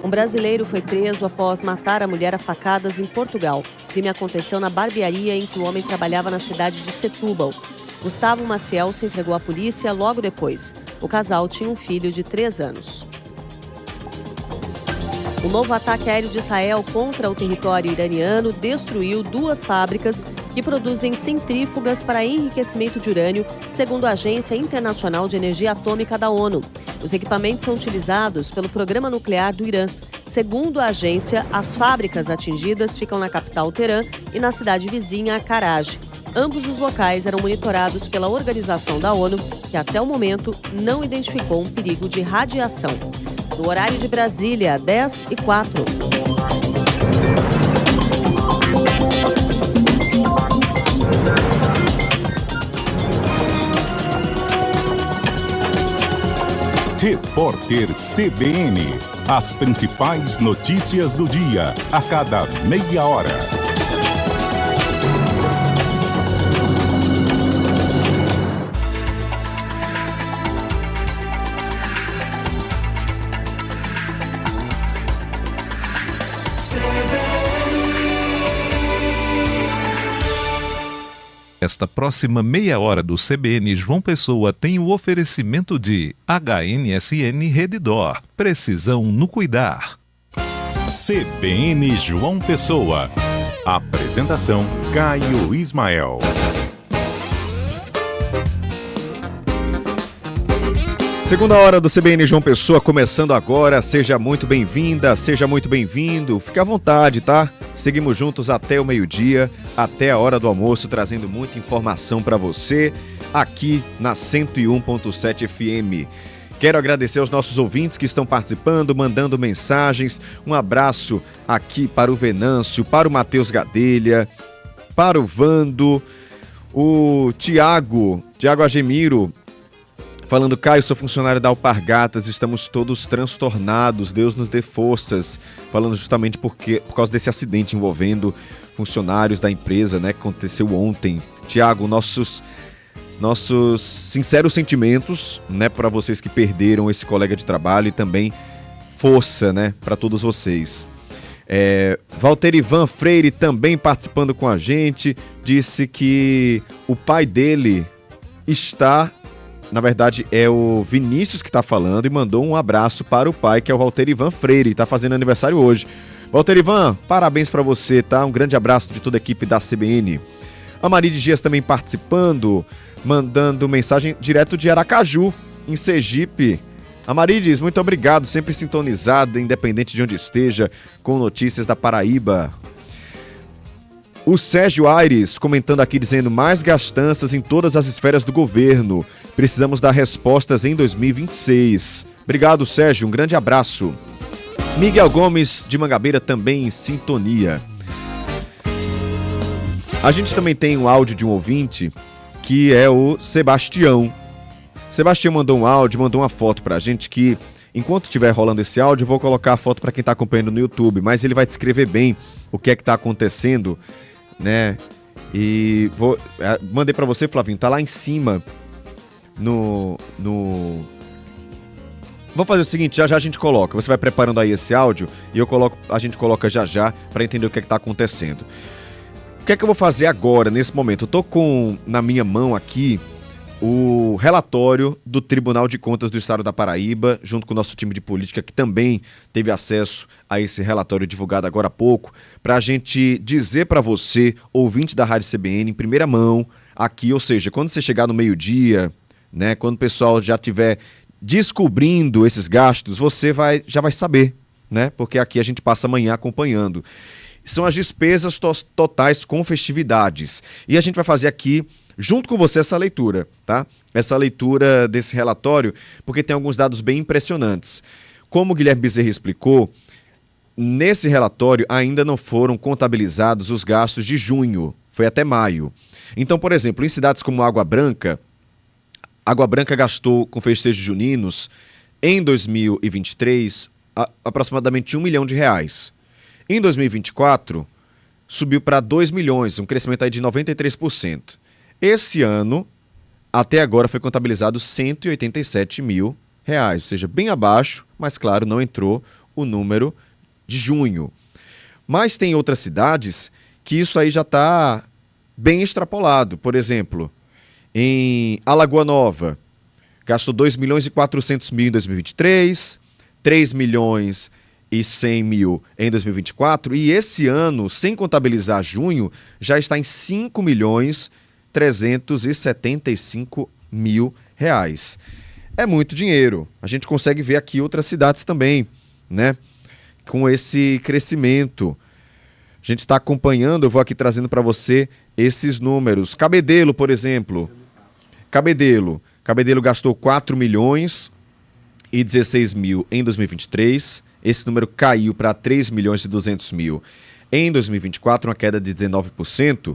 [SPEAKER 1] Um brasileiro foi preso após matar a mulher a facadas em Portugal. O crime aconteceu na barbearia em que o homem trabalhava na cidade de Setúbal. Gustavo Maciel se entregou à polícia logo depois. O casal tinha um filho de 3 anos. O novo ataque aéreo de Israel contra o território iraniano destruiu 2 fábricas que produzem centrífugas para enriquecimento de urânio, segundo a Agência Internacional de Energia Atômica da ONU. Os equipamentos são utilizados pelo programa nuclear do Irã. Segundo a agência, as fábricas atingidas ficam na capital Teherã e na cidade vizinha Karaj. Ambos os locais eram monitorados pela organização da ONU, que até o momento não identificou um perigo de radiação. No horário de Brasília, 10h04.
[SPEAKER 2] Repórter CBN. As principais notícias do dia, a cada meia hora.
[SPEAKER 3] Esta próxima meia hora do CBN João Pessoa tem o oferecimento de HNSN Redditor. Precisão no cuidar.
[SPEAKER 2] CBN João Pessoa. Apresentação Caio Ismael.
[SPEAKER 5] Segunda hora do CBN João Pessoa começando agora. Seja muito bem-vinda, seja muito bem-vindo. Fique à vontade, tá? Seguimos juntos até o meio-dia, até a hora do almoço, trazendo muita informação para você aqui na 101.7 FM. Quero agradecer aos nossos ouvintes que estão participando, mandando mensagens. Um abraço aqui para o Venâncio, para o Matheus Gadelha, para o Vando, o Tiago Agemiro, falando: Caio, sou funcionário da Alpargatas, estamos todos transtornados, Deus nos dê forças. Falando justamente por causa desse acidente envolvendo funcionários da empresa, né, que aconteceu ontem. Tiago, nossos sinceros sentimentos, né, para vocês que perderam esse colega de trabalho, e também força, né, para todos vocês. Walter Ivan Freire também participando com a gente, disse que o pai dele está... Na verdade, é o Vinícius que está falando e mandou um abraço para o pai, que é o Walter Ivan Freire, está fazendo aniversário hoje. Walter Ivan, parabéns para você, tá? Um grande abraço de toda a equipe da CBN. A Maride Dias também participando, mandando mensagem direto de Aracaju, em Sergipe. A Marides, muito obrigado, sempre sintonizada, independente de onde esteja, com notícias da Paraíba. O Sérgio Aires comentando aqui, dizendo: mais gastanças em todas as esferas do governo. Precisamos dar respostas em 2026. Obrigado, Sérgio. Um grande abraço. Miguel Gomes de Mangabeira também em sintonia. A gente também tem um áudio de um ouvinte, que é o Sebastião. Sebastião mandou um áudio, mandou uma foto pra gente que, enquanto estiver rolando esse áudio, eu vou colocar a foto para quem tá acompanhando no YouTube, mas ele vai descrever bem o que é que tá acontecendo, né? E mandei para você, Flavinho, tá lá em cima Vou fazer o seguinte, já a gente coloca, você vai preparando aí esse áudio e a gente coloca já para entender o que é que tá acontecendo. O que é que eu vou fazer agora, nesse momento? Eu tô com na minha mão aqui o relatório do Tribunal de Contas do Estado da Paraíba, junto com o nosso time de política, que também teve acesso a esse relatório divulgado agora há pouco, para a gente dizer para você, ouvinte da Rádio CBN, em primeira mão, aqui, ou seja, quando você chegar no meio-dia, né, quando o pessoal já estiver descobrindo esses gastos, você já vai saber, né, porque aqui a gente passa amanhã acompanhando. São as despesas totais com festividades. E a gente vai fazer aqui, junto com você, essa leitura, tá? Essa leitura desse relatório, porque tem alguns dados bem impressionantes. Como o Guilherme Bezerra explicou, nesse relatório ainda não foram contabilizados os gastos de junho, foi até maio. Então, por exemplo, em cidades como Água Branca gastou com festejos juninos, em 2023, aproximadamente R$1 milhão. Em 2024, subiu para 2 milhões, um crescimento aí de 93%. Esse ano, até agora, foi contabilizado R$187 mil, ou seja, bem abaixo, mas claro, não entrou o número de junho. Mas tem outras cidades que isso aí já está bem extrapolado. Por exemplo, em Alagoa Nova, gastou 2 milhões e 400 mil em 2023, 3 milhões e 100 mil em 2024, e esse ano, sem contabilizar junho, já está em 5 milhões 375 mil reais. É muito dinheiro. A gente consegue ver aqui outras cidades também, né, com esse crescimento. A gente está acompanhando, eu vou aqui trazendo para você esses números. Cabedelo, por exemplo. Cabedelo gastou 4 milhões e 16 mil em 2023. Esse número caiu para 3 milhões e 200 mil em 2024, uma queda de 19%.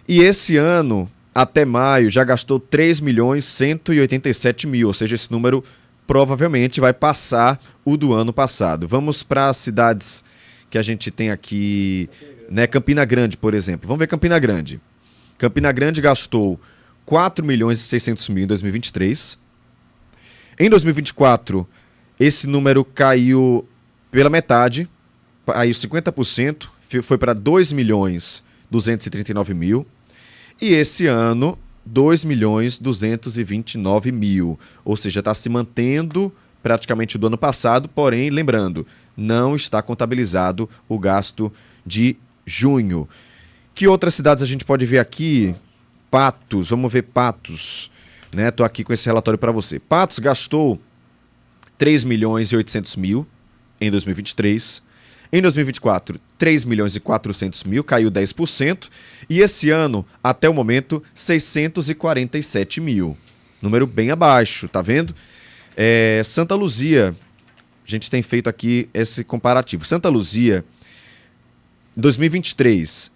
[SPEAKER 5] E esse ano, até maio, já gastou 3 milhões e 187 mil, ou seja, esse número provavelmente vai passar o do ano passado. Vamos para as cidades que a gente tem aqui, né? Campina Grande, por exemplo. Vamos ver Campina Grande. Campina Grande gastou 4 milhões e 600 mil em 2023. Em 2024, esse número caiu pela metade, caiu 50%, foi para 2 milhões 239 mil. E esse ano, 2.229.000, ou seja, está se mantendo praticamente do ano passado, porém, lembrando, não está contabilizado o gasto de junho. Que outras cidades a gente pode ver aqui? Patos, vamos ver Patos, né? Estou aqui com esse relatório para você. Patos gastou 3.800.000 em 2023. Em 2024, 3.400.000, caiu 10%. E esse ano, até o momento, 647.000. Número bem abaixo, tá vendo? Santa Luzia, a gente tem feito aqui esse comparativo. Santa Luzia, 2023,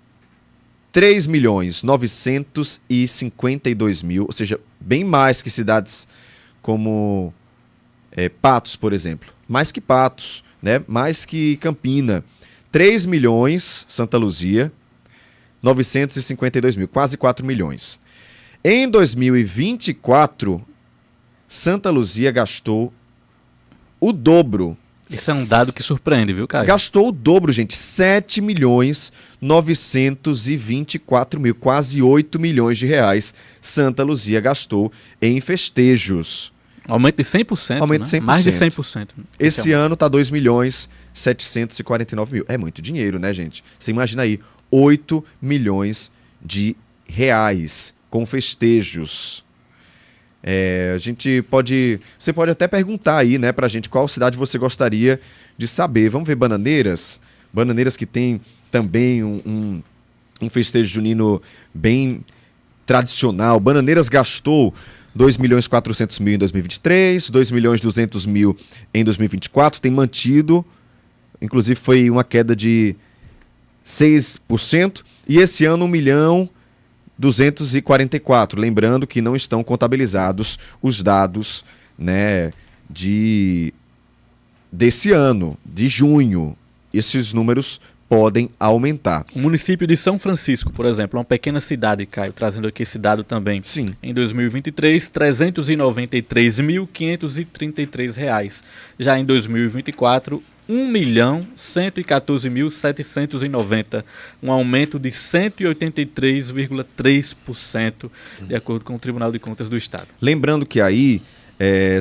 [SPEAKER 5] 3.952.000, ou seja, bem mais que cidades como Patos, por exemplo. Mais que Patos, né? Mais que Campina. 3 milhões, Santa Luzia, 952.000, quase 4 milhões. Em 2024, Santa Luzia gastou o dobro.
[SPEAKER 14] Esse é um dado que surpreende, viu, Caio?
[SPEAKER 5] Gastou o dobro, gente. 7.924.000, quase 8 milhões de reais. Santa Luzia gastou em festejos.
[SPEAKER 14] Aumento de 100%,
[SPEAKER 5] Aumento de 100%.
[SPEAKER 14] Mais de 100%.
[SPEAKER 5] Esse ano tá 2.749.000. É muito dinheiro, né, gente? Você imagina aí, 8 milhões de reais com festejos. Você pode até perguntar aí, né, pra gente qual cidade você gostaria de saber. Vamos ver Bananeiras. Bananeiras que tem também um festejo junino bem tradicional. Bananeiras gastou 2.400.000 em 2023, 2.200.000 em 2024, tem mantido, inclusive foi uma queda de 6%, e esse ano 1.244.000, lembrando que não estão contabilizados os dados, né, desse ano, de junho. Esses números podem aumentar.
[SPEAKER 14] O município de São Francisco, por exemplo, é uma pequena cidade, Caio, trazendo aqui esse dado também.
[SPEAKER 5] Sim.
[SPEAKER 14] Em 2023, R$ 393.533. Já em 2024, R$ 1.114.790, um aumento de 183,3%, de acordo com o Tribunal de Contas do Estado.
[SPEAKER 5] Lembrando que aí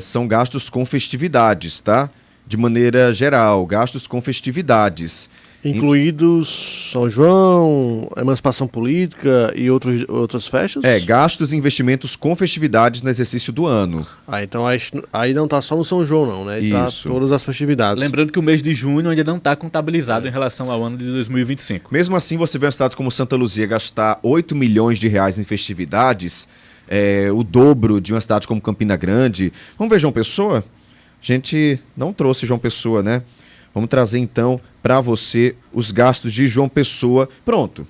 [SPEAKER 5] são gastos com festividades, tá? De maneira geral, gastos com festividades.
[SPEAKER 6] Incluídos São João, Emancipação Política e outras festas?
[SPEAKER 5] Gastos e investimentos com festividades no exercício do ano.
[SPEAKER 6] Então aí não está só no São João, não, né? Está todas as festividades.
[SPEAKER 14] Lembrando que o mês de junho ainda não está contabilizado em relação ao ano de 2025.
[SPEAKER 5] Mesmo assim, você vê uma cidade como Santa Luzia gastar 8 milhões de reais em festividades, o dobro de uma cidade como Campina Grande. Vamos ver João Pessoa? A gente não trouxe João Pessoa, né? Vamos trazer então para você os gastos de João Pessoa. Pronto.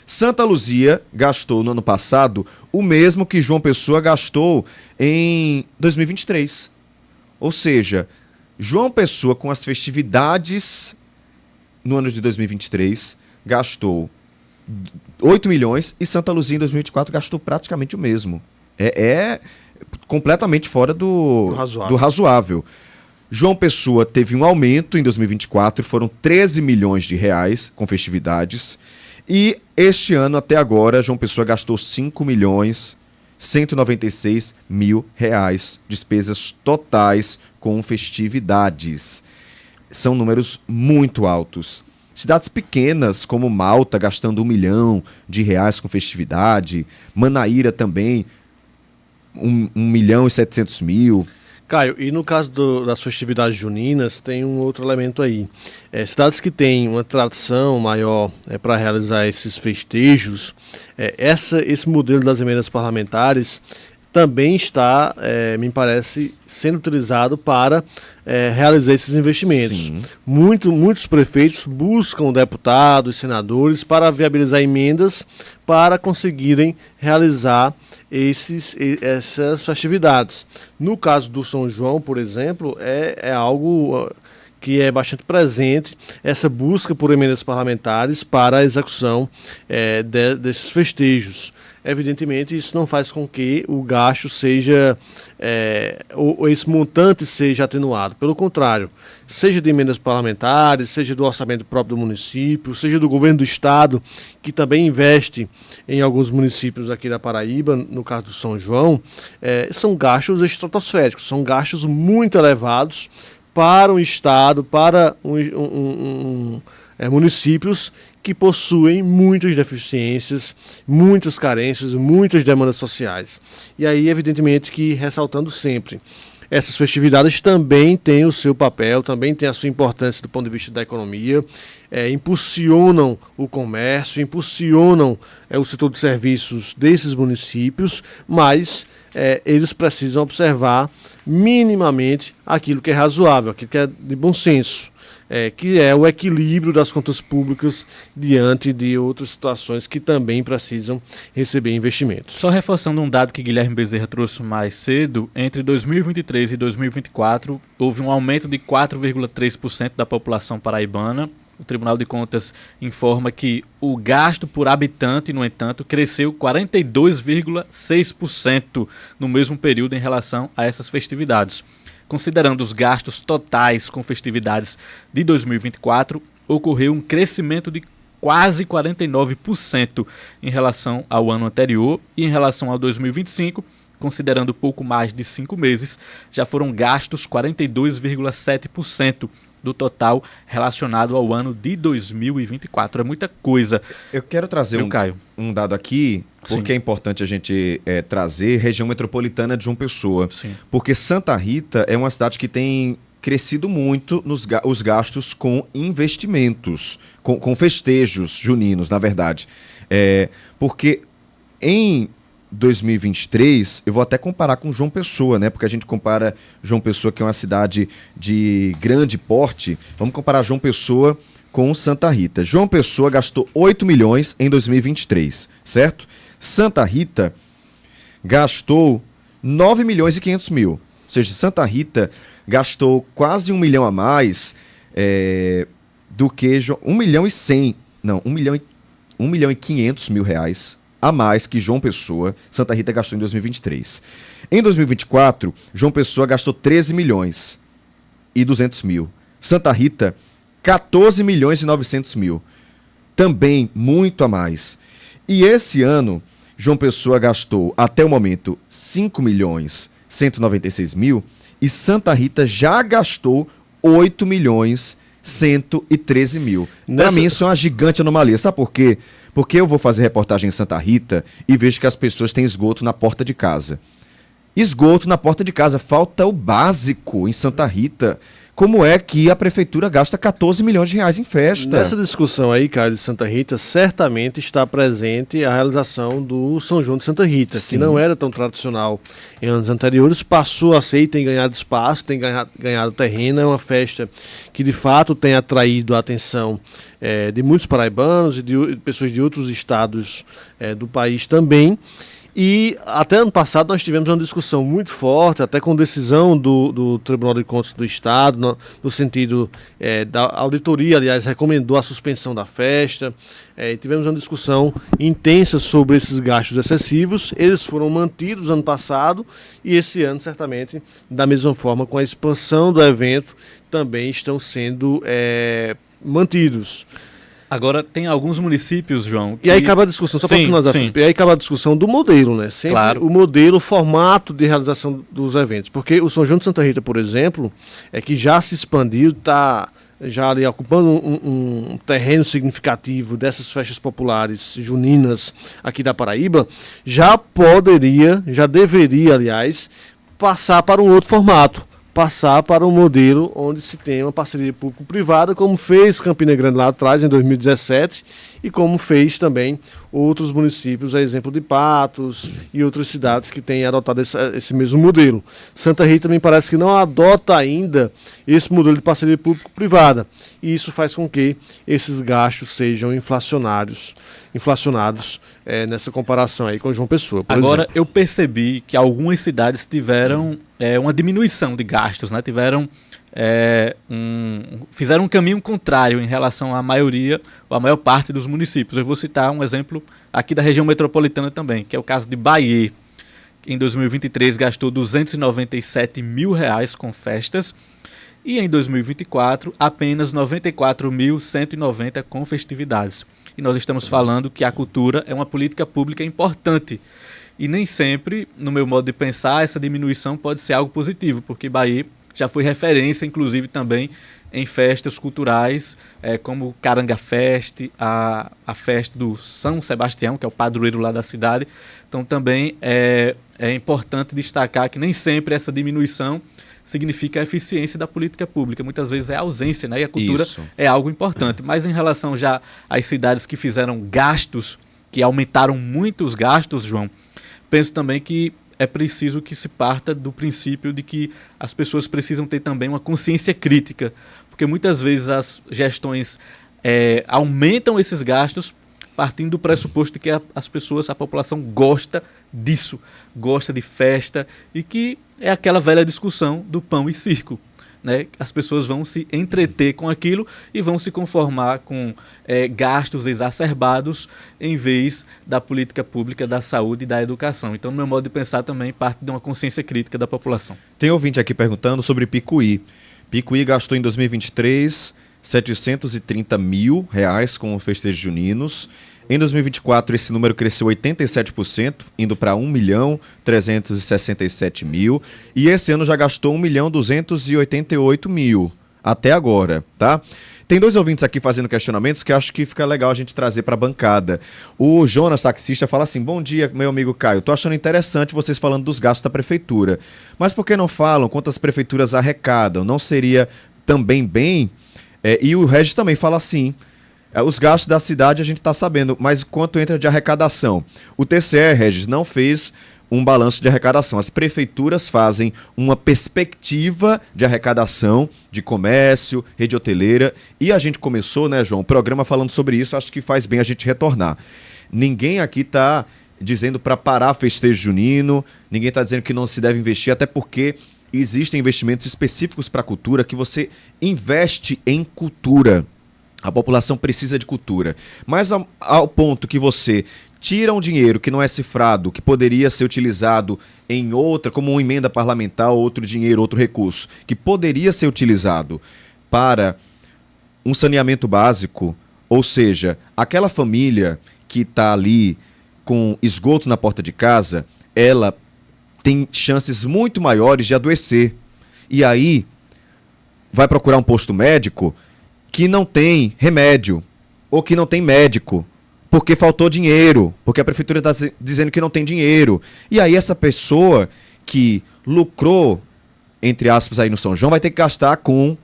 [SPEAKER 5] Santa Luzia gastou no ano passado o mesmo que João Pessoa gastou em 2023. Ou seja, João Pessoa com as festividades no ano de 2023 gastou 8 milhões e Santa Luzia em 2024 gastou praticamente o mesmo. É completamente fora do razoável. João Pessoa teve um aumento em 2024, foram 13 milhões de reais com festividades. E este ano, até agora, João Pessoa gastou 5.196.000 reais, despesas totais com festividades. São números muito altos. Cidades pequenas, como Malta, gastando 1 milhão de reais com festividade. Manaíra também, 1.700.000.
[SPEAKER 6] Caio, e no caso das festividades juninas, tem um outro elemento aí. Cidades que têm uma tradição maior para realizar esses festejos, esse modelo das emendas parlamentares também está, me parece, sendo utilizado para realizar esses investimentos. Muitos prefeitos buscam deputados, senadores para viabilizar emendas para conseguirem realizar essas festividades. No caso do São João, por exemplo, é algo que é bastante presente essa busca por emendas parlamentares para a execução desses festejos. Evidentemente, isso não faz com que o gasto seja, ou esse montante seja atenuado. Pelo contrário, seja de emendas parlamentares, seja do orçamento próprio do município, seja do governo do estado, que também investe em alguns municípios aqui da Paraíba, no caso do São João, são gastos estratosféricos, são gastos muito elevados para um estado, para municípios que possuem muitas deficiências, muitas carências, muitas demandas sociais. E aí, evidentemente, que ressaltando sempre, essas festividades também têm o seu papel, também têm a sua importância do ponto de vista da economia, impulsionam o comércio, impulsionam o setor de serviços desses municípios, mas eles precisam observar minimamente aquilo que é razoável, aquilo que é de bom senso. Que é o equilíbrio das contas públicas diante de outras situações que também precisam receber investimentos.
[SPEAKER 14] Só reforçando um dado que Guilherme Bezerra trouxe mais cedo, entre 2023 e 2024 houve um aumento de 4,3% da população paraibana. O Tribunal de Contas informa que o gasto por habitante, no entanto, cresceu 42,6% no mesmo período em relação a essas festividades. Considerando os gastos totais com festividades de 2024, ocorreu um crescimento de quase 49% em relação ao ano anterior e em relação ao 2025, considerando pouco mais de 5 meses, já foram gastos 42,7% do total relacionado ao ano de 2024. É muita coisa.
[SPEAKER 5] Eu quero trazer um dado aqui, porque é importante a gente trazer região metropolitana de João Pessoa.
[SPEAKER 14] Sim.
[SPEAKER 5] Porque Santa Rita é uma cidade que tem crescido muito os gastos com investimentos, com festejos juninos, na verdade. Porque em 2023, eu vou até comparar com João Pessoa, né? Porque a gente compara João Pessoa, que é uma cidade de grande porte, vamos comparar João Pessoa com Santa Rita. João Pessoa gastou 8 milhões em 2023, certo? Santa Rita gastou 9 milhões e 500 mil. Ou seja, Santa Rita gastou quase 1 milhão a mais do que 1 milhão e 100, não, 1 milhão e 500 mil reais a mais que João Pessoa, Santa Rita gastou em 2023. Em 2024, João Pessoa gastou 13 milhões e 200 mil. Santa Rita, 14 milhões e 900 mil. Também muito a mais. E esse ano, João Pessoa gastou, até o momento, 5 milhões 196 mil e Santa Rita já gastou 8 milhões 113 mil. Para mim, isso é uma gigante anomalia. Sabe por quê? Porque eu vou fazer reportagem em Santa Rita e vejo que as pessoas têm esgoto na porta de casa. Esgoto na porta de casa. Falta o básico em Santa Rita. Como é que a prefeitura gasta 14 milhões de reais em festa?
[SPEAKER 6] Nessa discussão aí, cara, de Santa Rita, certamente está presente a realização do São João de Santa Rita,
[SPEAKER 5] Sim.
[SPEAKER 6] que não era tão tradicional em anos anteriores, passou a ser e tem ganhado espaço, tem ganhado terreno. É uma festa que de fato tem atraído a atenção de muitos paraibanos e de pessoas de outros estados do país também. E até ano passado nós tivemos uma discussão muito forte, até com decisão do Tribunal de Contas do Estado, no sentido da auditoria, aliás, recomendou a suspensão da festa. Tivemos uma discussão intensa sobre esses gastos excessivos. Eles foram mantidos ano passado e esse ano, certamente, da mesma forma, com a expansão do evento, também estão sendo mantidos.
[SPEAKER 14] Agora, tem alguns municípios, João...
[SPEAKER 6] E aí acaba a discussão, só para finalizar, e aí acaba a discussão do modelo, né? Sempre claro. O modelo, o formato de realização dos eventos. Porque o São João de Santa Rita, por exemplo, que já se expandiu, está já ali ocupando um terreno significativo dessas festas populares juninas aqui da Paraíba, já deveria, aliás, passar para um outro formato. Passar para um modelo onde se tem uma parceria público-privada, como fez Campina Grande lá atrás, em 2017, e como fez também outros municípios, a exemplo de Patos e outras cidades que têm adotado esse mesmo modelo. Santa Rita me parece que não adota ainda esse modelo de parceria público-privada, e isso faz com que esses gastos sejam inflacionados nessa comparação aí com João Pessoa, por
[SPEAKER 14] Agora,
[SPEAKER 6] exemplo.
[SPEAKER 14] Eu percebi que algumas cidades tiveram uma diminuição de gastos, né? Tiveram fizeram um caminho contrário em relação à maioria, ou à maior parte dos municípios. Eu vou citar um exemplo aqui da região metropolitana também, que é o caso de Bahia, que em 2023 gastou R$ 297 mil com festas, e em 2024 apenas R$ 94.190 com festividades. E nós estamos falando que a cultura é uma política pública importante. E nem sempre, no meu modo de pensar, essa diminuição pode ser algo positivo, porque Bahia já foi referência, inclusive, também em festas culturais, como o Caranga Fest, a festa do São Sebastião, que é o padroeiro lá da cidade. Então também é importante destacar que nem sempre essa diminuição significa a eficiência da política pública. Muitas vezes é a ausência, né? E a cultura é algo importante. Mas em relação já às cidades que fizeram gastos, que aumentaram muito os gastos, João, penso também que é preciso que se parta do princípio de que as pessoas precisam ter também uma consciência crítica, porque muitas vezes as gestões aumentam esses gastos partindo do pressuposto de que a população gosta disso, gosta de festa, e que é aquela velha discussão do pão e circo. Né? As pessoas vão se entreter com aquilo e vão se conformar com gastos exacerbados em vez da política pública, da saúde e da educação. Então, no meu modo de pensar, também parte de uma consciência crítica da população.
[SPEAKER 5] Tem ouvinte aqui perguntando sobre Picuí. Picuí gastou em 2023 R$ 730 mil com festejos juninos. Em 2024, esse número cresceu 87%, indo para 1.367.000. E esse ano já gastou 1.288.000, até agora, tá? Tem dois ouvintes aqui fazendo questionamentos que acho que fica legal a gente trazer para a bancada. O Jonas, taxista, fala assim: bom dia, meu amigo Caio. Tô achando interessante vocês falando dos gastos da prefeitura. Mas por que não falam quantas prefeituras arrecadam? Não seria também bem? E o Regis também fala assim: os gastos da cidade a gente está sabendo, mas quanto entra de arrecadação? O TCE, Regis, não fez um balanço de arrecadação. As prefeituras fazem uma perspectiva de arrecadação de comércio, rede hoteleira, e a gente começou, né, João, o programa falando sobre isso. Acho que faz bem a gente retornar. Ninguém aqui está dizendo para parar festejo junino, ninguém está dizendo que não se deve investir, até porque existem investimentos específicos para a cultura, que você investe em cultura. A população precisa de cultura. Mas ao ponto que você tira um dinheiro que não é cifrado, que poderia ser utilizado em outra, como uma emenda parlamentar, outro dinheiro, outro recurso, que poderia ser utilizado para um saneamento básico, ou seja, aquela família que está ali com esgoto na porta de casa, ela tem chances muito maiores de adoecer. E aí vai procurar um posto médico que não tem remédio, ou que não tem médico, porque faltou dinheiro, porque a prefeitura está dizendo que não tem dinheiro. E aí essa pessoa que lucrou, entre aspas, aí no São João, vai ter que gastar com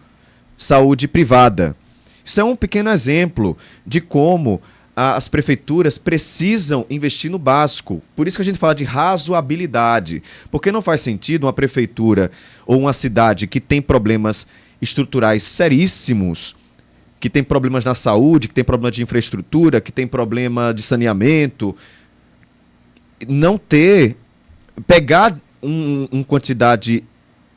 [SPEAKER 5] saúde privada. Isso é um pequeno exemplo de como as prefeituras precisam investir no básico. Por isso que a gente fala de razoabilidade, porque não faz sentido uma prefeitura ou uma cidade que tem problemas estruturais seríssimos, que tem problemas na saúde, que tem problema de infraestrutura, que tem problema de saneamento, pegar uma quantidade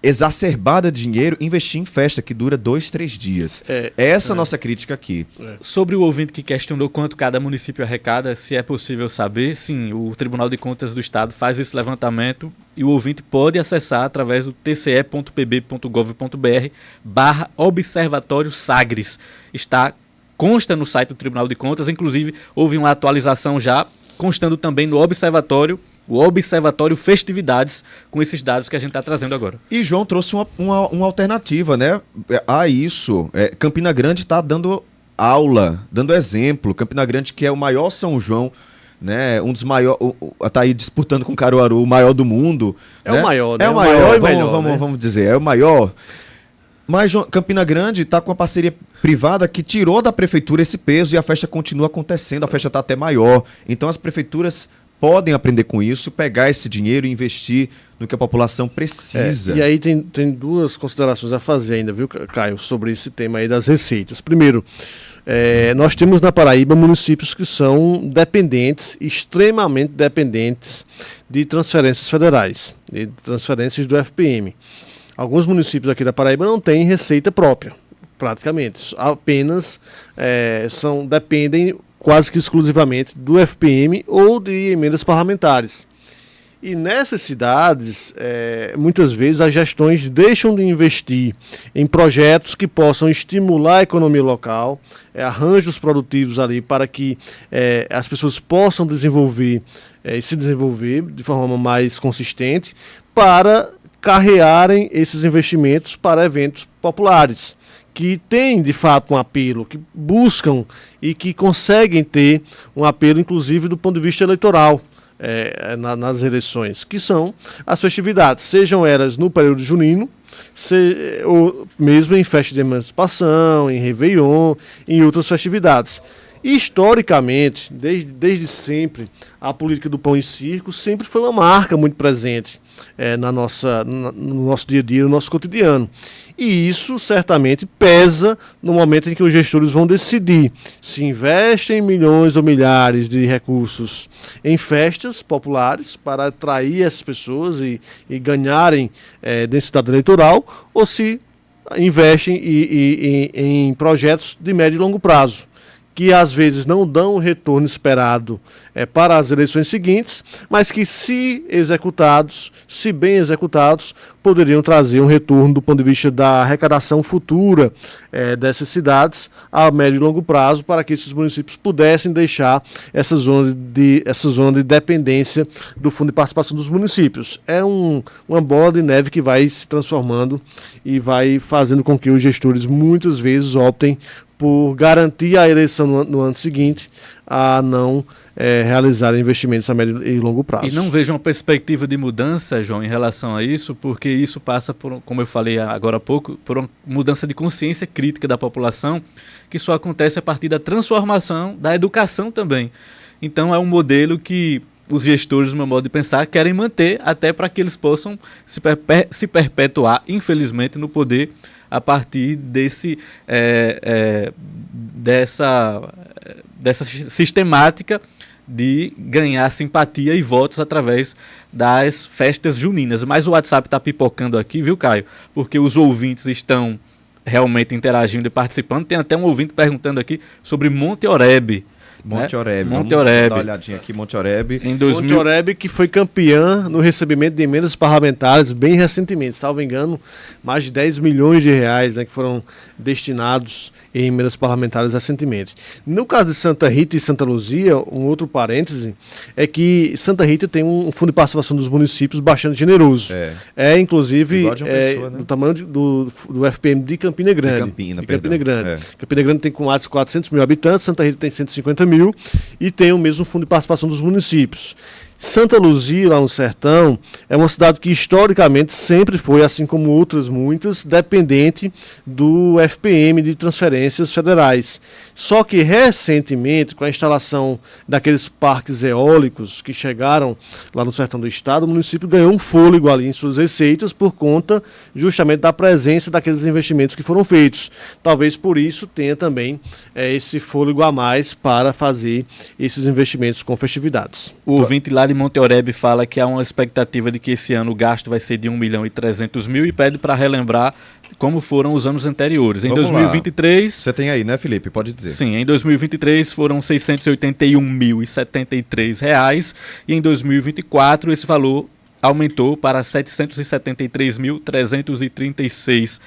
[SPEAKER 5] exacerbada de dinheiro e investir em festa que dura 2-3 dias. Essa é a nossa crítica aqui.
[SPEAKER 14] Sobre o ouvinte que questionou quanto cada município arrecada, se é possível saber, sim, o Tribunal de Contas do Estado faz esse levantamento e o ouvinte pode acessar através do tce.pb.gov.br/Observatório Sagres. Consta no site do Tribunal de Contas, inclusive houve uma atualização já, constando também no Observatório, o Observatório Festividades, com esses dados que a gente está trazendo agora.
[SPEAKER 5] E João trouxe uma alternativa, né, a isso. Campina Grande está dando aula, dando exemplo. Campina Grande, que é o maior São João, né, um dos maiores, está aí disputando com Caruaru, o maior do mundo.
[SPEAKER 6] É, né? O maior, né?
[SPEAKER 5] É o maior,
[SPEAKER 6] e melhor,
[SPEAKER 5] vamos dizer, é o maior. Mas Campina Grande está com uma parceria privada que tirou da prefeitura esse peso e a festa continua acontecendo, a festa está até maior. Então as prefeituras podem aprender com isso, pegar esse dinheiro e investir no que a população precisa.
[SPEAKER 6] E aí tem duas considerações a fazer ainda, viu, Caio, sobre esse tema aí das receitas. Primeiro, nós temos na Paraíba municípios que são dependentes, extremamente dependentes de transferências federais, de transferências do FPM. Alguns municípios aqui da Paraíba não têm receita própria, praticamente. Apenas dependem quase que exclusivamente do FPM ou de emendas parlamentares. E nessas cidades, muitas vezes as gestões deixam de investir em projetos que possam estimular a economia local, arranjos produtivos ali para que as pessoas possam desenvolver e se desenvolver de forma mais consistente, para carrearem esses investimentos para eventos populares, que têm de fato um apelo, que buscam e que conseguem ter um apelo, inclusive do ponto de vista eleitoral. Nas eleições, que são as festividades, sejam elas no período junino, ou mesmo em festa de emancipação, em Réveillon, em outras festividades. Historicamente, desde sempre, a política do pão e circo sempre foi uma marca muito presente no nosso dia a dia, no nosso cotidiano. E isso certamente pesa no momento em que os gestores vão decidir se investem milhões ou milhares de recursos em festas populares para atrair essas pessoas e ganharem densidade eleitoral, ou se investem em projetos de médio e longo prazo, que às vezes não dão o retorno esperado para as eleições seguintes, mas que, se bem executados, poderiam trazer um retorno do ponto de vista da arrecadação futura dessas cidades a médio e longo prazo, para que esses municípios pudessem deixar essa zona de dependência do Fundo de Participação dos Municípios. É uma bola de neve que vai se transformando e vai fazendo com que os gestores muitas vezes optem por garantir a eleição no ano seguinte, a não realizar investimentos a médio e longo prazo.
[SPEAKER 14] E não vejo uma perspectiva de mudança, João, em relação a isso, porque isso passa por, como eu falei agora há pouco, por uma mudança de consciência crítica da população, que só acontece a partir da transformação da educação também. Então é um modelo que os gestores, no meu modo de pensar, querem manter, até para que eles possam se perpetuar, infelizmente, no poder, a partir dessa sistemática de ganhar simpatia e votos através das festas juninas. Mas o WhatsApp está pipocando aqui, viu, Caio? Porque os ouvintes estão realmente interagindo e participando. Tem até um ouvinte perguntando aqui sobre Monte Oreb.
[SPEAKER 5] Monte Oreb.
[SPEAKER 14] Monte Oreb.
[SPEAKER 5] Vamos dar uma olhadinha aqui, Monte Oreb.
[SPEAKER 6] Monte Oreb, que foi campeã no recebimento de emendas parlamentares bem recentemente, salvo engano, mais de 10 milhões de reais, né, que foram destinados em emendas parlamentares recentemente. No caso de Santa Rita e Santa Luzia, um outro parêntese é que Santa Rita tem um fundo de participação dos municípios bastante generoso. Inclusive, Pessoa, né? Do tamanho do FPM de Campina Grande. Campina Grande. Campina Grande tem quase 400 mil habitantes, Santa Rita tem 150 mil e tem o mesmo fundo de participação dos municípios. Santa Luzia, lá no sertão, é uma cidade que historicamente sempre foi, assim como outras muitas, dependente do FPM de transferências federais. Só que recentemente, com a instalação daqueles parques eólicos que chegaram lá no sertão do estado, o município ganhou um fôlego ali em suas receitas por conta justamente da presença daqueles investimentos que foram feitos. Talvez por isso tenha também esse fôlego a mais para fazer esses investimentos com festividades.
[SPEAKER 14] O ouvinte lá de Monte Oreb fala que há uma expectativa de que esse ano o gasto vai ser de 1.300.000 e pede para relembrar como foram os anos anteriores. Em 2023...
[SPEAKER 5] Você tem aí, né, Felipe? Pode dizer.
[SPEAKER 14] Sim, em 2023 foram R$ 681.073 e em 2024 esse valor aumentou para R$ 773.336,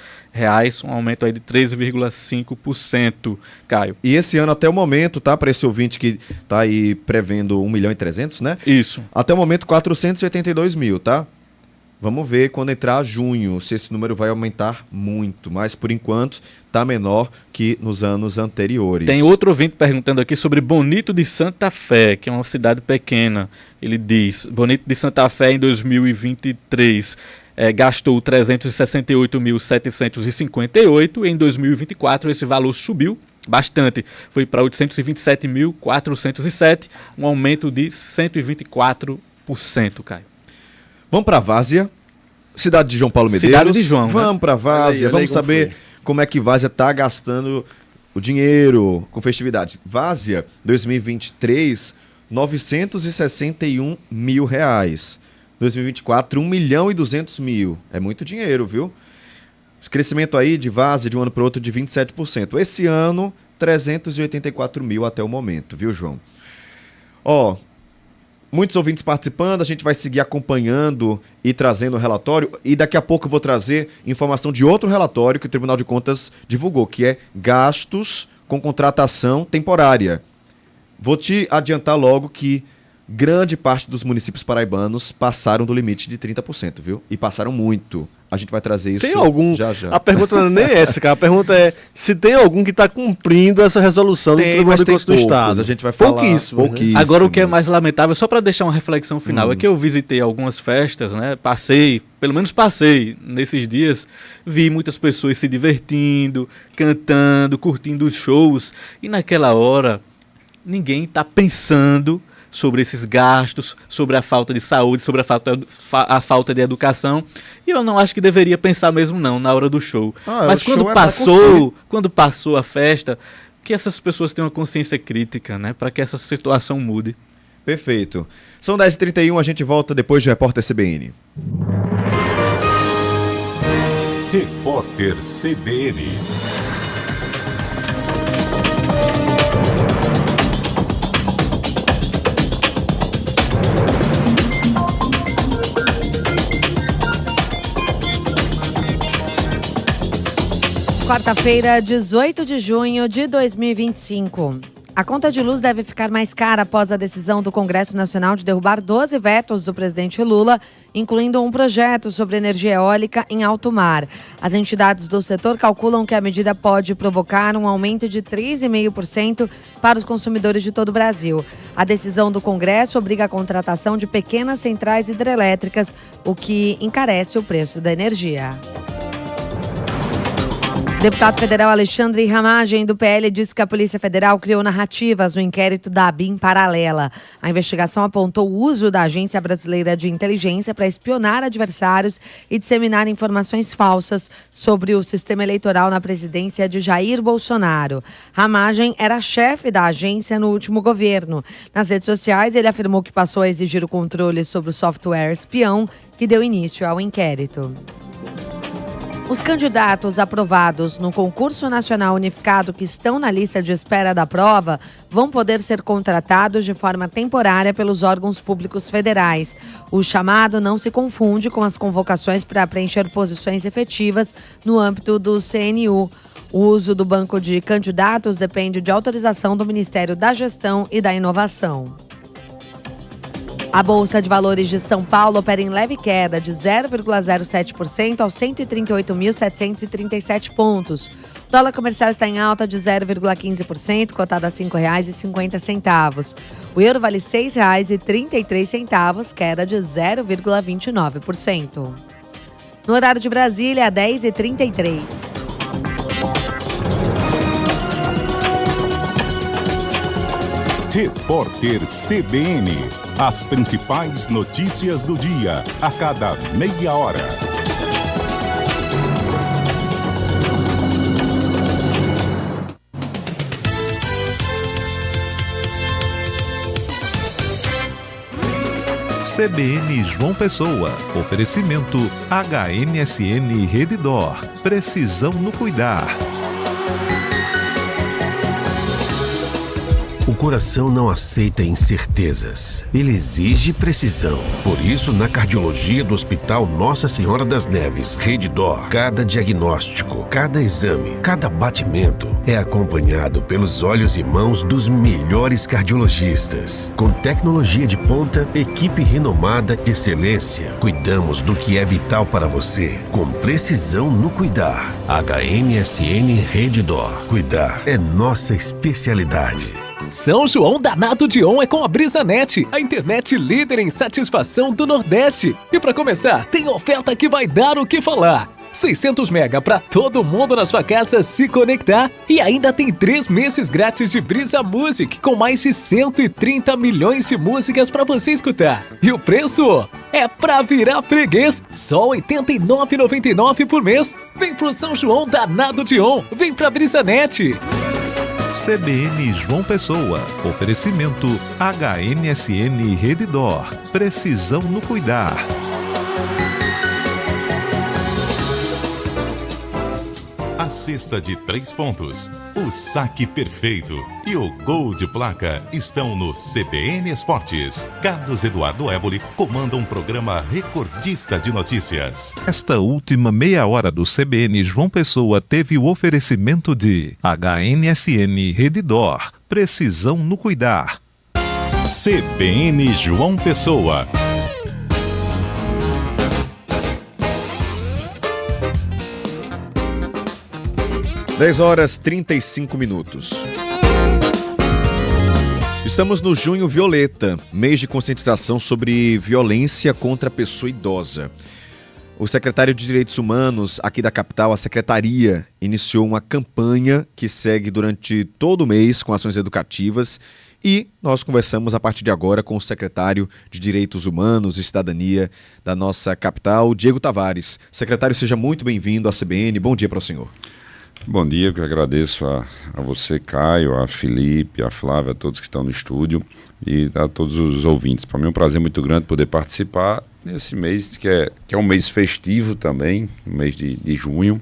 [SPEAKER 14] um aumento aí de 13,5%, Caio.
[SPEAKER 5] E esse ano, até o momento, tá, para esse ouvinte que tá aí prevendo 1.300.000, né?
[SPEAKER 14] Isso.
[SPEAKER 5] Até o momento, 482 mil, tá? Vamos ver quando entrar junho, se esse número vai aumentar muito, mas por enquanto está menor que nos anos anteriores.
[SPEAKER 14] Tem outro ouvinte perguntando aqui sobre Bonito de Santa Fé, que é uma cidade pequena. Ele diz, Bonito de Santa Fé em 2023 gastou 368.758 e em 2024 esse valor subiu bastante, foi para 827.407, um aumento de 124%, Caio.
[SPEAKER 5] Vamos para Várzea, cidade de João Paulo Medeiros.
[SPEAKER 14] Cidade de João.
[SPEAKER 5] Vamos para Várzea, vamos saber como é que Várzea está gastando o dinheiro com festividade. Várzea, 2023, R$961.000. 2024, 1.200.000. É muito dinheiro, viu? Crescimento aí de Várzea de um ano para o outro de 27%. Esse ano, 384 mil até o momento, viu, João? Ó, muitos ouvintes participando, a gente vai seguir acompanhando e trazendo o relatório, e daqui a pouco eu vou trazer informação de outro relatório que o Tribunal de Contas divulgou, que é gastos com contratação temporária. Vou te adiantar logo que grande parte dos municípios paraibanos passaram do limite de 30%, viu? E passaram muito. A gente vai trazer isso
[SPEAKER 6] tem algum,
[SPEAKER 5] já já.
[SPEAKER 6] A pergunta não é nem essa, cara. A pergunta é se tem algum que está cumprindo essa resolução do Tribunal de Contas do Estado.
[SPEAKER 5] A gente vai falar
[SPEAKER 6] pouquíssimo.
[SPEAKER 14] Agora, o que é mais lamentável, só para deixar uma reflexão final, é que eu visitei algumas festas, né? Pelo menos passei nesses dias, vi muitas pessoas se divertindo, cantando, curtindo os shows, e naquela hora ninguém está pensando sobre esses gastos, sobre a falta de saúde, sobre a falta de educação. E eu não acho que deveria pensar mesmo não, na hora do show. Mas quando passou a festa, que essas pessoas tenham uma consciência crítica, né, para que essa situação mude.
[SPEAKER 5] Perfeito. São 10h31, a gente volta depois do Repórter CBN.
[SPEAKER 2] Repórter CBN.
[SPEAKER 15] Quarta-feira, 18 de junho de 2025. A conta de luz deve ficar mais cara após a decisão do Congresso Nacional de derrubar 12 vetos do presidente Lula, incluindo um projeto sobre energia eólica em alto mar. As entidades do setor calculam que a medida pode provocar um aumento de 3,5% para os consumidores de todo o Brasil. A decisão do Congresso obriga a contratação de pequenas centrais hidrelétricas, o que encarece o preço da energia. Deputado federal Alexandre Ramagem, do PL, disse que a Polícia Federal criou narrativas no inquérito da ABIN paralela. A investigação apontou o uso da Agência Brasileira de Inteligência para espionar adversários e disseminar informações falsas sobre o sistema eleitoral na presidência de Jair Bolsonaro. Ramagem era chefe da agência no último governo. Nas redes sociais, ele afirmou que passou a exigir o controle sobre o software espião que deu início ao inquérito. Os candidatos aprovados no concurso nacional unificado que estão na lista de espera da prova vão poder ser contratados de forma temporária pelos órgãos públicos federais. O chamado não se confunde com as convocações para preencher posições efetivas no âmbito do CNU. O uso do banco de candidatos depende de autorização do Ministério da Gestão e da Inovação. A Bolsa de Valores de São Paulo opera em leve queda de 0,07% aos 138.737 pontos. O dólar comercial está em alta de 0,15%, cotado a R$ 5,50. O euro vale R$ 6,33, queda de 0,29%. No horário de Brasília, 10h33.
[SPEAKER 2] Repórter CBN. As principais notícias do dia, a cada meia hora.
[SPEAKER 3] CBN João Pessoa. Oferecimento HNSN Redditor. Precisão no cuidar.
[SPEAKER 16] O coração não aceita incertezas. Ele exige precisão. Por isso, na cardiologia do Hospital Nossa Senhora das Neves, Redditor, cada diagnóstico, cada exame, cada batimento é acompanhado pelos olhos e mãos dos melhores cardiologistas. Com tecnologia de ponta, equipe renomada de excelência, cuidamos do que é vital para você, com precisão no cuidar. HNSN Redditor. Cuidar é nossa especialidade.
[SPEAKER 13] São João da Nato Dion é com a BrisaNet, a internet líder em satisfação do Nordeste. E para começar, tem oferta que vai dar o que falar. 600 mega para todo mundo na sua casa se conectar. E ainda tem 3 meses grátis de Brisa Music, com mais de 130 milhões de músicas para você escutar. E o preço é pra virar freguês, só R$ 89,99 por mês. Vem pro São João da Nato Dion, vem pra BrisaNet.
[SPEAKER 3] CBN João Pessoa. Oferecimento HNSN Redditor. Precisão no cuidar.
[SPEAKER 2] A cesta de 3 pontos, o saque perfeito e o gol de placa estão no CBN Esportes. Carlos Eduardo Éboli comanda um programa recordista de notícias.
[SPEAKER 3] Esta última meia hora do CBN João Pessoa teve o oferecimento de HNSN Redditor, precisão no cuidar.
[SPEAKER 2] CBN João Pessoa.
[SPEAKER 5] Dez horas 35 minutos. Estamos no Junho Violeta, mês de conscientização sobre violência contra a pessoa idosa. O secretário de Direitos Humanos aqui da capital, a secretaria, iniciou uma campanha que segue durante todo o mês com ações educativas e nós conversamos a partir de agora com o secretário de Direitos Humanos e Cidadania da nossa capital, Diego Tavares. Secretário, seja muito bem-vindo à CBN. Bom dia para o senhor.
[SPEAKER 17] Bom dia, eu que agradeço a você, Caio, a Felipe, a Flávia, a todos que estão no estúdio e a todos os ouvintes. Para mim é um prazer muito grande poder participar nesse mês que é um mês festivo também, um mês de junho,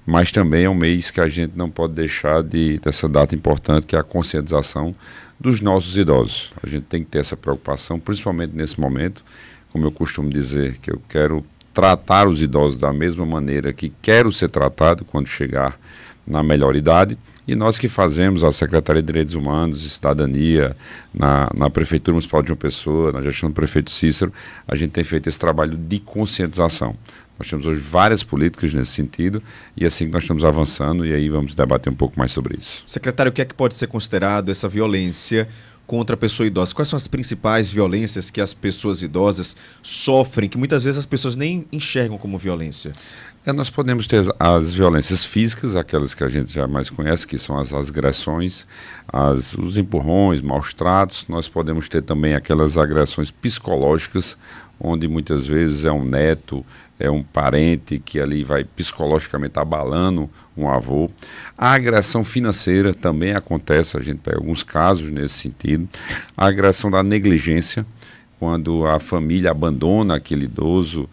[SPEAKER 17] mas também é um mês que a gente não pode deixar dessa data importante que é a conscientização dos nossos idosos. A gente tem que ter essa preocupação, principalmente nesse momento, como eu costumo dizer, que eu quero tratar os idosos da mesma maneira que quero ser tratado quando chegar na melhor idade. E nós que fazemos a Secretaria de Direitos Humanos e Cidadania na Prefeitura Municipal de João Pessoa, na gestão do prefeito Cícero, a gente tem feito esse trabalho de conscientização. Nós temos hoje várias políticas nesse sentido e assim que nós estamos avançando e aí vamos debater um pouco mais sobre isso.
[SPEAKER 5] Secretário, o que é que pode ser considerado essa violência contra a pessoa idosa? Quais são as principais violências que as pessoas idosas sofrem, que muitas vezes as pessoas nem enxergam como violência?
[SPEAKER 17] Nós podemos ter as violências físicas, aquelas que a gente já mais conhece, que são as agressões, os empurrões, maus tratos. Nós podemos ter também aquelas agressões psicológicas, onde muitas vezes é um neto, é um parente que ali vai psicologicamente abalando um avô. A agressão financeira também acontece, a gente pega alguns casos nesse sentido. A agressão da negligência, quando a família abandona aquele idoso,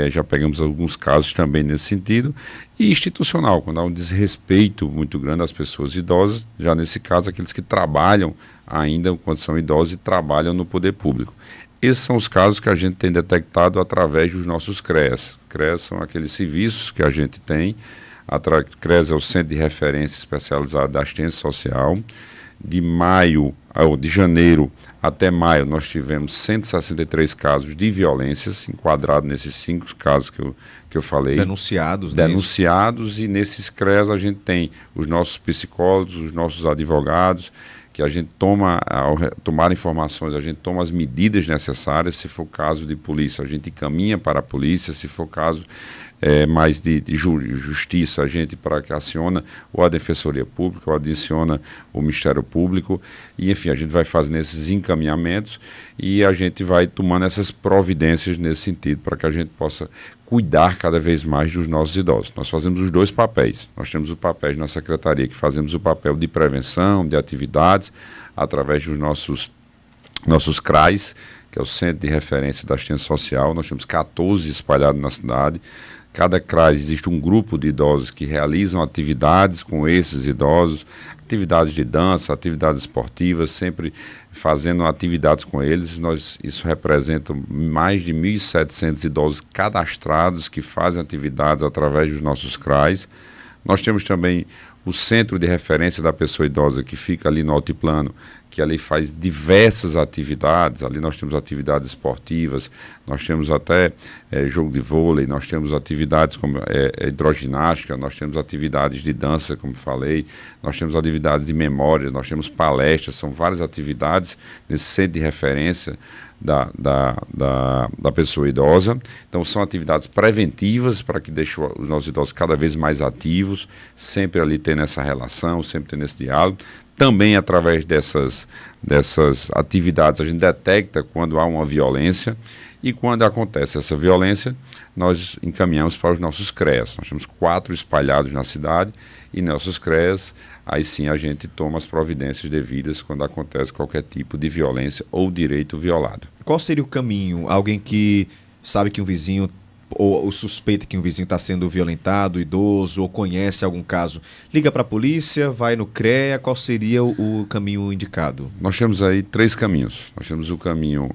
[SPEAKER 17] já pegamos alguns casos também nesse sentido. E institucional, quando há um desrespeito muito grande às pessoas idosas, já nesse caso aqueles que trabalham ainda quando são idosos e trabalham no poder público. Esses são os casos que a gente tem detectado através dos nossos CREAS. CREAS são aqueles serviços que a gente tem. A CREAS é o Centro de Referência Especializado da Assistência Social. De janeiro até maio, nós tivemos 163 casos de violências, enquadrados nesses 5 casos que eu falei. Denunciados, e nesses CREAS a gente tem os nossos psicólogos, os nossos advogados, que a gente toma, ao tomar informações, a gente toma as medidas necessárias. Se for caso de polícia, a gente encaminha para a polícia. Se for caso mais de justiça, a gente aciona ou a Defensoria Pública, ou adiciona o Ministério Público. E, enfim, a gente vai fazendo esses encaminhamentos e a gente vai tomando essas providências nesse sentido, para que a gente possa cuidar cada vez mais dos nossos idosos. Nós fazemos os dois papéis. Nós temos o papel na Secretaria, que fazemos o papel de prevenção, de atividades, através dos nossos CRAs, que é o Centro de Referência da Assistência Social. Nós temos 14 espalhados na cidade. Cada CRAS existe um grupo de idosos que realizam atividades com esses idosos, atividades de dança, atividades esportivas, sempre fazendo atividades com eles. Isso representa mais de 1.700 idosos cadastrados que fazem atividades através dos nossos CRAs. Nós temos também o Centro de Referência da Pessoa Idosa, que fica ali no altiplano, que ali faz diversas atividades. Ali nós temos atividades esportivas, nós temos até jogo de vôlei, nós temos atividades como hidroginástica, nós temos atividades de dança, como falei, nós temos atividades de memória, nós temos palestras, são várias atividades nesse Centro de Referência da pessoa idosa. Então são atividades preventivas para que deixem os nossos idosos cada vez mais ativos, sempre ali tendo essa relação, sempre tendo esse diálogo. Também através dessas atividades a gente detecta quando há uma violência, e quando acontece essa violência nós encaminhamos para os nossos CREAS. Nós temos 4 espalhados na cidade, e nossos CREAS, aí sim a gente toma as providências devidas quando acontece qualquer tipo de violência ou direito violado.
[SPEAKER 5] Qual seria o caminho? Alguém que sabe que um vizinho ou suspeita que um vizinho está sendo violentado, idoso, ou conhece algum caso, liga para a polícia, vai no CREA, qual seria o caminho indicado?
[SPEAKER 17] Nós temos aí 3 caminhos. Nós temos o caminho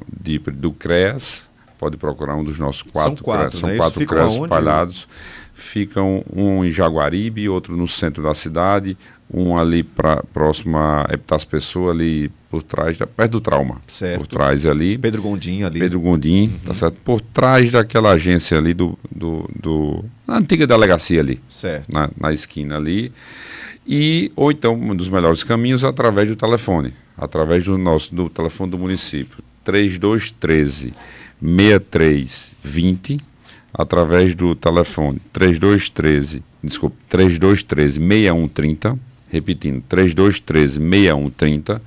[SPEAKER 17] do CREAS, pode procurar um dos nossos 4 CREAS. São 4 CREAS espalhados. Ficam um em Jaguaribe, outro no centro da cidade, um ali próximo a Epitácio Pessoa, ali por trás, perto do Trauma.
[SPEAKER 5] Certo.
[SPEAKER 17] Por trás ali.
[SPEAKER 5] Pedro Gondim ali.
[SPEAKER 17] Pedro Gondim, tá certo? Por trás daquela agência ali na antiga delegacia ali.
[SPEAKER 5] Certo.
[SPEAKER 17] Na esquina ali. Ou então, um dos melhores caminhos, através do telefone. Através do telefone do município. 3213-6320. Através do telefone 3213-6130, repetindo, 3213-6130,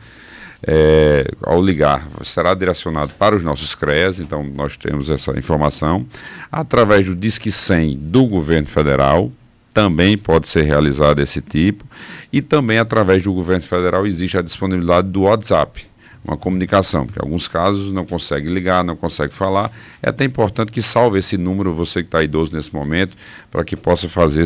[SPEAKER 17] ao ligar, será direcionado para os nossos CREAS, então nós temos essa informação, através do Disque 100 do governo federal, também pode ser realizado esse tipo, e também através do governo federal existe a disponibilidade do WhatsApp, uma comunicação, porque em alguns casos não consegue ligar, não consegue falar. É até importante que salve esse número, você que está idoso nesse momento, para que possa fazer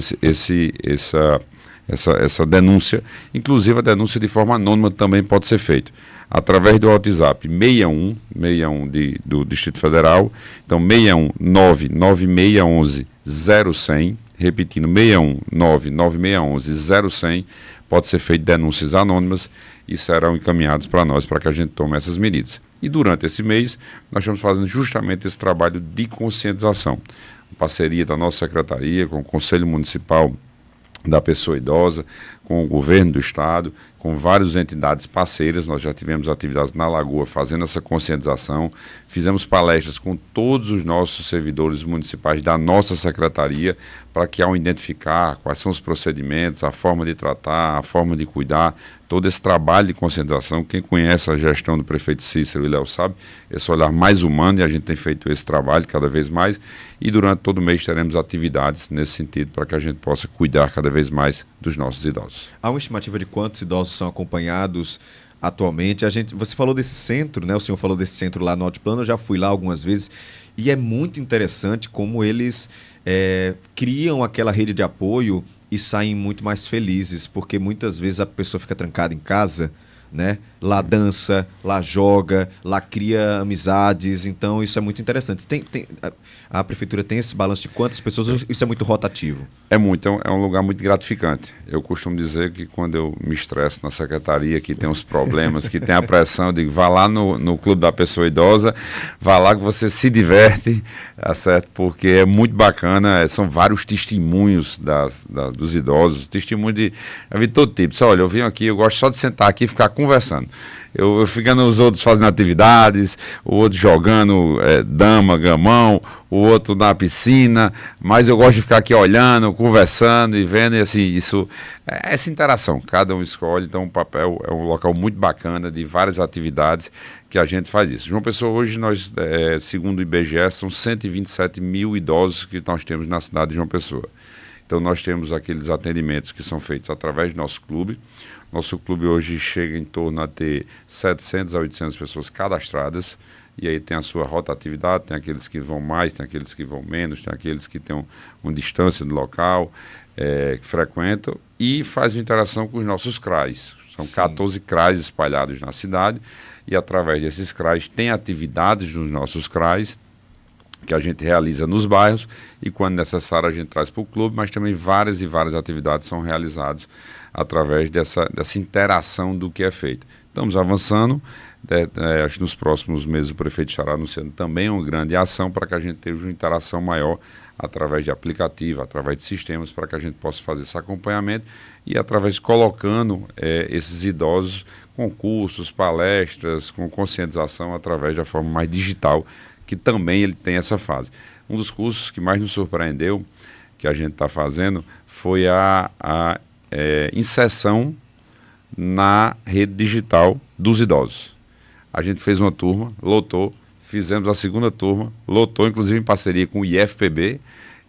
[SPEAKER 17] essa denúncia. Inclusive a denúncia de forma anônima também pode ser feita. Através do WhatsApp 61 do Distrito Federal, então 61 99611 0100, repetindo 61 99611 0100, pode ser feito denúncias anônimas e serão encaminhados para nós para que a gente tome essas medidas. E durante esse mês, nós estamos fazendo justamente esse trabalho de conscientização. Parceria da nossa secretaria com o Conselho Municipal da Pessoa Idosa, com o governo do estado, com várias entidades parceiras. Nós já tivemos atividades na Lagoa fazendo essa conscientização, fizemos palestras com todos os nossos servidores municipais da nossa secretaria, para que ao identificar quais são os procedimentos, a forma de tratar, a forma de cuidar, todo esse trabalho de conscientização, quem conhece a gestão do prefeito Cícero e Léo sabe, esse olhar mais humano, e a gente tem feito esse trabalho cada vez mais, e durante todo o mês teremos atividades nesse sentido, para que a gente possa cuidar cada vez mais dos nossos idosos.
[SPEAKER 5] Há uma estimativa de quantos idosos são acompanhados atualmente? Você falou desse centro, né? O senhor falou desse centro lá no Altiplano, eu já fui lá algumas vezes, e é muito interessante como eles criam aquela rede de apoio e saem muito mais felizes, porque muitas vezes a pessoa fica trancada em casa, né? Lá dança, lá joga, lá cria amizades, então isso é muito interessante. A prefeitura tem esse balanço de quantas pessoas, isso é muito rotativo?
[SPEAKER 17] É muito, é um lugar muito gratificante. Eu costumo dizer que quando eu me estresso na secretaria, que tem uns problemas, que tem a pressão, eu digo, vá lá no Clube da Pessoa Idosa, vá lá que você se diverte, tá certo? Porque é muito bacana, são vários testemunhos dos idosos, testemunhos de todo tipo. Olha, eu venho aqui, eu gosto só de sentar aqui e ficar conversando. Eu ficando os outros fazendo atividades, o outro jogando dama, gamão, o outro na piscina, mas eu gosto de ficar aqui olhando, conversando e vendo, e assim, essa interação, cada um escolhe, então o papel é um local muito bacana de várias atividades que a gente faz isso. João Pessoa, hoje nós, segundo o IBGE, são 127 mil idosos que nós temos na cidade de João Pessoa. Então nós temos aqueles atendimentos que são feitos através do nosso clube. Nosso clube hoje chega em torno a ter 700 a 800 pessoas cadastradas, e aí tem a sua rotatividade, tem aqueles que vão mais, tem aqueles que vão menos, tem aqueles que têm uma distância do local, que frequentam, e faz interação com os nossos CRAs. São 14 CRAs espalhados na cidade, e através desses CRAs tem atividades nos nossos CRAs, que a gente realiza nos bairros, e quando necessário a gente traz para o clube, mas também várias e várias atividades são realizadas através dessa interação do que é feito. Estamos avançando, acho que nos próximos meses o prefeito estará anunciando também uma grande ação para que a gente tenha uma interação maior através de aplicativo, através de sistemas, para que a gente possa fazer esse acompanhamento e através de colocando esses idosos com cursos, palestras, com conscientização através da forma mais digital, que também ele tem essa fase. Um dos cursos que mais nos surpreendeu, que a gente está fazendo, foi a inserção na rede digital dos idosos. A gente fez uma turma, lotou, fizemos a segunda turma, lotou, inclusive em parceria com o IFPB,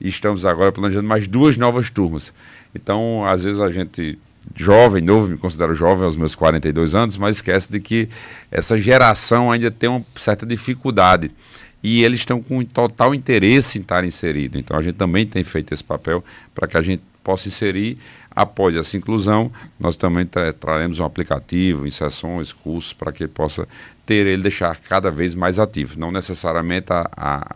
[SPEAKER 17] e estamos agora planejando mais 2 novas turmas. Então, às vezes a gente, jovem, novo, me considero jovem aos meus 42 anos, mas esquece de que essa geração ainda tem uma certa dificuldade. e eles estão com total interesse em estar inseridos. Então a gente também tem feito esse papel para que a gente possa inserir. Após essa inclusão, nós também traremos um aplicativo, inserções, cursos, para que ele possa deixar cada vez mais ativo. Não necessariamente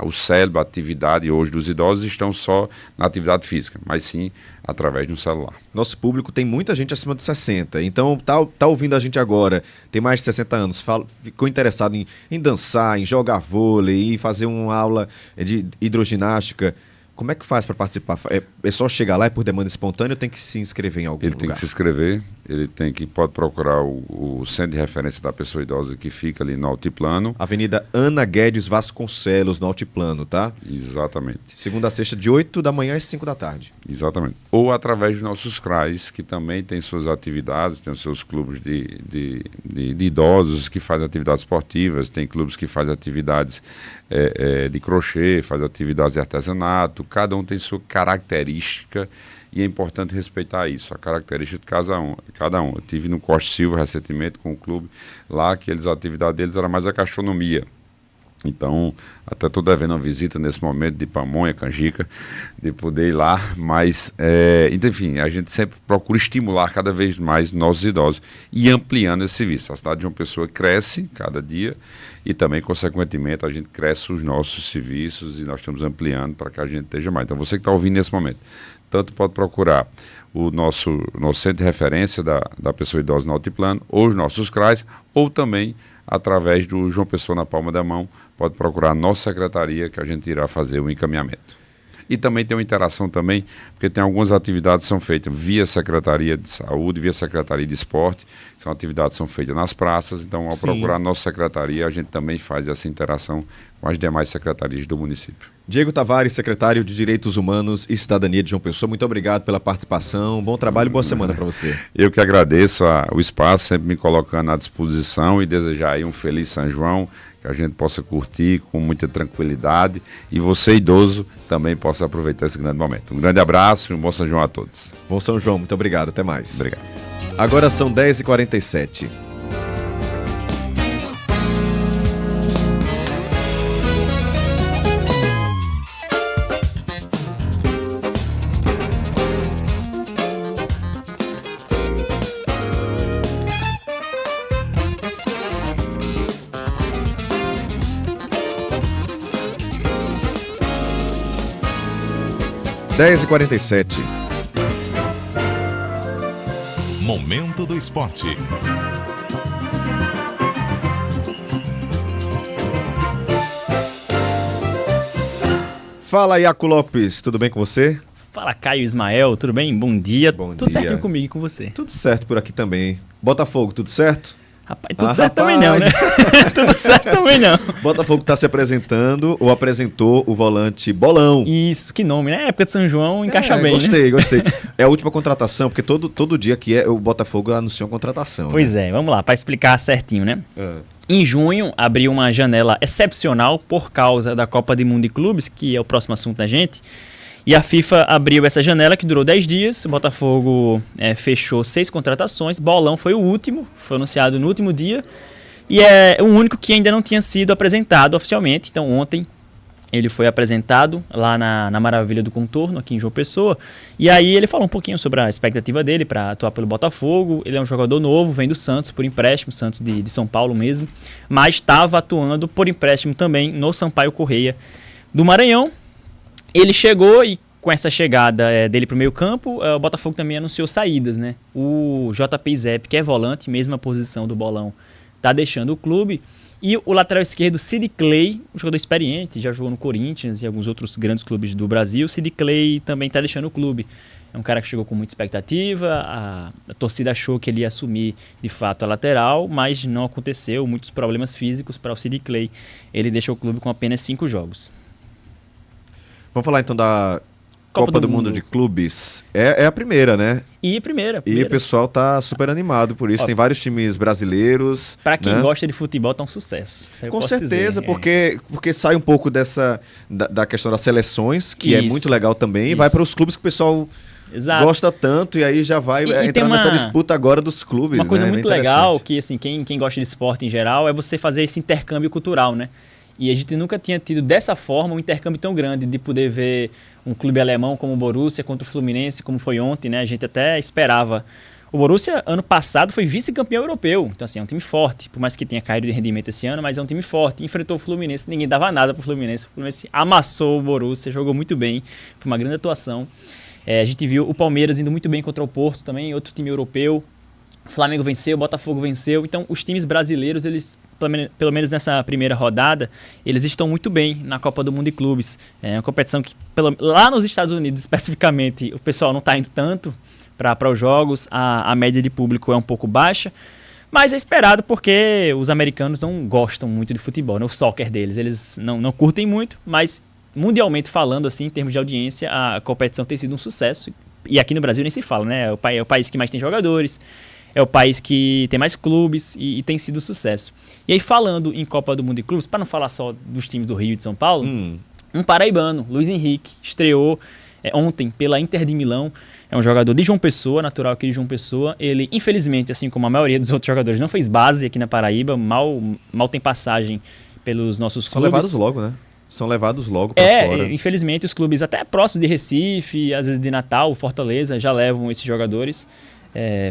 [SPEAKER 17] o cérebro, a atividade hoje dos idosos estão só na atividade física, mas sim através de um celular.
[SPEAKER 5] Nosso público tem muita gente acima de 60, então tá ouvindo a gente agora, tem mais de 60 anos, ficou interessado em dançar, em jogar vôlei, em fazer uma aula de hidroginástica. Como é que faz para participar? É só chegar lá, é por demanda espontânea ou tem que se inscrever em algum lugar?
[SPEAKER 17] Ele tem que se inscrever, pode procurar o centro de referência da pessoa idosa que fica ali no Altiplano.
[SPEAKER 5] Avenida Ana Guedes Vasconcelos, no Altiplano, tá?
[SPEAKER 17] Exatamente.
[SPEAKER 5] Segunda a sexta, de 8 da manhã às 5 da tarde.
[SPEAKER 17] Exatamente. Ou através dos nossos CRAs, que também tem suas atividades, tem os seus clubes de idosos que fazem atividades esportivas, tem clubes que fazem atividades de crochê, fazem atividades de artesanato, cada um tem sua característica e é importante respeitar isso, a característica de cada um. Eu tive no Costa Silva recentemente com o clube lá, que a atividade deles era mais a gastronomia. Então, até estou devendo uma visita nesse momento de Pamonha, Canjica, de poder ir lá, mas, enfim, a gente sempre procura estimular cada vez mais nossos idosos e ampliando esse serviço. A cidade de João Pessoa cresce cada dia e também, consequentemente, a gente cresce os nossos serviços e nós estamos ampliando para que a gente esteja mais. Então, você que está ouvindo nesse momento, tanto pode procurar o nosso centro de referência da pessoa idosa no Altiplano, ou os nossos CRAs, ou também através do João Pessoa na palma da mão, pode procurar a nossa secretaria que a gente irá fazer o encaminhamento. E também tem uma interação também, porque tem algumas atividades que são feitas via Secretaria de Saúde, via Secretaria de Esporte, são atividades que são feitas nas praças, então ao procurar a nossa secretaria, a gente também faz essa interação com as demais secretarias do município.
[SPEAKER 5] Diego Tavares, secretário de Direitos Humanos e Cidadania de João Pessoa, muito obrigado pela participação, bom trabalho e boa semana para você.
[SPEAKER 17] Eu que agradeço o espaço, sempre me colocando à disposição e desejar aí um feliz São João, que a gente possa curtir com muita tranquilidade e você, idoso, também possa aproveitar esse grande momento. Um grande abraço e um bom São João a todos.
[SPEAKER 5] Bom São João, muito obrigado, até mais.
[SPEAKER 17] Obrigado.
[SPEAKER 5] Agora são 10h47. (10h47).
[SPEAKER 2] Momento do Esporte.
[SPEAKER 5] Fala, Iaco Lopes, tudo bem com você?
[SPEAKER 18] Fala, Caio Ismael, tudo bem? Bom dia.
[SPEAKER 5] Bom
[SPEAKER 18] tudo
[SPEAKER 5] dia.
[SPEAKER 18] Certinho comigo e com você?
[SPEAKER 5] Tudo certo por aqui também. Botafogo, tudo certo?
[SPEAKER 18] Rapaz, tudo certo também não, né? Tudo certo também não.
[SPEAKER 5] Botafogo está se apresentando, ou apresentou o volante Bolão.
[SPEAKER 18] Isso, que nome, né? Época de São João encaixa bem,
[SPEAKER 5] gostei,
[SPEAKER 18] né?
[SPEAKER 5] Gostei. É a última contratação, porque todo dia que o Botafogo anuncia uma contratação.
[SPEAKER 18] Pois é, vamos lá, para explicar certinho, né? Em junho, abriu uma janela excepcional por causa da Copa do Mundo de Clubes, que é o próximo assunto da gente. E a FIFA abriu essa janela que durou 10 dias, o Botafogo fechou 6 contratações, Bolão foi o último, foi anunciado no último dia, e é o único que ainda não tinha sido apresentado oficialmente. Então ontem ele foi apresentado lá na Maravilha do Contorno, aqui em João Pessoa, e aí ele falou um pouquinho sobre a expectativa dele para atuar pelo Botafogo. Ele é um jogador novo, vem do Santos por empréstimo, Santos de São Paulo mesmo, mas estava atuando por empréstimo também no Sampaio Corrêa do Maranhão. Ele chegou e com essa chegada dele para o meio campo, o Botafogo também anunciou saídas, né? O JP Zep, que é volante, mesma posição do Bolão, está deixando o clube. E o lateral esquerdo, Sid Clay, um jogador experiente, já jogou no Corinthians e alguns outros grandes clubes do Brasil. Sid Clay também está deixando o clube. É um cara que chegou com muita expectativa, a torcida achou que ele ia assumir de fato a lateral, mas não aconteceu, muitos problemas físicos para o Sid Clay. Ele deixou o clube com apenas 5 jogos.
[SPEAKER 5] Vamos falar então da Copa do Mundo de Clubes. É a primeira, né?
[SPEAKER 18] E a primeira.
[SPEAKER 5] E o pessoal tá super animado por isso. Tem vários times brasileiros.
[SPEAKER 18] Para quem gosta de futebol, tá um sucesso.
[SPEAKER 5] Com certeza, porque sai um pouco da questão das seleções, que é muito legal também, e vai para os clubes que o pessoal gosta tanto, e aí já vai entrar nessa disputa agora dos clubes.
[SPEAKER 18] Uma coisa muito legal, que assim, quem gosta de esporte em geral, é você fazer esse intercâmbio cultural, né? E a gente nunca tinha tido dessa forma um intercâmbio tão grande de poder ver um clube alemão como o Borussia contra o Fluminense, como foi ontem, né? A gente até esperava. O Borussia, ano passado, foi vice-campeão europeu. Então, assim, é um time forte. Por mais que tenha caído de rendimento esse ano, mas é um time forte. Enfrentou o Fluminense, ninguém dava nada pro Fluminense. O Fluminense amassou o Borussia, jogou muito bem. Foi uma grande atuação. A gente viu o Palmeiras indo muito bem contra o Porto também, outro time europeu. O Flamengo venceu, o Botafogo venceu. Então, os times brasileiros, eles, pelo menos nessa primeira rodada, eles estão muito bem na Copa do Mundo de Clubes. É uma competição que, lá nos Estados Unidos, especificamente, o pessoal não está indo tanto para os jogos. A média de público é um pouco baixa. Mas é esperado porque os americanos não gostam muito de futebol, né? O soccer deles. Eles não curtem muito, mas mundialmente falando, assim, em termos de audiência, a competição tem sido um sucesso. E aqui no Brasil nem se fala, né? É o país que mais tem jogadores. É o país que tem mais clubes e tem sido um sucesso. E aí, falando em Copa do Mundo de Clubes, para não falar só dos times do Rio e de São Paulo, um paraibano, Luiz Henrique, estreou ontem pela Inter de Milão. É um jogador de João Pessoa, natural aqui de João Pessoa. Ele, infelizmente, assim como a maioria dos outros jogadores, não fez base aqui na Paraíba. Mal tem passagem pelos nossos clubes.
[SPEAKER 5] São levados logo, né? São levados logo para fora.
[SPEAKER 18] Infelizmente, os clubes até próximos de Recife, às vezes de Natal, Fortaleza, já levam esses jogadores.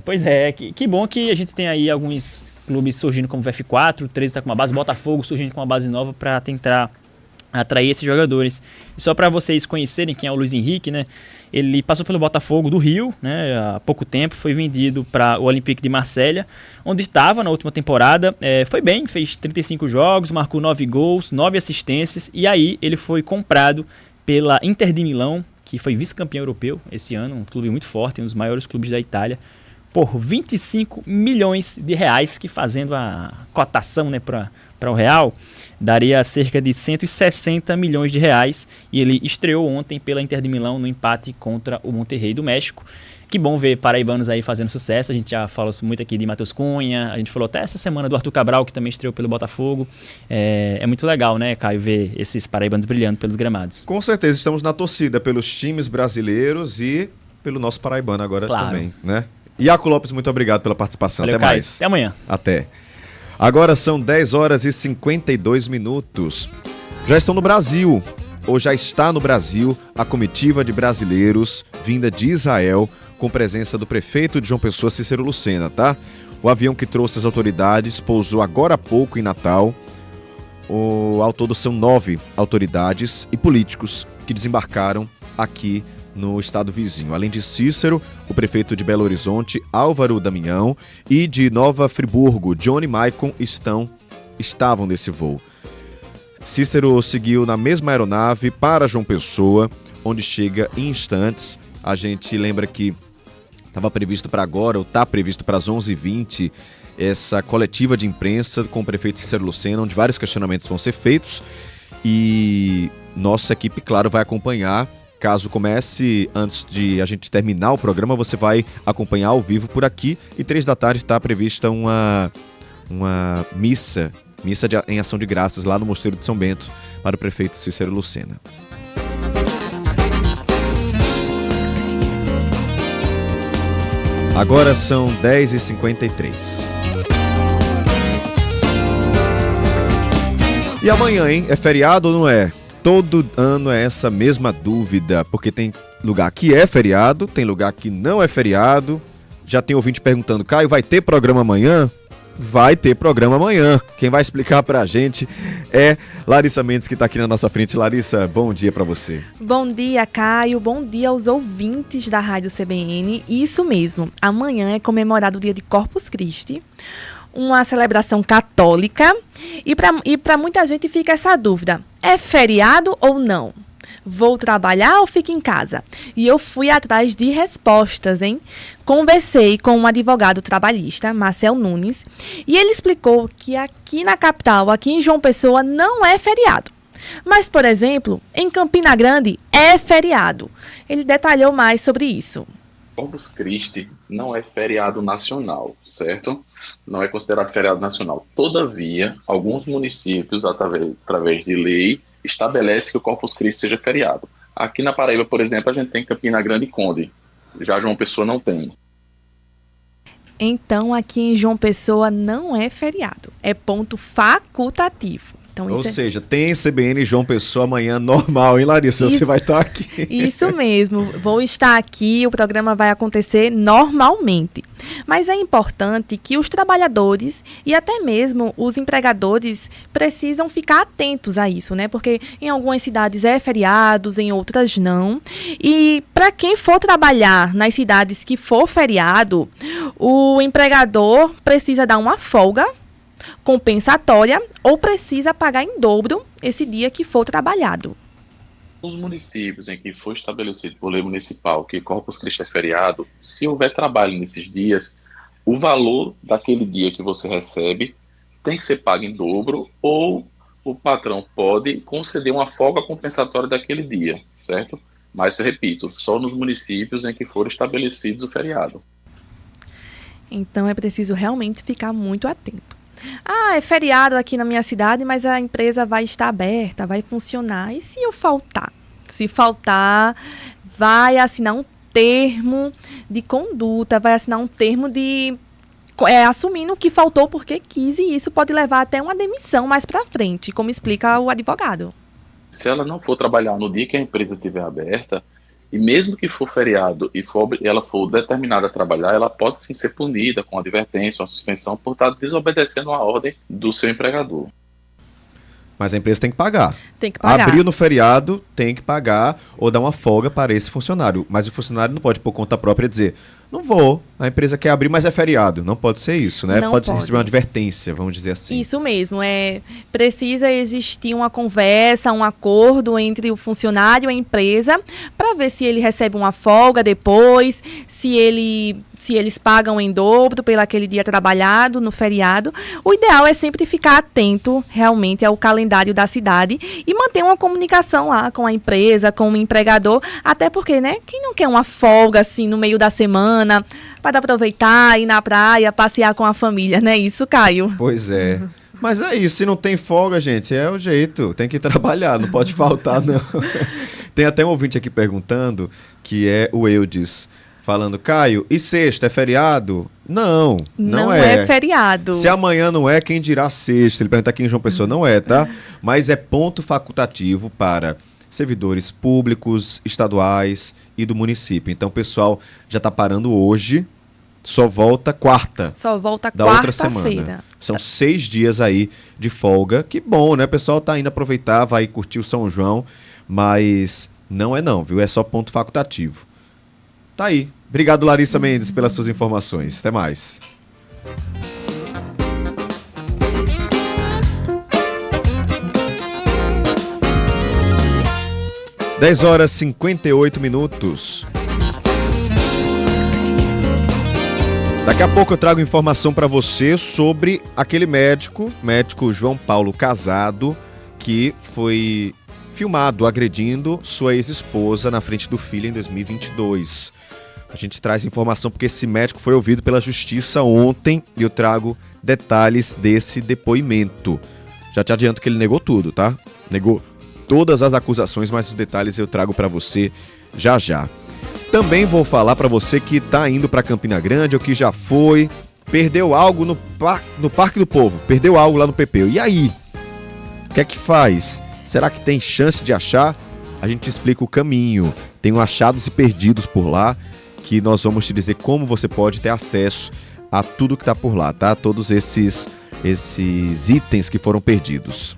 [SPEAKER 18] Pois é, que bom que a gente tem aí alguns clubes surgindo como o VF4, o 13 está com uma base, Botafogo surgindo com uma base nova para tentar atrair esses jogadores. E só para vocês conhecerem quem é o Luiz Henrique, né? Ele passou pelo Botafogo do Rio, né, há pouco tempo, foi vendido para o Olympique de Marselha, onde estava na última temporada. Foi bem, fez 35 jogos, marcou 9 gols, 9 assistências, e aí ele foi comprado pela Inter de Milão, que foi vice-campeão europeu esse ano, um clube muito forte, um dos maiores clubes da Itália, por 25 milhões de reais, que fazendo a cotação, né, para o real, daria cerca de 160 milhões de reais. E ele estreou ontem pela Inter de Milão no empate contra o Monterrey do México. Que bom ver paraibanos aí fazendo sucesso. A gente já falou muito aqui de Matheus Cunha, a gente falou até essa semana do Arthur Cabral, que também estreou pelo Botafogo. É muito legal, né, Caio, ver esses paraibanos brilhando pelos gramados.
[SPEAKER 5] Com certeza, estamos na torcida pelos times brasileiros e pelo nosso paraibano agora também, né? Iaco Lopes, muito obrigado pela participação.
[SPEAKER 18] Valeu,
[SPEAKER 5] até
[SPEAKER 18] Caio.
[SPEAKER 5] mais.
[SPEAKER 18] Até amanhã.
[SPEAKER 5] Até. Agora são 10 horas e 52 minutos. Já estão no Brasil, ou já está no Brasil, a comitiva de brasileiros vinda de Israel, com presença do prefeito de João Pessoa, Cícero Lucena, tá? O avião que trouxe as autoridades pousou agora há pouco em Natal. Ao todo são 9 autoridades e políticos que desembarcaram aqui no estado vizinho. Além de Cícero, o prefeito de Belo Horizonte, Álvaro Damião, e de Nova Friburgo, Johnny Maicon, estavam nesse voo. Cícero seguiu na mesma aeronave para João Pessoa, onde chega em instantes. A gente lembra que estava previsto para agora, ou está previsto para as 11h20, essa coletiva de imprensa com o prefeito Cícero Lucena, onde vários questionamentos vão ser feitos. E nossa equipe, claro, vai acompanhar. Caso comece, antes de a gente terminar o programa, você vai acompanhar ao vivo por aqui. E 3 da tarde está prevista uma missa em ação de graças lá no Mosteiro de São Bento para o prefeito Cícero Lucena. Agora são 10h53. E amanhã, hein? É feriado ou não é? Todo ano é essa mesma dúvida, porque tem lugar que é feriado, tem lugar que não é feriado. Já tem ouvinte perguntando, Caio, vai ter programa amanhã? Vai ter programa amanhã. Quem vai explicar pra gente é Larissa Mendes, que tá aqui na nossa frente. Larissa, bom dia pra você.
[SPEAKER 19] Bom dia, Caio. Bom dia aos ouvintes da Rádio CBN. Isso mesmo, amanhã é comemorado o dia de Corpus Christi, uma celebração católica, e para muita gente fica essa dúvida, é feriado ou não? Vou trabalhar ou fico em casa? E eu fui atrás de respostas, hein? Conversei com um advogado trabalhista, Marcel Nunes, e ele explicou que aqui na capital, aqui em João Pessoa, não é feriado. Mas, por exemplo, em Campina Grande é feriado. Ele detalhou mais sobre isso.
[SPEAKER 20] Corpus Christi não é feriado nacional, certo? Não é considerado feriado nacional. Todavia, alguns municípios, através de lei, estabelecem que o Corpus Christi seja feriado. Aqui na Paraíba, por exemplo, a gente tem Campina Grande e Conde. Já João Pessoa não tem.
[SPEAKER 19] Então, aqui em João Pessoa não é feriado. É ponto facultativo. Então,
[SPEAKER 5] ou seja, tem CBN João Pessoa amanhã normal, hein, Larissa? Você vai estar aqui.
[SPEAKER 19] Isso mesmo, vou estar aqui, o programa vai acontecer normalmente. Mas é importante que os trabalhadores e até mesmo os empregadores precisam ficar atentos a isso, né? Porque em algumas cidades é feriados, em outras não. E para quem for trabalhar nas cidades que for feriado, o empregador precisa dar uma folga compensatória ou precisa pagar em dobro esse dia que for trabalhado.
[SPEAKER 20] Nos municípios em que for estabelecido por lei municipal que Corpus Christi é feriado, se houver trabalho nesses dias, o valor daquele dia que você recebe tem que ser pago em dobro, ou o patrão pode conceder uma folga compensatória daquele dia, certo? Mas, repito, só nos municípios em que for estabelecidos o feriado.
[SPEAKER 19] Então é preciso realmente ficar muito atento. Ah, é feriado aqui na minha cidade, mas a empresa vai estar aberta, vai funcionar. E se eu faltar? Se faltar, vai assinar um termo de conduta, vai assinar um termo de assumindo que faltou porque quis, e isso pode levar até uma demissão mais para frente, como explica o advogado.
[SPEAKER 20] Se ela não for trabalhar no dia que a empresa estiver aberta, e mesmo que for feriado e ela for determinada a trabalhar, ela pode sim ser punida com advertência, uma suspensão por estar desobedecendo a ordem do seu empregador.
[SPEAKER 5] Mas a empresa tem que pagar.
[SPEAKER 19] Tem que pagar.
[SPEAKER 5] Abriu no feriado, tem que pagar ou dar uma folga para esse funcionário. Mas o funcionário não pode, por conta própria, dizer: não vou, a empresa quer abrir, mas é feriado. Não pode ser isso, né? Pode receber uma advertência, vamos dizer assim.
[SPEAKER 19] Isso mesmo, precisa existir uma conversa, um acordo entre o funcionário e a empresa para ver se ele recebe uma folga depois, se eles pagam em dobro pelo aquele dia trabalhado no feriado. O ideal é sempre ficar atento realmente ao calendário da cidade e manter uma comunicação lá com a empresa, com o empregador, até porque, né, quem não quer uma folga assim no meio da semana para aproveitar, ir na praia, passear com a família, né? Isso, Caio.
[SPEAKER 5] Pois é. Mas é isso, se não tem folga, gente, é o jeito, tem que trabalhar, não pode faltar, não. Tem até um ouvinte aqui perguntando, que é o Eudes, falando: Caio, e sexta é feriado? Não é
[SPEAKER 19] feriado.
[SPEAKER 5] Se amanhã não é, quem dirá sexta? Ele pergunta aqui em João Pessoa, não é, tá? Mas é ponto facultativo para servidores públicos, estaduais e do município. Então o pessoal já está parando hoje, só volta quarta.
[SPEAKER 19] Só volta
[SPEAKER 5] da outra semana. São 6 dias aí de folga. Que bom, né? O pessoal tá indo aproveitar, vai curtir o São João, mas não é não, viu? É só ponto facultativo. Tá aí. Obrigado, Larissa Mendes, pelas suas informações. Até mais. Dez horas 58 minutos. Daqui a pouco eu trago informação para você sobre aquele médico João Paulo Casado, que foi filmado agredindo sua ex-esposa na frente do filho em 2022. A gente traz informação porque esse médico foi ouvido pela justiça ontem e eu trago detalhes desse depoimento. Já te adianto que ele negou tudo, tá? Negou todas as acusações, mas os detalhes eu trago para você já já. Também vou falar para você que tá indo para Campina Grande ou que já foi, perdeu algo no Parque do Povo, perdeu algo lá no Pepeu. E aí? O que é que faz? Será que tem chance de achar? A gente explica o caminho. Tem achados e perdidos por lá, que nós vamos te dizer como você pode ter acesso a tudo que está por lá, tá? Todos esses itens que foram perdidos.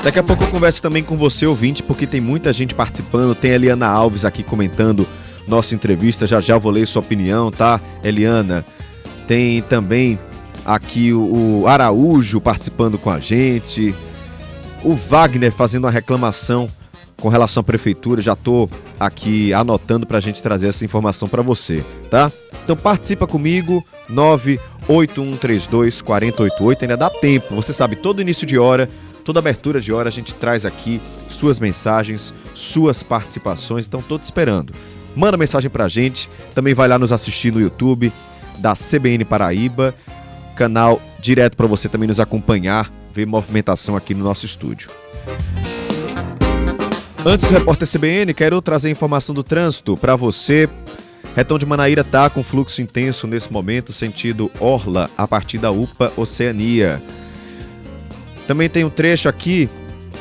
[SPEAKER 5] Daqui a pouco eu converso também com você, ouvinte, porque tem muita gente participando. Tem a Eliana Alves aqui comentando nossa entrevista. Já já eu vou ler sua opinião, tá, Eliana? Tem também aqui o Araújo participando com a gente. O Wagner fazendo uma reclamação com relação à prefeitura. Já tô aqui anotando pra gente trazer essa informação pra você, tá? Então participa comigo, 981324088. Ainda dá tempo, você sabe, todo início de hora, toda abertura de hora a gente traz aqui suas mensagens, suas participações. Então tô te esperando. Manda mensagem pra gente. Também vai lá nos assistir no YouTube da CBN Paraíba, canal direto pra você também nos acompanhar, ver movimentação aqui no nosso estúdio. Antes do Repórter CBN, quero trazer informação do trânsito para você. Retão de Manaíra tá com fluxo intenso nesse momento, sentido Orla, a partir da UPA Oceania. Também tem um trecho aqui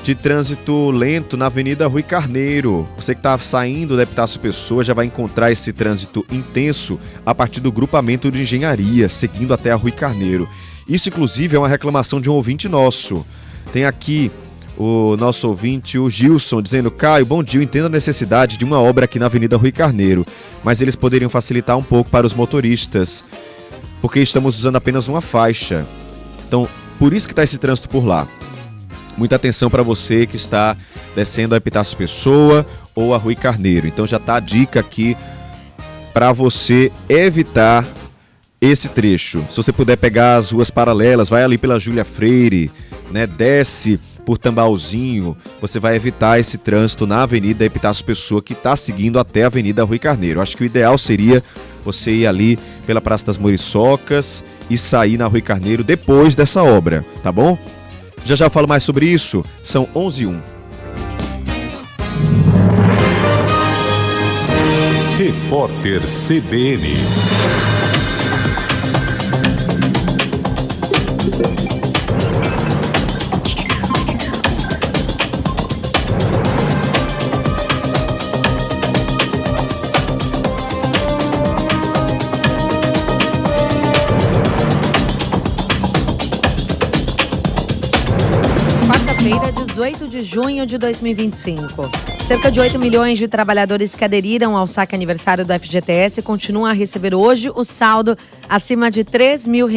[SPEAKER 5] de trânsito lento na Avenida Rui Carneiro. Você que está saindo da Epitácio Pessoa já vai encontrar esse trânsito intenso a partir do grupamento de engenharia, seguindo até a Rui Carneiro. Isso, inclusive, é uma reclamação de um ouvinte nosso. Tem aqui o nosso ouvinte, o Gilson, dizendo: Caio, bom dia, eu entendo a necessidade de uma obra aqui na Avenida Rui Carneiro, mas eles poderiam facilitar um pouco para os motoristas, porque estamos usando apenas uma faixa. Então, por isso que está esse trânsito por lá. Muita atenção para você que está descendo a Epitácio Pessoa ou a Rui Carneiro. Então já está a dica aqui para você evitar esse trecho. Se você puder pegar as ruas paralelas, vai ali pela Júlia Freire, né? Desce por Tambaúzinho, você vai evitar esse trânsito na Avenida Epitácio Pessoa, que está seguindo até a Avenida Rui Carneiro. Acho que o ideal seria você ir ali pela Praça das Muriçocas e sair na Rui Carneiro depois dessa obra, tá bom? Já já falo mais sobre isso, são 11h01.
[SPEAKER 2] Repórter CBN.
[SPEAKER 15] Quarta-feira, 18 de junho de 2025. Cerca de 8 milhões de trabalhadores que aderiram ao saque aniversário do FGTS continuam a receber hoje o saldo acima de R$3 mil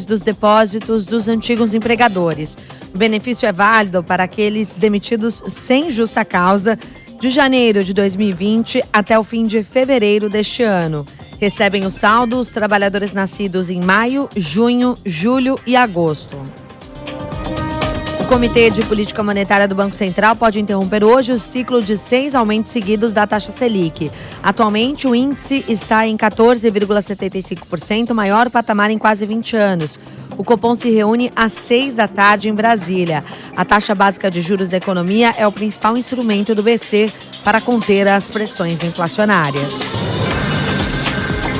[SPEAKER 15] dos depósitos dos antigos empregadores. O benefício é válido para aqueles demitidos sem justa causa de janeiro de 2020 até o fim de fevereiro deste ano. Recebem o saldo os trabalhadores nascidos em maio, junho, julho e agosto. O Comitê de Política Monetária do Banco Central pode interromper hoje o ciclo de 6 aumentos seguidos da taxa Selic. Atualmente, o índice está em 14,75%, maior patamar em quase 20 anos. O Copom se reúne às 6 da tarde em Brasília. A taxa básica de juros da economia é o principal instrumento do BC para conter as pressões inflacionárias.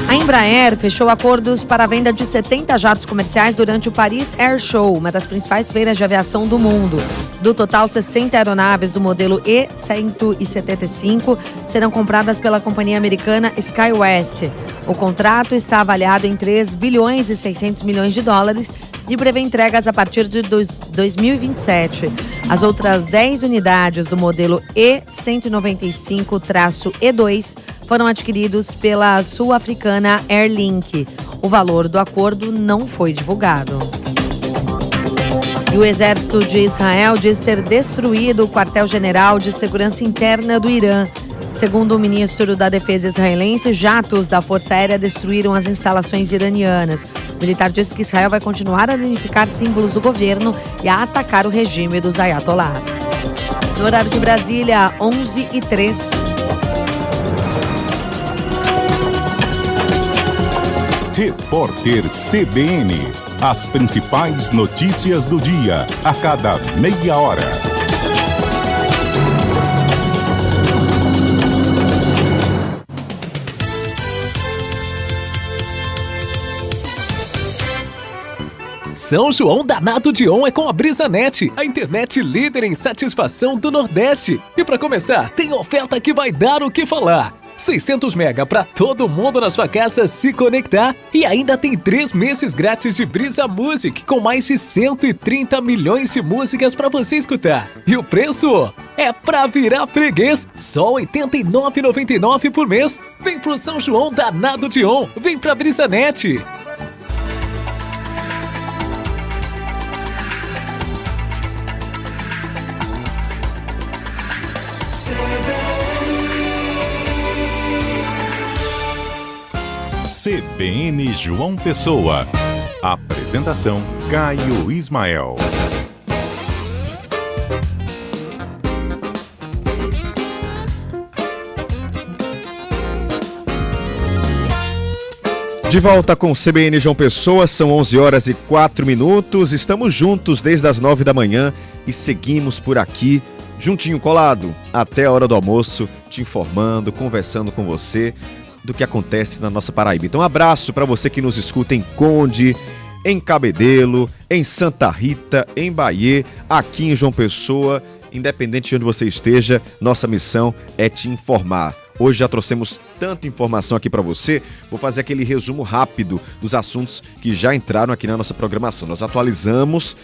[SPEAKER 15] A Embraer fechou acordos para a venda de 70 jatos comerciais durante o Paris Air Show, uma das principais feiras de aviação do mundo. Do total, 60 aeronaves do modelo E175 serão compradas pela companhia americana SkyWest. O contrato está avaliado em 3 bilhões e 600 milhões de dólares e prevê entregas a partir de 2027. As outras 10 unidades do modelo E195-E2 foram adquiridos pela sul-africana Airlink. O valor do acordo não foi divulgado. E o exército de Israel diz ter destruído o quartel-general de segurança interna do Irã. Segundo o ministro da Defesa israelense, jatos da Força Aérea destruíram as instalações iranianas. O militar disse que Israel vai continuar a danificar símbolos do governo e a atacar o regime dos ayatolás. No horário de Brasília, 11h03.
[SPEAKER 2] Repórter CBN. As principais notícias do dia, a cada meia hora.
[SPEAKER 13] São João da Nato Dion é com a BrisaNet, a internet líder em satisfação do Nordeste. E para começar, tem oferta que vai dar o que falar. 600 mega para todo mundo na sua casa se conectar e ainda tem 3 meses grátis de Brisa Music com mais de 130 milhões de músicas para você escutar. E o preço é pra virar freguês, só R$ 89,99 por mês. Vem pro São João da Nato Dion, vem pra BrisaNet.
[SPEAKER 2] CBN João Pessoa. Apresentação: Caio Ismael.
[SPEAKER 5] De volta com CBN João Pessoa, são 11h04. Estamos juntos desde as 9 da manhã e seguimos por aqui, juntinho, colado, até a hora do almoço, te informando, conversando com você do que acontece na nossa Paraíba. Então, um abraço para você que nos escuta em Conde, em Cabedelo, em Santa Rita, em Bahia, aqui em João Pessoa. Independente de onde você esteja, nossa missão é te informar. Hoje já trouxemos tanta informação aqui para você, vou fazer aquele resumo rápido dos assuntos que já entraram aqui na nossa programação. Nós atualizamos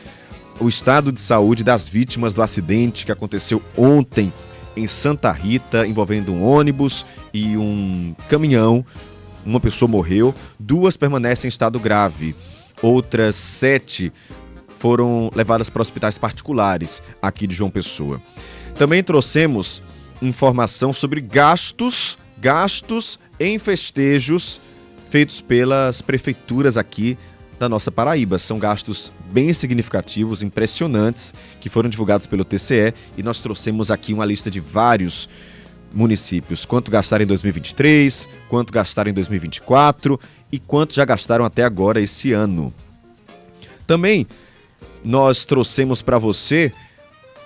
[SPEAKER 5] o estado de saúde das vítimas do acidente que aconteceu ontem em Santa Rita, envolvendo um ônibus e um caminhão. Uma pessoa morreu, 2 permanecem em estado grave, outras 7 foram levadas para hospitais particulares aqui de João Pessoa. Também trouxemos informação sobre gastos em festejos feitos pelas prefeituras aqui da nossa Paraíba. São gastos bem significativos, impressionantes, que foram divulgados pelo TCE e nós trouxemos aqui uma lista de vários municípios. Quanto gastaram em 2023, quanto gastaram em 2024 e quanto já gastaram até agora esse ano. Também nós trouxemos para você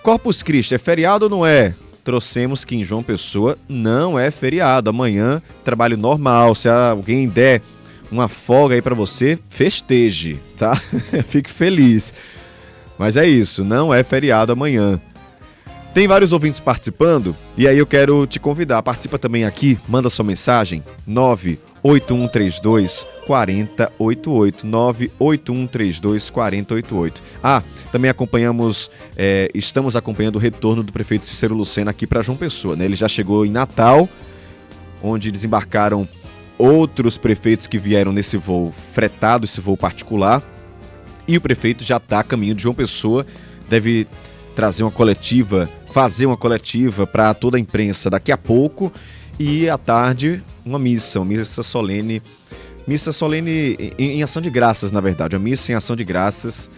[SPEAKER 5] Corpus Christi, é feriado ou não é? Trouxemos que em João Pessoa não é feriado. Amanhã, trabalho normal. Se alguém der uma folga aí para você, festeje, tá? Fique feliz. Mas é isso, não é feriado amanhã. Tem vários ouvintes participando e aí eu quero te convidar. Participa também aqui, manda sua mensagem, 98132 4088, 98132 4088. Também estamos acompanhando o retorno do prefeito Cícero Lucena aqui para João Pessoa, né? Ele já chegou em Natal, onde desembarcaram outros prefeitos que vieram nesse voo fretado, esse voo particular, e o prefeito já está a caminho de João Pessoa, deve fazer uma coletiva para toda a imprensa daqui a pouco, e à tarde uma missa solene em ação de graças, na verdade, uma missa em ação de graças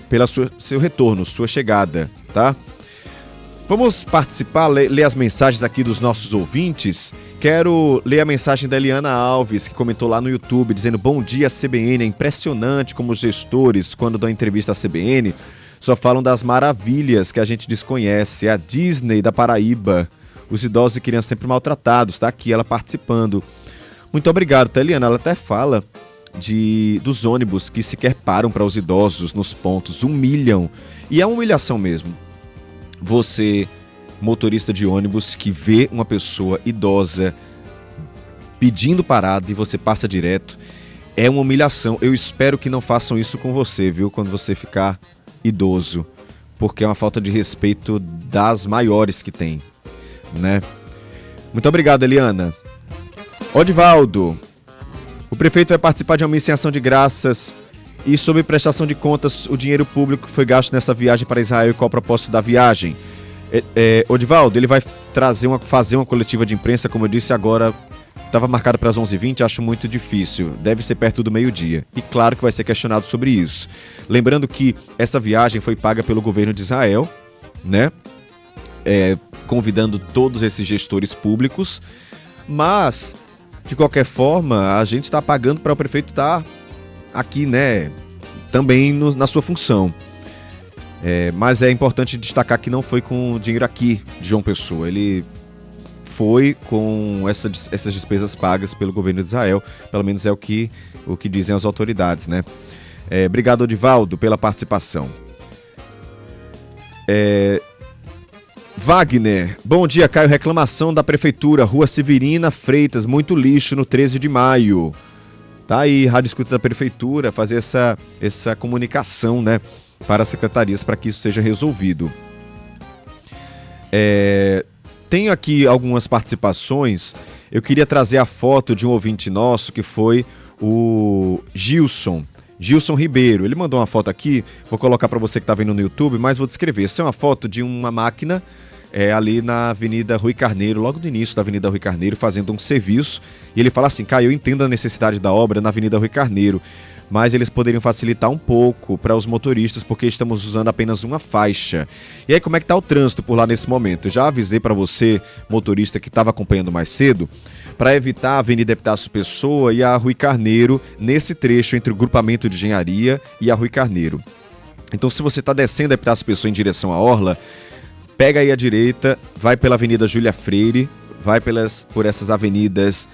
[SPEAKER 5] pela seu retorno, sua chegada, tá? Vamos participar, ler as mensagens aqui dos nossos ouvintes. Quero ler a mensagem da Eliana Alves, que comentou lá no YouTube, dizendo: bom dia, CBN, é impressionante como os gestores, quando dão entrevista à CBN, só falam das maravilhas que a gente desconhece, a Disney da Paraíba, os idosos e crianças sempre maltratados, tá aqui ela participando. Muito obrigado, tá, Eliana? Ela até fala dos ônibus que sequer param para os idosos nos pontos, humilham, e é uma humilhação mesmo. Você, motorista de ônibus, que vê uma pessoa idosa pedindo parada e você passa direto, é uma humilhação. Eu espero que não façam isso com você, viu, quando você ficar idoso, porque é uma falta de respeito das maiores que tem, né? Muito obrigado, Eliana. Odivaldo, o prefeito vai participar de uma missa em ação de graças e sobre prestação de contas, o dinheiro público que foi gasto nessa viagem para Israel e qual o propósito da viagem. Odivaldo, ele vai fazer uma coletiva de imprensa, como eu disse agora, estava marcado para as 11h20, acho muito difícil, deve ser perto do meio-dia. E claro que vai ser questionado sobre isso. Lembrando que essa viagem foi paga pelo governo de Israel, né? Convidando todos esses gestores públicos, mas de qualquer forma a gente está pagando para o prefeito estar aqui, né? Também na sua função. Mas é importante destacar que não foi com dinheiro aqui de João Pessoa, ele foi com essas despesas pagas pelo governo de Israel, pelo menos é o que dizem as autoridades, né? Obrigado, Odivaldo, pela participação. Wagner, bom dia, Caio, reclamação da prefeitura, Rua Severina Freitas, muito lixo no 13 de maio. Tá aí, Rádio Escuta da prefeitura, fazer essa comunicação, né, para as secretarias para que isso seja resolvido. Tenho aqui algumas participações. Eu queria trazer a foto de um ouvinte nosso, que foi o Gilson Ribeiro. Ele mandou uma foto aqui, vou colocar para você que está vendo no YouTube, mas vou descrever. Essa é uma foto de uma máquina ali na Avenida Rui Carneiro, logo no início da Avenida Rui Carneiro, fazendo um serviço. E ele fala assim: Caio, eu entendo a necessidade da obra na Avenida Rui Carneiro, mas eles poderiam facilitar um pouco para os motoristas, porque estamos usando apenas uma faixa. E aí, como é que está o trânsito por lá nesse momento? Eu já avisei para você, motorista que estava acompanhando mais cedo, para evitar a Avenida Epitácio Pessoa e a Rui Carneiro, nesse trecho entre o grupamento de engenharia e a Rui Carneiro. Então, se você está descendo a Epitácio Pessoa em direção à Orla, pega aí à direita, vai pela Avenida Júlia Freire, vai por essas avenidas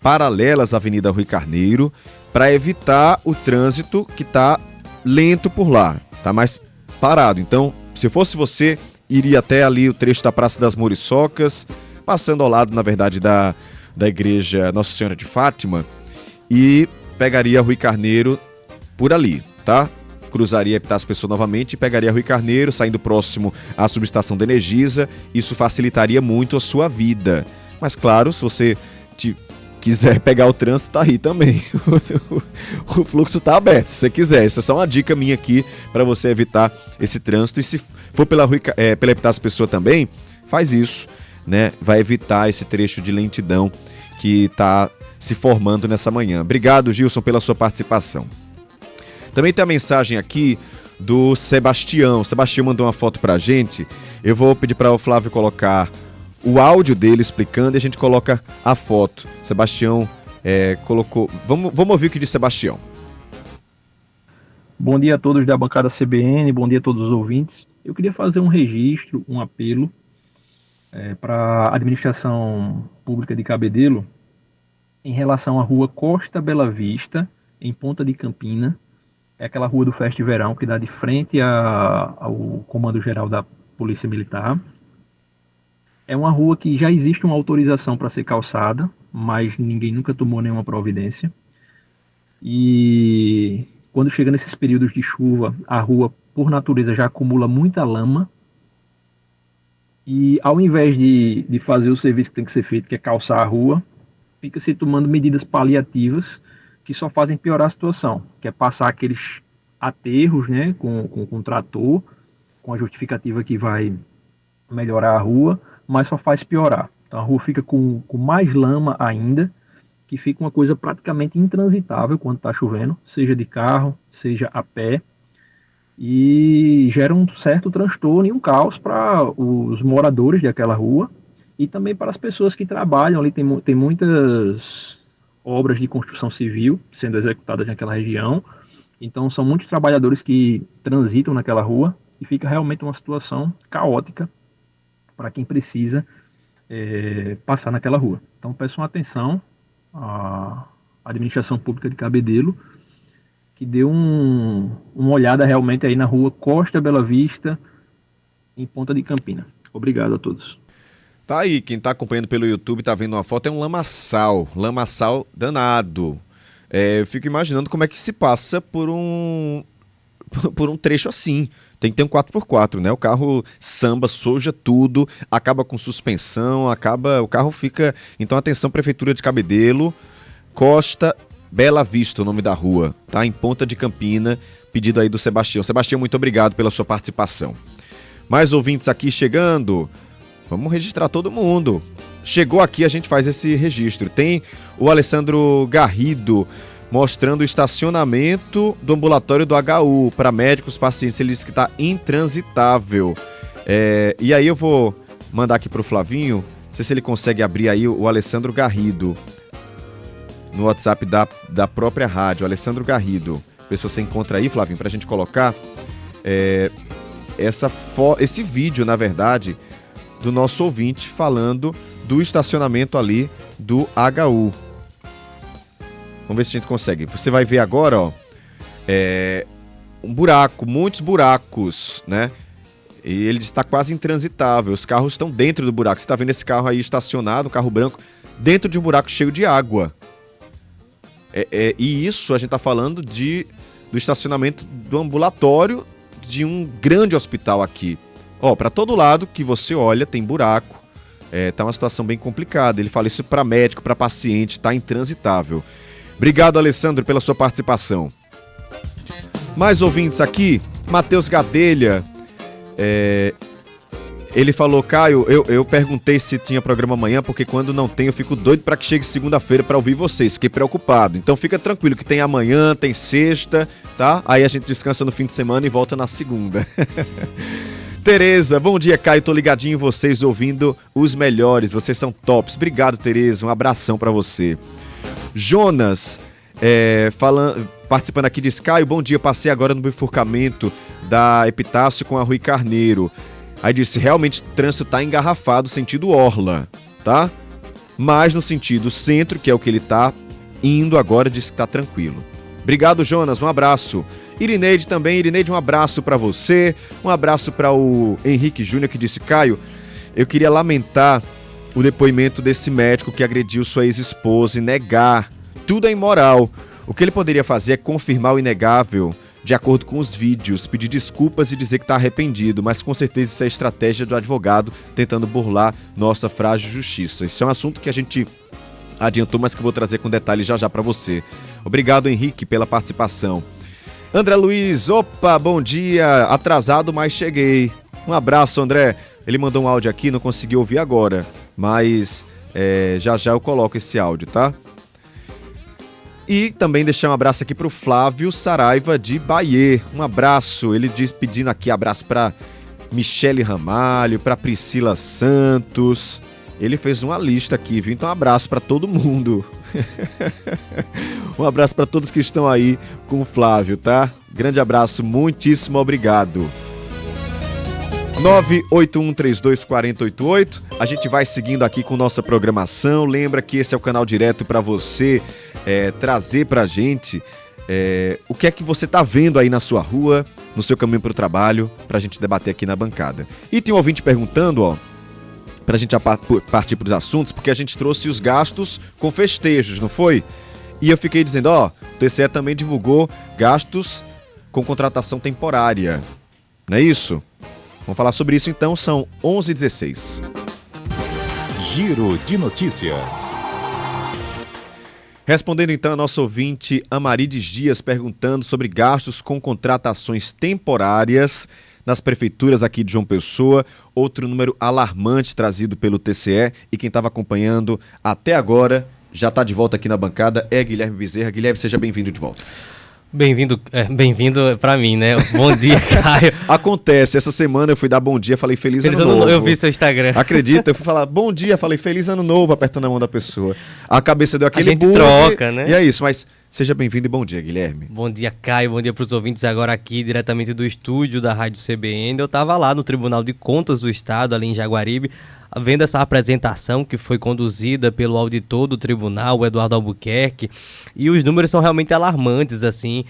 [SPEAKER 5] paralelas à Avenida Rui Carneiro, para evitar o trânsito que está lento por lá, está mais parado. Então, se fosse você, iria até ali o trecho da Praça das Muriçocas, passando ao lado, na verdade, da igreja Nossa Senhora de Fátima, e pegaria Rui Carneiro por ali, tá? Cruzaria Epitácio Pessoa novamente e pegaria Rui Carneiro, saindo próximo à subestação da Energisa. Isso facilitaria muito a sua vida. Mas claro, se você quiser pegar o trânsito, tá aí também. O fluxo tá aberto, se você quiser. Essa é só uma dica minha aqui para você evitar esse trânsito. E se for pela Epitácio Pessoa também, faz isso, né? Vai evitar esse trecho de lentidão que tá se formando nessa manhã. Obrigado, Gilson, pela sua participação. Também tem a mensagem aqui do Sebastião. O Sebastião mandou uma foto pra gente. Eu vou pedir para o Flávio colocar o áudio dele explicando e a gente coloca a foto. Sebastião colocou... Vamos ouvir o que diz Sebastião.
[SPEAKER 21] Bom dia a todos da bancada CBN, bom dia a todos os ouvintes. Eu queria fazer um registro, um apelo para a administração pública de Cabedelo em relação à rua Costa Bela Vista, em Ponta de Campina. É aquela rua do Festa Verão que dá de frente ao Comando Geral da Polícia Militar. É uma rua que já existe uma autorização para ser calçada, mas ninguém nunca tomou nenhuma providência. E quando chega nesses períodos de chuva, a rua, por natureza, já acumula muita lama. E ao invés de fazer o serviço que tem que ser feito, que é calçar a rua, fica se tomando medidas paliativas que só fazem piorar a situação, que é passar aqueles aterros, né, com trator, com a justificativa que vai melhorar a rua, mas só faz piorar. Então a rua fica com mais lama ainda, que fica uma coisa praticamente intransitável quando está chovendo, seja de carro, seja a pé, e gera um certo transtorno e um caos para os moradores daquela rua e também para as pessoas que trabalham ali. Tem muitas obras de construção civil sendo executadas naquela região, então são muitos trabalhadores que transitam naquela rua e fica realmente uma situação caótica para quem precisa passar naquela rua. Então peço uma atenção à administração pública de Cabedelo, que dê uma olhada realmente aí na rua Costa Bela Vista, em Ponta de Campina. Obrigado a todos.
[SPEAKER 5] Tá aí, quem tá acompanhando pelo YouTube, tá vendo uma foto, é um lamaçal danado. Eu fico imaginando como é que se passa por um trecho assim. Tem que ter um 4x4, né? O carro samba, soja tudo, acaba com suspensão, o carro fica... Então atenção, Prefeitura de Cabedelo, Costa Bela Vista, o nome da rua, tá? Em Ponta de Campina, pedido aí do Sebastião. Sebastião, muito obrigado pela sua participação. Mais ouvintes aqui chegando... Vamos registrar todo mundo. Chegou aqui, a gente faz esse registro. Tem o Alessandro Garrido mostrando o estacionamento do ambulatório do HU para médicos, pacientes. Ele disse que está intransitável. E aí eu vou mandar aqui para o Flavinho, não sei se ele consegue abrir aí o Alessandro Garrido no WhatsApp da própria rádio. Alessandro Garrido. Vê se você encontra aí, Flavinho, para a gente colocar esse vídeo, na verdade, do nosso ouvinte falando do estacionamento ali do HU. Vamos ver se a gente consegue. Você vai ver agora, ó, um buraco, muitos buracos, né? E ele está quase intransitável. Os carros estão dentro do buraco. Você está vendo esse carro aí estacionado, um carro branco, dentro de um buraco cheio de água. E isso a gente está falando do estacionamento do ambulatório de um grande hospital aqui. Ó, para todo lado que você olha tem buraco, tá uma situação bem complicada. Ele fala isso para médico, para paciente, tá intransitável. Obrigado, Alessandro, pela sua participação. Mais ouvintes aqui, Matheus Gadelha, ele falou, Caio, eu perguntei se tinha programa amanhã, porque quando não tem eu fico doido para que chegue segunda-feira para ouvir vocês, fiquei preocupado. Então fica tranquilo que tem amanhã, tem sexta, tá? Aí a gente descansa no fim de semana e volta na segunda. Tereza, bom dia, Caio, tô ligadinho em vocês, ouvindo os melhores, vocês são tops. Obrigado, Tereza, um abração pra você. Jonas, participando aqui, diz, Caio, bom dia, passei agora no bifurcamento da Epitácio com a Rui Carneiro. Aí disse, realmente o trânsito tá engarrafado, sentido Orla, tá? mas no sentido centro, que é o que ele está indo agora, disse que está tranquilo. Obrigado, Jonas, um abraço. Irineide também, Irineide, um abraço para você, um abraço para o Henrique Júnior, que disse: Caio, eu queria lamentar o depoimento desse médico que agrediu sua ex-esposa e negar. Tudo é imoral. O que ele poderia fazer é confirmar o inegável, de acordo com os vídeos, pedir desculpas e dizer que está arrependido, mas com certeza isso é estratégia do advogado tentando burlar nossa frágil justiça. Isso é um assunto que a gente adiantou, mas que eu vou trazer com detalhes já para você. Obrigado, Henrique, pela participação. André Luiz, opa, bom dia, atrasado, mas cheguei. Um abraço, André. Ele mandou um áudio aqui, não consegui ouvir agora, mas já eu coloco esse áudio, tá? E também deixar um abraço aqui pro Flávio Saraiva de Bahia. Um abraço, ele diz, pedindo aqui abraço para Michele Ramalho, para Priscila Santos. Ele fez uma lista aqui, viu? Então um abraço para todo mundo. Um abraço para todos que estão aí com o Flávio, tá? Grande abraço, muitíssimo obrigado. 981324088. A gente vai seguindo aqui com nossa programação. Lembra que esse é o canal direto para você trazer pra gente o que é que você tá vendo aí na sua rua, no seu caminho pro trabalho, pra gente debater aqui na bancada. E tem um ouvinte perguntando, ó, pra gente partir pros assuntos, porque a gente trouxe os gastos com festejos, não foi? E eu fiquei dizendo, ó, o TCE também divulgou gastos com contratação temporária. Não é isso? Vamos falar sobre isso então, são 11h16.
[SPEAKER 2] Giro de notícias.
[SPEAKER 5] Respondendo então a nossa ouvinte Amarides Dias, perguntando sobre gastos com contratações temporárias nas prefeituras aqui de João Pessoa. Outro número alarmante trazido pelo TCE, e quem estava acompanhando até agora já está de volta aqui na bancada, é Guilherme Bezerra. Guilherme, seja bem-vindo de volta.
[SPEAKER 4] Bem-vindo para mim, né? Bom dia, Caio.
[SPEAKER 5] Acontece, essa semana eu fui dar bom dia, falei feliz ano novo.
[SPEAKER 4] Eu vi seu Instagram.
[SPEAKER 5] Acredita, eu fui falar bom dia, falei feliz ano novo, apertando a mão da pessoa. A cabeça deu aquele
[SPEAKER 4] bug. Troca, né?
[SPEAKER 5] E é isso, mas seja bem-vindo e bom dia, Guilherme.
[SPEAKER 4] Bom dia, Caio, bom dia para os ouvintes agora aqui, diretamente do estúdio da Rádio CBN. Eu estava lá no Tribunal de Contas do Estado, ali em Jaguaribe, vendo essa apresentação que foi conduzida pelo auditor do tribunal, o Eduardo Albuquerque, e os números são realmente alarmantes, assim,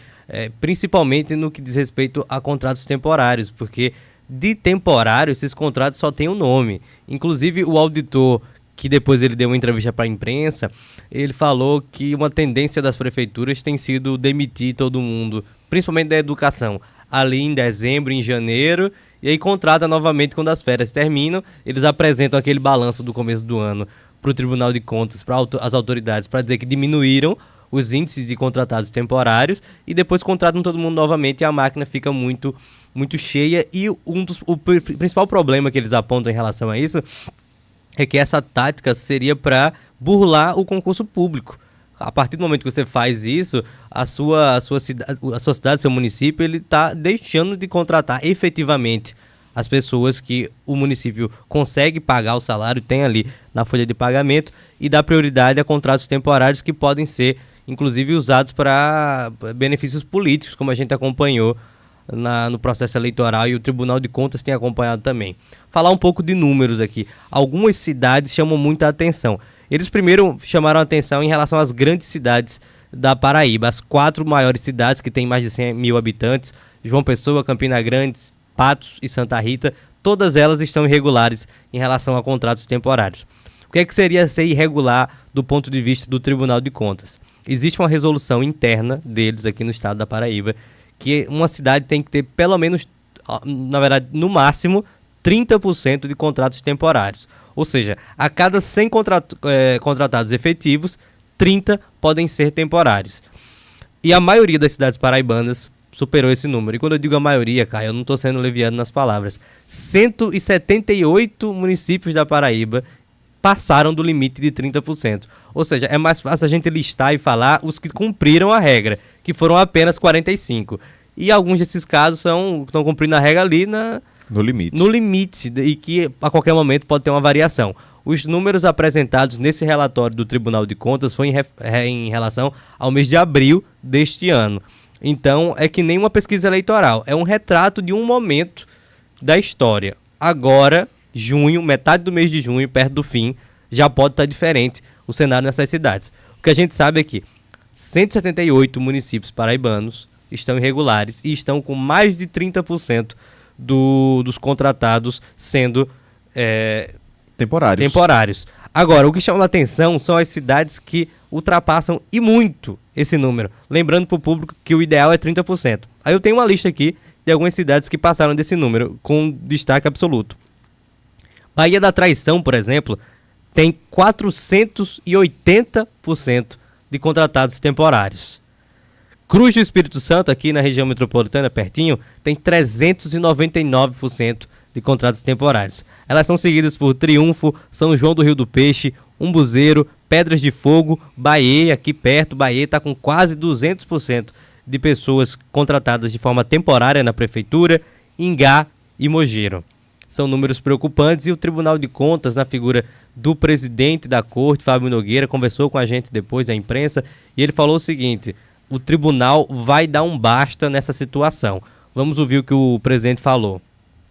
[SPEAKER 4] principalmente no que diz respeito a contratos temporários, porque de temporário esses contratos só têm um nome. Inclusive o auditor, que depois ele deu uma entrevista para a imprensa, ele falou que uma tendência das prefeituras tem sido demitir todo mundo, principalmente da educação, ali em dezembro, em janeiro, e aí contrata novamente quando as férias terminam. Eles apresentam aquele balanço do começo do ano para o Tribunal de Contas, para as autoridades, para dizer que diminuíram os índices de contratados temporários, e depois contratam todo mundo novamente e a máquina fica muito, muito cheia. E o principal problema que eles apontam em relação a isso é que essa tática seria para burlar o concurso público. A partir do momento que você faz isso, a sua cidade, seu município, ele está deixando de contratar efetivamente as pessoas que o município consegue pagar o salário, tem ali na folha de pagamento, e dá prioridade a contratos temporários que podem ser, inclusive, usados para benefícios políticos, como a gente acompanhou no processo eleitoral, e o Tribunal de Contas tem acompanhado também. Falar um pouco de números aqui. Algumas cidades chamam muita atenção. Eles primeiro chamaram a atenção em relação às grandes cidades da Paraíba, as 4 maiores cidades que têm mais de 100 mil habitantes, João Pessoa, Campina Grande, Patos e Santa Rita, todas elas estão irregulares em relação a contratos temporários. O que é que seria ser irregular do ponto de vista do Tribunal de Contas? Existe uma resolução interna deles aqui no estado da Paraíba, que uma cidade tem que ter pelo menos, na verdade, no máximo, 30% de contratos temporários. Ou seja, a cada 100 contratados efetivos, 30 podem ser temporários. E a maioria das cidades paraibanas superou esse número. E quando eu digo a maioria, Caio, eu não estou sendo leviano nas palavras. 178 municípios da Paraíba passaram do limite de 30%. Ou seja, é mais fácil a gente listar e falar os que cumpriram a regra, que foram apenas 45. E alguns desses casos estão cumprindo a regra ali no limite, e que a qualquer momento pode ter uma variação. Os números apresentados nesse relatório do Tribunal de Contas foi em relação ao mês de abril deste ano. Então, é que nem uma pesquisa eleitoral, é um retrato de um momento da história. Agora, junho, metade do mês de junho, perto do fim, já pode estar diferente o cenário nessas cidades. O que a gente sabe é que 178 municípios paraibanos estão irregulares e estão com mais de 30% dos contratados sendo temporários. Agora, o que chama a atenção são as cidades que ultrapassam e muito esse número. Lembrando para o público que o ideal é 30%. Aí eu tenho uma lista aqui de algumas cidades que passaram desse número, com destaque absoluto. Baía da Traição, por exemplo, tem 480% de contratados temporários. Cruz do Espírito Santo, aqui na região metropolitana, pertinho, tem 399% de contratos temporários. Elas são seguidas por Triunfo, São João do Rio do Peixe, Umbuzeiro, Pedras de Fogo, Bahia, aqui perto. Bahia está com quase 200% de pessoas contratadas de forma temporária na prefeitura, Ingá e Mogeiro. São números preocupantes e o Tribunal de Contas, na figura do presidente da corte, Fábio Nogueira, conversou com a gente depois da imprensa e ele falou o seguinte: o tribunal vai dar um basta nessa situação. Vamos ouvir o que o presidente falou.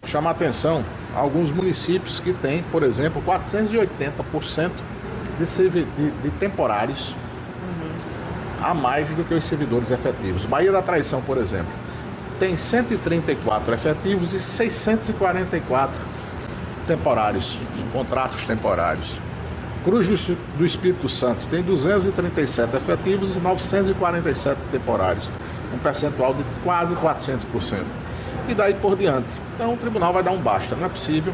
[SPEAKER 7] Chama a atenção alguns municípios que têm, por exemplo, 480% de temporários a mais do que os servidores efetivos. Baía da Traição, por exemplo, tem 134 efetivos e 644 temporários, contratos temporários. Cruz do Espírito Santo tem 237 efetivos e 947 temporários, um percentual de quase 400%. E daí por diante. Então o tribunal vai dar um basta. Não é possível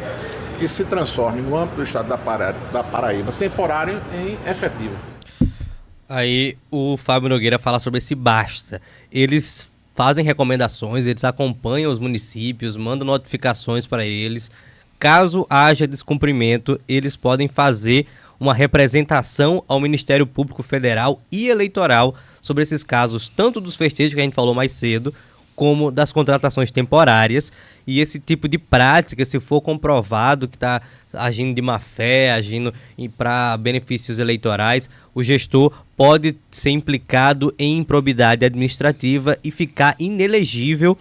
[SPEAKER 7] que se transforme no âmbito do estado da Paraíba temporário em efetivo.
[SPEAKER 4] Aí o Fábio Nogueira fala sobre esse basta. Eles fazem recomendações, eles acompanham os municípios, mandam notificações para eles. Caso haja descumprimento, eles podem fazer uma representação ao Ministério Público Federal e Eleitoral sobre esses casos, tanto dos festejos que a gente falou mais cedo, como das contratações temporárias. E esse tipo de prática, se for comprovado que está agindo de má fé, agindo para benefícios eleitorais, o gestor pode ser implicado em improbidade administrativa e ficar inelegível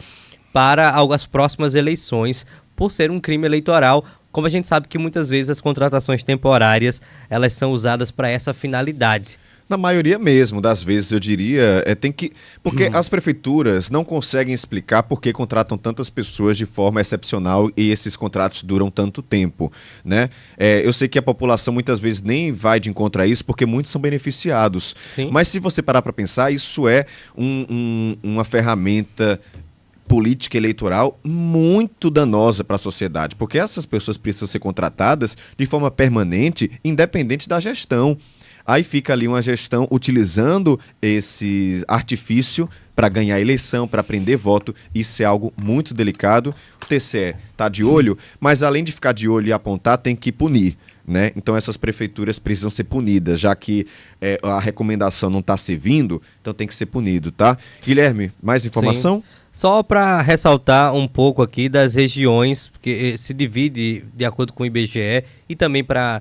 [SPEAKER 4] para as próximas eleições, por ser um crime eleitoral. Como a gente sabe que muitas vezes as contratações temporárias, elas são usadas para essa finalidade.
[SPEAKER 5] Na maioria mesmo das vezes, eu diria, porque as prefeituras não conseguem explicar por que contratam tantas pessoas de forma excepcional e esses contratos duram tanto tempo, né? Eu sei que a população muitas vezes nem vai de encontro a isso, porque muitos são beneficiados. Sim. Mas se você parar para pensar, isso é uma ferramenta política eleitoral muito danosa para a sociedade, porque essas pessoas precisam ser contratadas de forma permanente, independente da gestão. Aí fica ali uma gestão utilizando esse artifício para ganhar eleição, para prender voto. Isso é algo muito delicado. O TCE está de olho, mas além de ficar de olho e apontar, tem que punir, né? Então essas prefeituras precisam ser punidas, já que a recomendação não está servindo, então tem que ser punido, tá? Guilherme, mais informação?
[SPEAKER 4] Sim. Só para ressaltar um pouco aqui das regiões, porque se divide de acordo com o IBGE e também para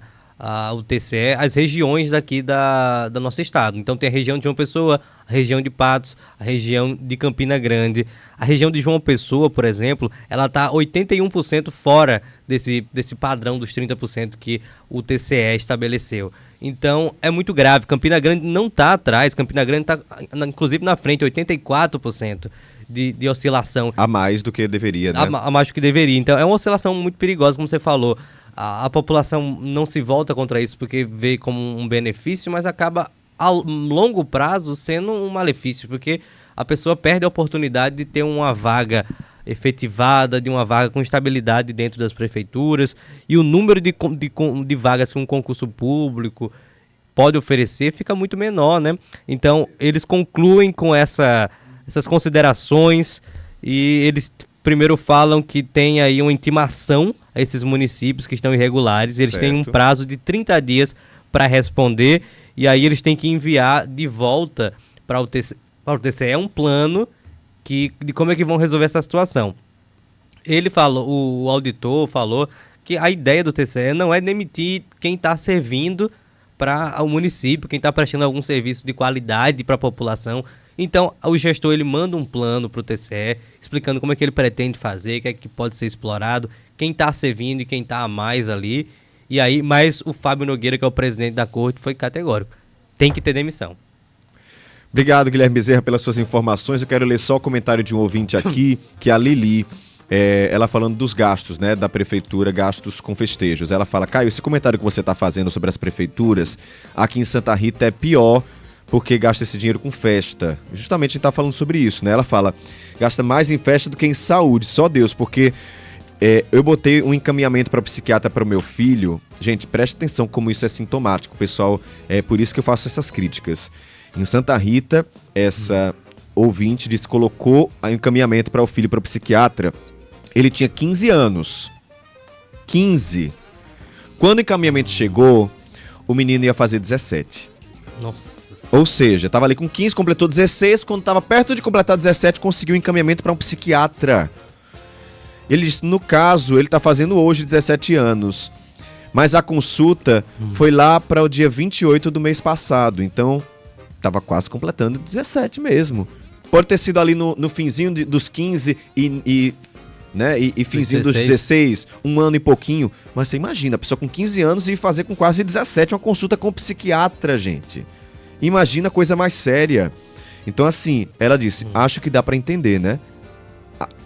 [SPEAKER 4] o TCE, as regiões daqui do nosso estado. Então tem a região de João Pessoa, a região de Patos, a região de Campina Grande. A região de João Pessoa, por exemplo, ela está 81% fora desse padrão dos 30% que o TCE estabeleceu. Então é muito grave. Campina Grande não está atrás, Campina Grande está inclusive na frente, 84% de oscilação. A mais do que deveria, né? A mais do que deveria. Então é uma oscilação muito perigosa, como você falou. A população não se volta contra isso porque vê como um benefício, mas acaba a longo prazo sendo um malefício, porque a pessoa perde a oportunidade de ter uma vaga efetivada, de uma vaga com estabilidade dentro das prefeituras, e o número de vagas que um concurso público pode oferecer fica muito menor, né? Então, eles concluem com essas considerações e eles primeiro falam que tem aí uma intimação a esses municípios que estão irregulares. Eles têm um prazo de 30 dias para responder e aí eles têm que enviar de volta para o TCE um plano de como é que vão resolver essa situação. Ele falou, o auditor falou que a ideia do TCE não é demitir quem está servindo para o município, quem está prestando algum serviço de qualidade para a população. Então, o gestor ele manda um plano para o TCE, explicando como é que ele pretende fazer, o que é que pode ser explorado, quem está servindo e quem está a mais ali. E aí, mas o Fábio Nogueira, que é o presidente da corte, foi categórico. Tem que ter demissão.
[SPEAKER 5] Obrigado, Guilherme Bezerra, pelas suas informações. Eu quero ler só o comentário de um ouvinte aqui, que é a Lili. Ela falando dos gastos, né, da prefeitura, gastos com festejos. Ela fala, Caio, esse comentário que você está fazendo sobre as prefeituras, aqui em Santa Rita é pior, porque gasta esse dinheiro com festa. Justamente a gente está falando sobre isso, né? Ela fala, gasta mais em festa do que em saúde, só Deus, porque eu botei um encaminhamento para psiquiatra para o meu filho. Gente, preste atenção como isso é sintomático, pessoal. É por isso que eu faço essas críticas. Em Santa Rita, essa ouvinte disse que colocou o encaminhamento para o filho para o psiquiatra. Ele tinha 15 anos. 15. Quando o encaminhamento chegou, o menino ia fazer 17.
[SPEAKER 4] Nossa.
[SPEAKER 5] Ou seja, estava ali com 15, completou 16, quando estava perto de completar 17, conseguiu um encaminhamento para um psiquiatra. Ele disse, no caso, ele está fazendo hoje 17 anos. Mas a consulta foi lá para o dia 28 do mês passado, então estava quase completando 17 mesmo. Pode ter sido ali no finzinho dos 15 e finzinho 16. Dos 16, um ano e pouquinho. Mas você imagina, a pessoa com 15 anos e fazer com quase 17 uma consulta com um psiquiatra, gente. Imagina coisa mais séria. Então assim, ela disse, acho que dá para entender, né?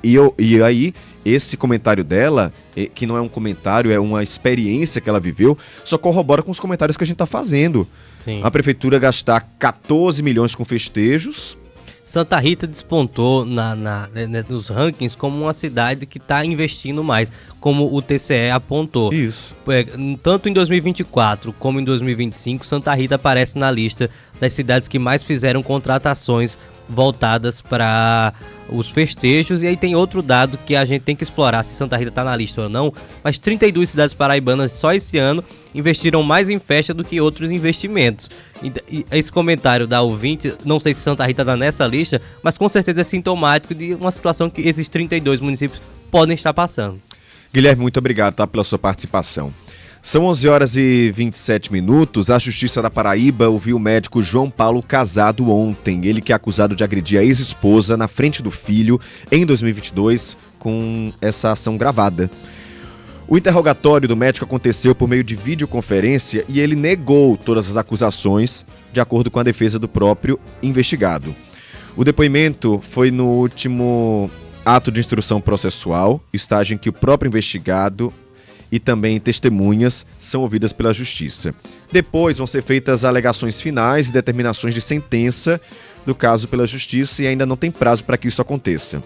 [SPEAKER 5] E aí, esse comentário dela, que não é um comentário, é uma experiência que ela viveu, só corrobora com os comentários que a gente tá fazendo.
[SPEAKER 4] Sim.
[SPEAKER 5] A prefeitura gastar 14 milhões com festejos.
[SPEAKER 4] Santa Rita despontou nos rankings como uma cidade que está investindo mais, como o TCE apontou.
[SPEAKER 5] Isso.
[SPEAKER 4] Tanto em 2024 como em 2025, Santa Rita aparece na lista das cidades que mais fizeram contratações voltadas para os festejos. E aí tem outro dado que a gente tem que explorar, se Santa Rita está na lista ou não, mas 32 cidades paraibanas só esse ano investiram mais em festa do que outros investimentos. E esse comentário da ouvinte, não sei se Santa Rita está nessa lista, mas com certeza é sintomático de uma situação que esses 32 municípios podem estar passando.
[SPEAKER 5] Guilherme, muito obrigado, tá, pela sua participação. São 11 horas e 27 minutos. A Justiça da Paraíba ouviu o médico João Paulo Casado ontem. Ele que é acusado de agredir a ex-esposa na frente do filho em 2022 com essa ação gravada. O interrogatório do médico aconteceu por meio de videoconferência e ele negou todas as acusações, de acordo com a defesa do próprio investigado. O depoimento foi no último ato de instrução processual, estágio em que o próprio investigado e também testemunhas são ouvidas pela Justiça. Depois vão ser feitas alegações finais e determinações de sentença do caso pela Justiça e ainda não tem prazo para que isso aconteça.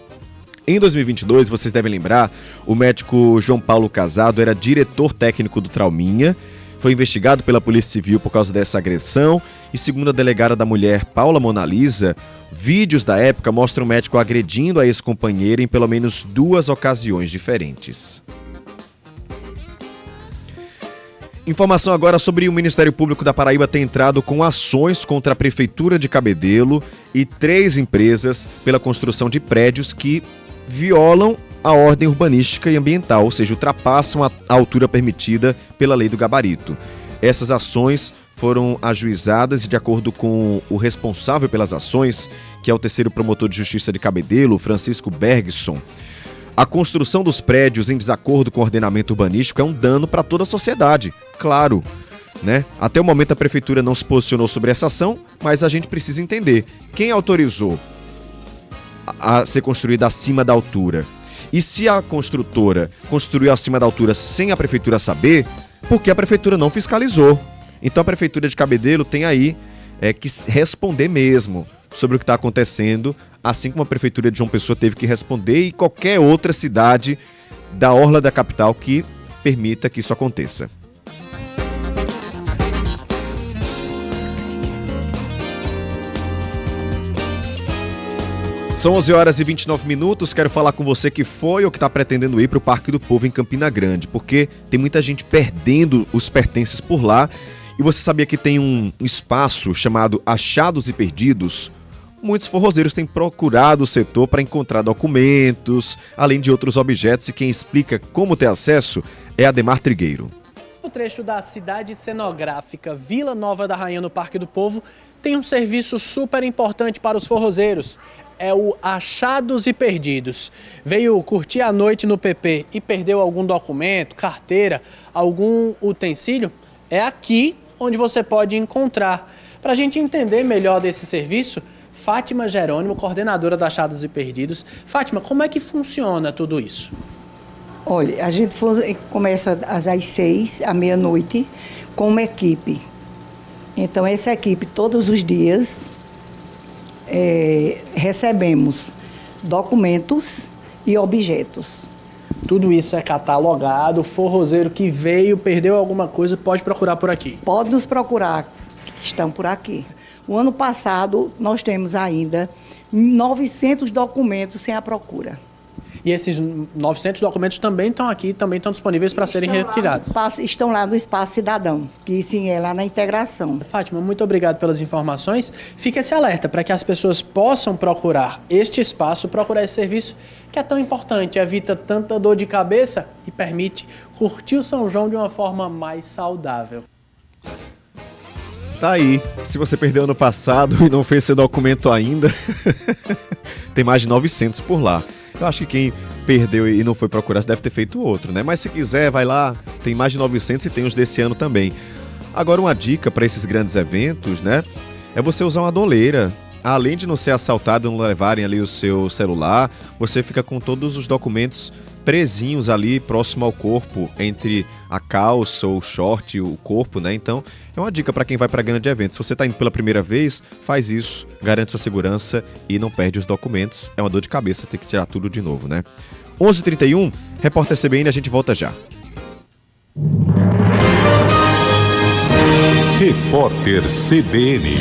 [SPEAKER 5] Em 2022, vocês devem lembrar, o médico João Paulo Casado era diretor técnico do Trauminha, foi investigado pela Polícia Civil por causa dessa agressão e, segundo a delegada da mulher, Paula Monalisa, vídeos da época mostram o médico agredindo a ex-companheira em pelo menos 2 ocasiões diferentes. Informação agora sobre o Ministério Público da Paraíba ter entrado com ações contra a Prefeitura de Cabedelo e 3 empresas pela construção de prédios que violam a ordem urbanística e ambiental, ou seja, ultrapassam a altura permitida pela lei do gabarito. Essas ações foram ajuizadas e, de acordo com o responsável pelas ações, que é o 3º promotor de justiça de Cabedelo, Francisco Bergson, a construção dos prédios em desacordo com o ordenamento urbanístico é um dano para toda a sociedade, claro, né? Até o momento a prefeitura não se posicionou sobre essa ação, mas a gente precisa entender quem autorizou a ser construída acima da altura. E se a construtora construiu acima da altura sem a prefeitura saber, por que a prefeitura não fiscalizou? Então a prefeitura de Cabedelo tem aí que responder mesmo sobre o que está acontecendo, assim como a prefeitura de João Pessoa teve que responder e qualquer outra cidade da orla da capital que permita que isso aconteça. São 11 horas e 29 minutos, quero falar com você que foi ou que está pretendendo ir para o Parque do Povo em Campina Grande, porque tem muita gente perdendo os pertences por lá. E você sabia que tem um espaço chamado Achados e Perdidos? Muitos forrozeiros têm procurado o setor para encontrar documentos, além de outros objetos, e quem explica como ter acesso é Ademar Trigueiro.
[SPEAKER 8] O trecho da cidade cenográfica Vila Nova da Rainha no Parque do Povo tem um serviço super importante para os forrozeiros. é o Achados e Perdidos. Veio curtir a noite no PP e perdeu algum documento, carteira, algum utensílio? É aqui onde você pode encontrar. Para a gente entender melhor desse serviço, Fátima Jerônimo, coordenadora do Achados e Perdidos. Fátima, como é que funciona tudo isso?
[SPEAKER 9] Olha, a gente começa às 6h, à meia-noite, com uma equipe. Então, essa equipe, todos os dias, recebemos documentos e objetos.
[SPEAKER 8] Tudo isso é catalogado, o forrozeiro que veio, perdeu alguma coisa, pode procurar por aqui.
[SPEAKER 9] Pode nos procurar, estão por aqui. O ano passado, nós temos ainda 900 documentos sem a procura.
[SPEAKER 8] E esses 900 documentos também estão aqui, também estão disponíveis para serem retirados?
[SPEAKER 9] Estão lá no Espaço Cidadão, que sim, é lá na integração.
[SPEAKER 8] Fátima, muito obrigado pelas informações. Fica esse alerta para que as pessoas possam procurar este espaço, procurar esse serviço que é tão importante, evita tanta dor de cabeça e permite curtir o São João de uma forma mais saudável.
[SPEAKER 5] Tá aí, se você perdeu ano passado e não fez seu documento ainda, tem mais de 900 por lá. Eu acho que quem perdeu e não foi procurar deve ter feito outro, né? Mas se quiser, vai lá, tem mais de 900 e tem os desse ano também. Agora, uma dica para esses grandes eventos, né? É você usar uma doleira. Além de não ser assaltado, não levarem ali o seu celular, você fica com todos os documentos presinhos ali, próximo ao corpo, entre a calça, o short, o corpo, né? Então, é uma dica para quem vai para grande evento. Se você está indo pela primeira vez, faz isso, garante sua segurança e não perde os documentos. É uma dor de cabeça ter que tirar tudo de novo, né? 11h31, Repórter CBN, a gente volta já.
[SPEAKER 2] Repórter CBN.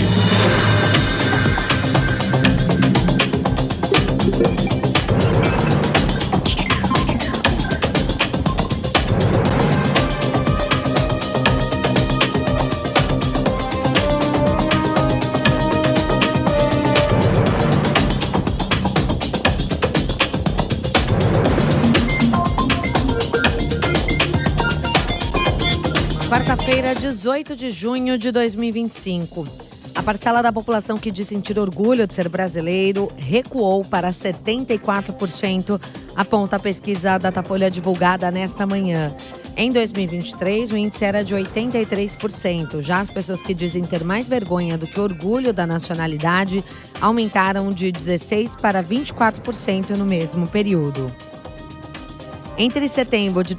[SPEAKER 15] Quarta-feira, 18 de junho de 2025. A parcela da população que diz sentir orgulho de ser brasileiro recuou para 74%, aponta a pesquisa Datafolha divulgada nesta manhã. Em 2023, o índice era de 83%. Já as pessoas que dizem ter mais vergonha do que orgulho da nacionalidade aumentaram de 16% para 24% no mesmo período. Entre setembro de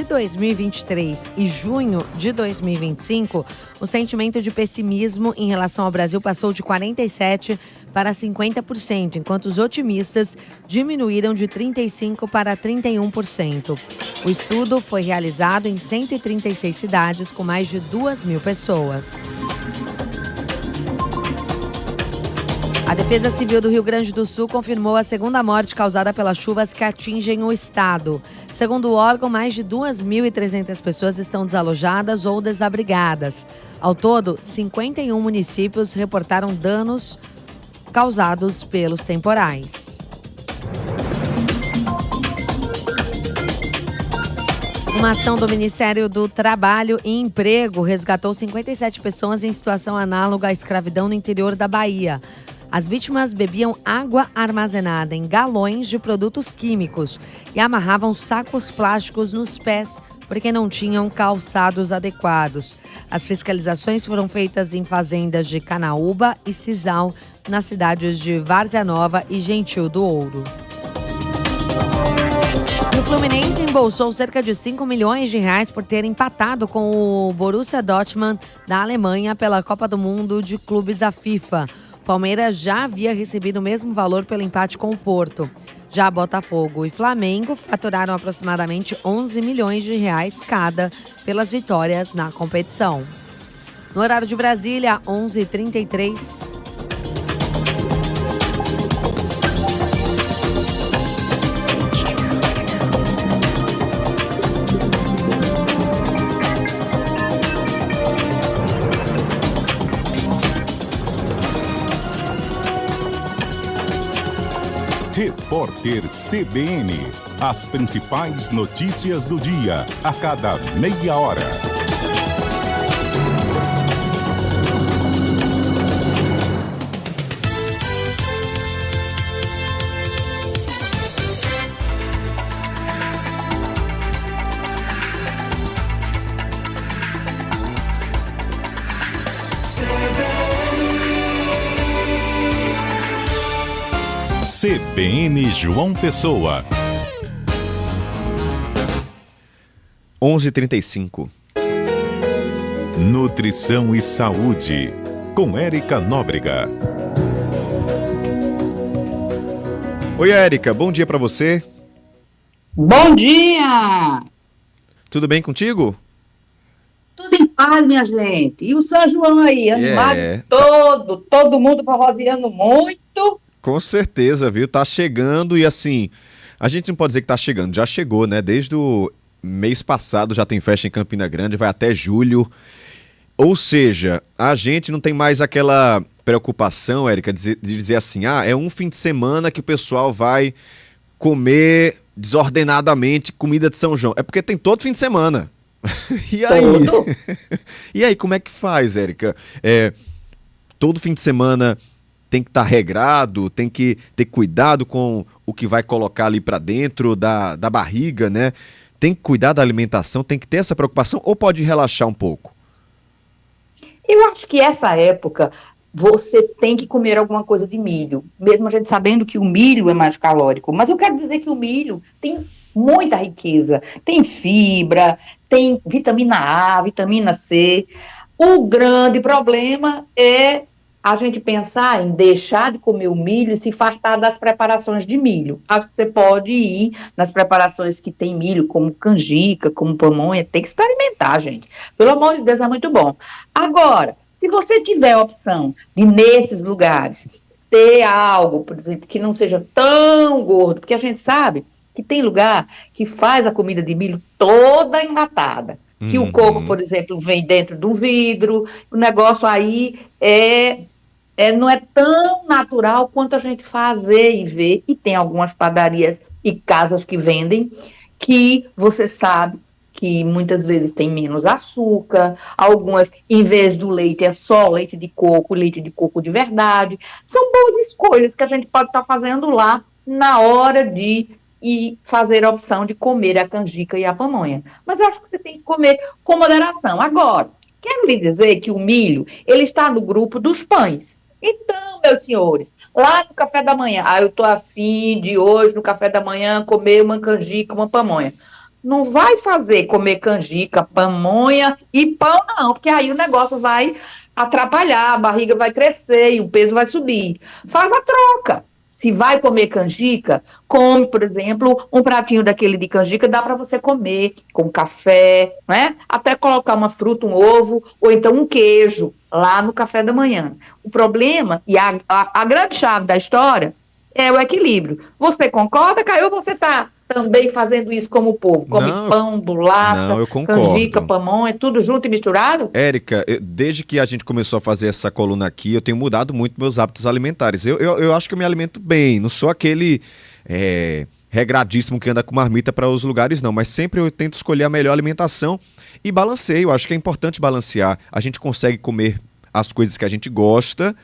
[SPEAKER 15] 2023 e junho de 2025, o sentimento de pessimismo em relação ao Brasil passou de 47% para 50%, enquanto os otimistas diminuíram de 35% para 31%. O estudo foi realizado em 136 cidades com mais de 2.000 pessoas. A Defesa Civil do Rio Grande do Sul confirmou a segunda morte causada pelas chuvas que atingem o estado. Segundo o órgão, mais de 2.300 pessoas estão desalojadas ou desabrigadas. Ao todo, 51 municípios reportaram danos causados pelos temporais. Uma ação do Ministério do Trabalho e Emprego resgatou 57 pessoas em situação análoga à escravidão no interior da Bahia. As vítimas bebiam água armazenada em galões de produtos químicos e amarravam sacos plásticos nos pés porque não tinham calçados adequados. As fiscalizações foram feitas em fazendas de Canaúba e Cisal, nas cidades de Várzea Nova e Gentil do Ouro. O Fluminense embolsou cerca de 5 milhões de reais por ter empatado com o Borussia Dortmund da Alemanha pela Copa do Mundo de Clubes da FIFA. Palmeiras já havia recebido o mesmo valor pelo empate com o Porto. Já Botafogo e Flamengo faturaram aproximadamente 11 milhões de reais cada pelas vitórias na competição. No horário de Brasília, 11h33.
[SPEAKER 2] Repórter CBN. As principais notícias do dia, a cada meia hora. CBN João Pessoa.
[SPEAKER 5] 11h35.
[SPEAKER 2] Nutrição e Saúde, com Érica Nóbrega.
[SPEAKER 5] Oi, Érica, bom dia para você.
[SPEAKER 11] Bom dia!
[SPEAKER 5] Tudo bem contigo?
[SPEAKER 11] Tudo em paz, minha gente. E o São João aí, animado todo mundo forroseando muito.
[SPEAKER 5] Com certeza, viu? Tá chegando e assim, a gente não pode dizer que tá chegando, já chegou, né? Desde o mês passado já tem festa em Campina Grande, vai até julho. Ou seja, a gente não tem mais aquela preocupação, Érica, de dizer assim, é um fim de semana que o pessoal vai comer desordenadamente comida de São João. É porque tem todo fim de semana. E aí? E aí, como é que faz, Érica? Todo fim de semana tem que estar regrado, tem que ter cuidado com o que vai colocar ali para dentro da barriga, né? Tem que cuidar da alimentação, tem que ter essa preocupação ou pode relaxar um pouco?
[SPEAKER 11] Eu acho que essa época você tem que comer alguma coisa de milho, mesmo a gente sabendo que o milho é mais calórico. Mas eu quero dizer que o milho tem muita riqueza, tem fibra, tem vitamina A, vitamina C. O grande problema é a gente pensar em deixar de comer o milho e se fartar das preparações de milho. Acho que você pode ir nas preparações que tem milho, como canjica, como pamonha, tem que experimentar, gente. Pelo amor de Deus, é muito bom. Agora, se você tiver a opção de, nesses lugares, ter algo, por exemplo, que não seja tão gordo, porque a gente sabe que tem lugar que faz a comida de milho toda enlatada. Que o coco, por exemplo, vem dentro de um vidro, o negócio aí não é tão natural quanto a gente fazer e ver, e tem algumas padarias e casas que vendem, que você sabe que muitas vezes tem menos açúcar, algumas, em vez do leite, é só leite de coco de verdade. São boas escolhas que a gente pode estar fazendo lá na hora de e fazer a opção de comer a canjica e a pamonha. Mas eu acho que você tem que comer com moderação. Agora, quero lhe dizer que o milho, ele está no grupo dos pães. Então, meus senhores, lá no café da manhã, eu tô afim de hoje, no café da manhã, comer uma canjica, uma pamonha. Não vai fazer comer canjica, pamonha e pão, não, porque aí o negócio vai atrapalhar, a barriga vai crescer e o peso vai subir. Faz a troca. Se vai comer canjica, come, por exemplo, um pratinho daquele de canjica, dá para você comer com café, né? Até colocar uma fruta, um ovo, ou então um queijo lá no café da manhã. O problema, e a grande chave da história, é o equilíbrio. Você concorda, Caio, ou você está também fazendo isso como o povo? Come pão, bolacha, canjica, pamonha, tudo junto e misturado?
[SPEAKER 5] Érica, desde que a gente começou a fazer essa coluna aqui, eu tenho mudado muito meus hábitos alimentares. Eu acho que eu me alimento bem, não sou aquele regradíssimo que anda com marmita para os lugares, não. Mas sempre eu tento escolher a melhor alimentação e balanceio. Eu acho que é importante balancear. A gente consegue comer as coisas que a gente gosta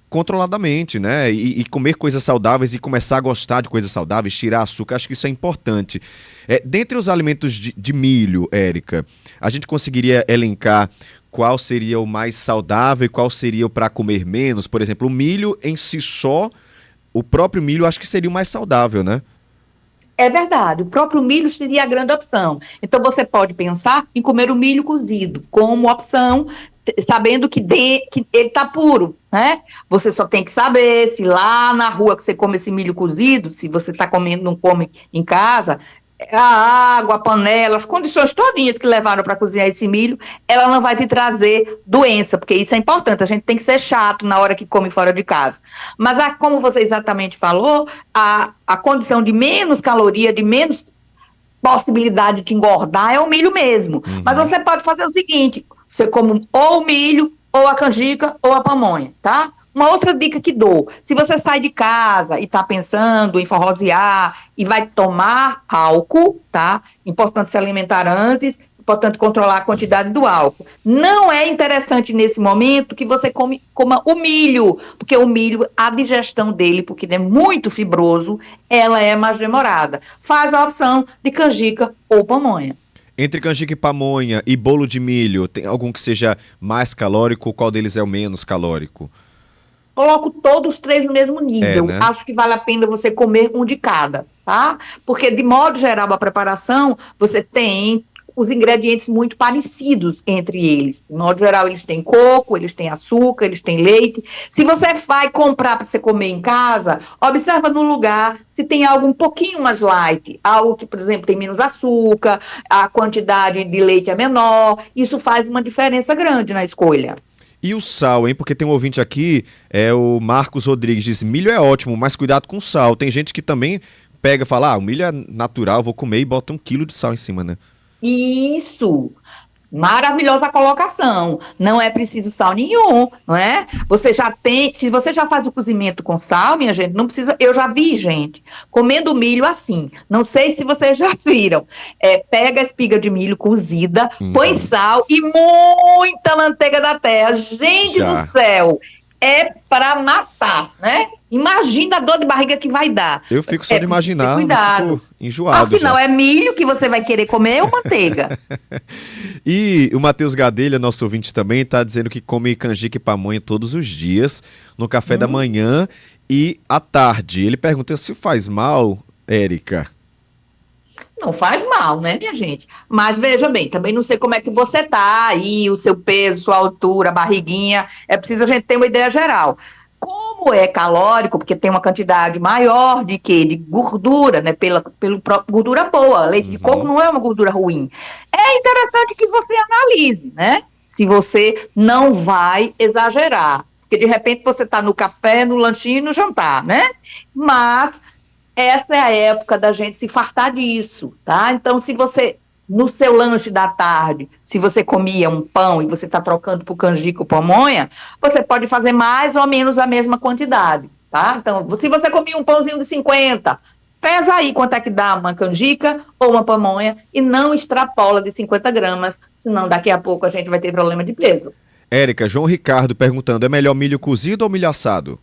[SPEAKER 5] controladamente, né? E comer coisas saudáveis e começar a gostar de coisas saudáveis, tirar açúcar, acho que isso é importante. Dentre os alimentos de milho, Érica, a gente conseguiria elencar qual seria o mais saudável e qual seria o para comer menos? Por exemplo, o milho em si só, o próprio milho acho que seria o mais saudável, né?
[SPEAKER 11] É verdade, o próprio milho seria a grande opção. Então você pode pensar em comer o milho cozido como opção, sabendo que ele está puro, né? Você só tem que saber se lá na rua que você come esse milho cozido, se você está comendo, não come em casa, a água, a panela, as condições todinhas que levaram para cozinhar esse milho, ela não vai te trazer doença, porque isso é importante, a gente tem que ser chato na hora que come fora de casa. Mas como você exatamente falou, a condição de menos caloria, de menos possibilidade de te engordar é o milho mesmo. Mas você pode fazer o seguinte, você come ou o milho, ou a canjica, ou a pamonha, tá? Uma outra dica que dou, se você sai de casa e está pensando em forrosear e vai tomar álcool, tá? Importante se alimentar antes, importante controlar a quantidade do álcool. Não é interessante nesse momento que você coma o milho, porque o milho, a digestão dele, porque ele é muito fibroso, ela é mais demorada. Faz a opção de canjica ou pamonha.
[SPEAKER 5] Entre canjica e pamonha e bolo de milho, tem algum que seja mais calórico ou qual deles é o menos calórico?
[SPEAKER 11] coloco todos os 3 no mesmo nível.
[SPEAKER 5] né?
[SPEAKER 11] Acho que vale a pena você comer um de cada, tá? Porque, de modo geral, a preparação, você tem os ingredientes muito parecidos entre eles. De modo geral, eles têm coco, eles têm açúcar, eles têm leite. Se você vai comprar para você comer em casa, observa no lugar se tem algo um pouquinho mais light, algo que, por exemplo, tem menos açúcar, a quantidade de leite é menor. Isso faz uma diferença grande na escolha.
[SPEAKER 5] E o sal, hein? Porque tem um ouvinte aqui, o Marcos Rodrigues, diz: milho é ótimo, mas cuidado com o sal. Tem gente que também pega e fala: o milho é natural, vou comer, e bota 1 quilo de sal em cima, né?
[SPEAKER 11] Isso, maravilhosa colocação, não é preciso sal nenhum, não é? Você já tem, se você já faz o cozimento com sal, minha gente, não precisa, eu já vi gente comendo milho assim, não sei se vocês já viram, pega a espiga de milho cozida, põe sal e muita manteiga da terra, gente do céu, é para matar, né? Imagina a dor de barriga que vai dar.
[SPEAKER 5] Eu fico só de imaginar,
[SPEAKER 11] cuidado.
[SPEAKER 5] Fico enjoado.
[SPEAKER 11] Afinal,
[SPEAKER 5] já.
[SPEAKER 11] é milho que você vai querer comer ou manteiga?
[SPEAKER 5] E o Matheus Gadelha, nosso ouvinte também, está dizendo que come canjica e pamonha todos os dias, no café da manhã e à tarde. Ele pergunta se faz mal, Érica.
[SPEAKER 11] Não faz mal, né, minha gente? Mas veja bem, também não sei como é que você tá aí, o seu peso, sua altura, barriguinha. É preciso a gente ter uma ideia geral. Como é calórico, porque tem uma quantidade maior de quê? De gordura, né? Pelo próprio gordura boa. Leite de coco não é uma gordura ruim. É interessante que você analise, né? Se você não vai exagerar. Porque de repente você tá no café, no lanchinho e no jantar, né? Mas essa é a época da gente se fartar disso, tá? Então, se você, no seu lanche da tarde, se você comia um pão e você está trocando por canjica ou pamonha, você pode fazer mais ou menos a mesma quantidade, tá? Então, se você comia um pãozinho de 50, pesa aí quanto é que dá uma canjica ou uma pamonha e não extrapola de 50 gramas, senão daqui a pouco a gente vai ter problema de peso.
[SPEAKER 5] Érica, João Ricardo perguntando: é melhor milho cozido ou milho assado?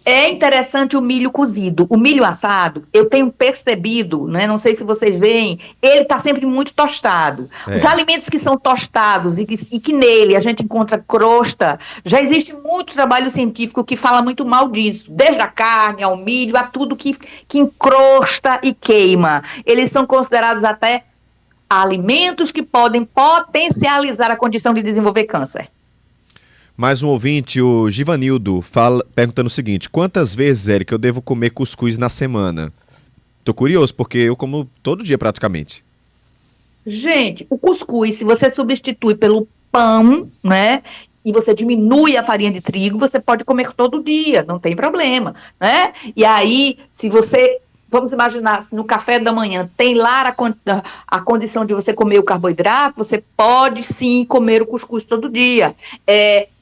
[SPEAKER 11] É interessante o milho cozido. O milho assado, eu tenho percebido, né, não sei se vocês veem, ele está sempre muito tostado. Os alimentos que são tostados e que nele a gente encontra crosta, já existe muito trabalho científico que fala muito mal disso. Desde a carne, ao milho, a tudo que encrosta e queima. Eles são considerados até alimentos que podem potencializar a condição de desenvolver câncer.
[SPEAKER 5] Mais um ouvinte, o Givanildo, perguntando o seguinte: quantas vezes, Érica, eu devo comer cuscuz na semana? Tô curioso, porque eu como todo dia praticamente.
[SPEAKER 11] Gente, o cuscuz, se você substitui pelo pão, né, e você diminui a farinha de trigo, você pode comer todo dia, não tem problema, né? E aí, se você, vamos imaginar, no café da manhã tem lá a condição de você comer o carboidrato, você pode sim comer o cuscuz todo dia.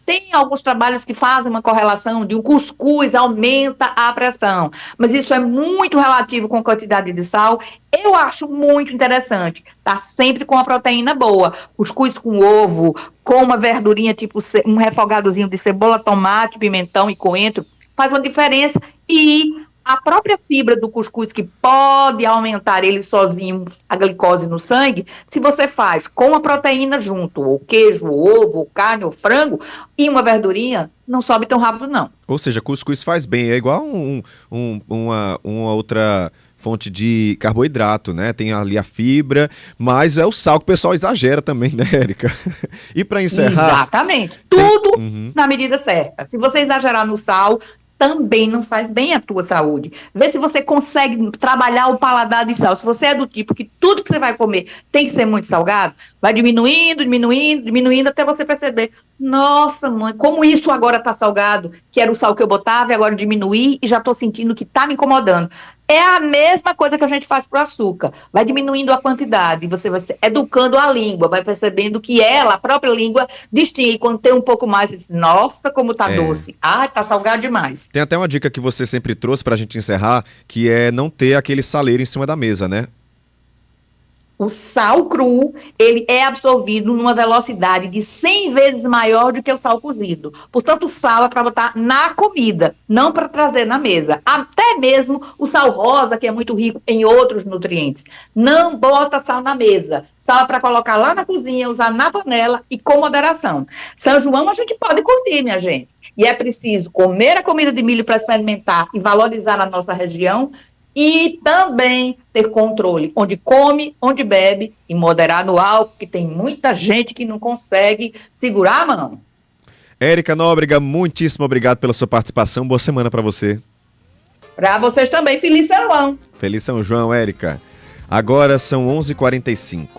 [SPEAKER 11] Tem alguns trabalhos que fazem uma correlação de um cuscuz aumenta a pressão, mas isso é muito relativo com a quantidade de sal. Eu acho muito interessante, tá sempre com a proteína boa, cuscuz com ovo, com uma verdurinha tipo um refogadozinho de cebola, tomate, pimentão e coentro, faz uma diferença. E a própria fibra do cuscuz, que pode aumentar ele sozinho a glicose no sangue, se você faz com a proteína junto, ou queijo, ou ovo, ou carne, ou frango, e uma verdurinha, não sobe tão rápido, não.
[SPEAKER 5] Ou seja, cuscuz faz bem, é igual uma outra fonte de carboidrato, né? Tem ali a fibra, mas é o sal que o pessoal exagera também, né, Érica? E para encerrar...
[SPEAKER 11] Exatamente, tudo na medida certa. Se você exagerar no sal, também não faz bem à tua saúde. Vê se você consegue trabalhar o paladar de sal. Se você é do tipo que tudo que você vai comer tem que ser muito salgado, vai diminuindo até você perceber: nossa, mãe, como isso agora tá salgado, que era o sal que eu botava e agora diminuí e já tô sentindo que tá me incomodando. É a mesma coisa que a gente faz pro açúcar. Vai diminuindo a quantidade, você vai educando a língua, vai percebendo que a própria língua distingue. Quando tem um pouco mais, diz: nossa, como tá doce. Ah, tá salgado demais.
[SPEAKER 5] Tem até uma dica que você sempre trouxe pra gente encerrar, que é não ter aquele saleiro em cima da mesa, né?
[SPEAKER 11] O sal cru, ele é absorvido numa velocidade de 100 vezes maior do que o sal cozido. Portanto, o sal é para botar na comida, não para trazer na mesa. Até mesmo o sal rosa, que é muito rico em outros nutrientes. Não bota sal na mesa. Sal é para colocar lá na cozinha, usar na panela e com moderação. São João a gente pode curtir, minha gente. E é preciso comer a comida de milho para experimentar e valorizar na nossa região, e também ter controle, onde come, onde bebe, e moderar no álcool, que tem muita gente que não consegue segurar a mão.
[SPEAKER 5] Érica Nóbrega, muitíssimo obrigado pela sua participação. Boa semana para você.
[SPEAKER 11] Para vocês também, Feliz São João.
[SPEAKER 5] Feliz São João, Érica. Agora são 11h45.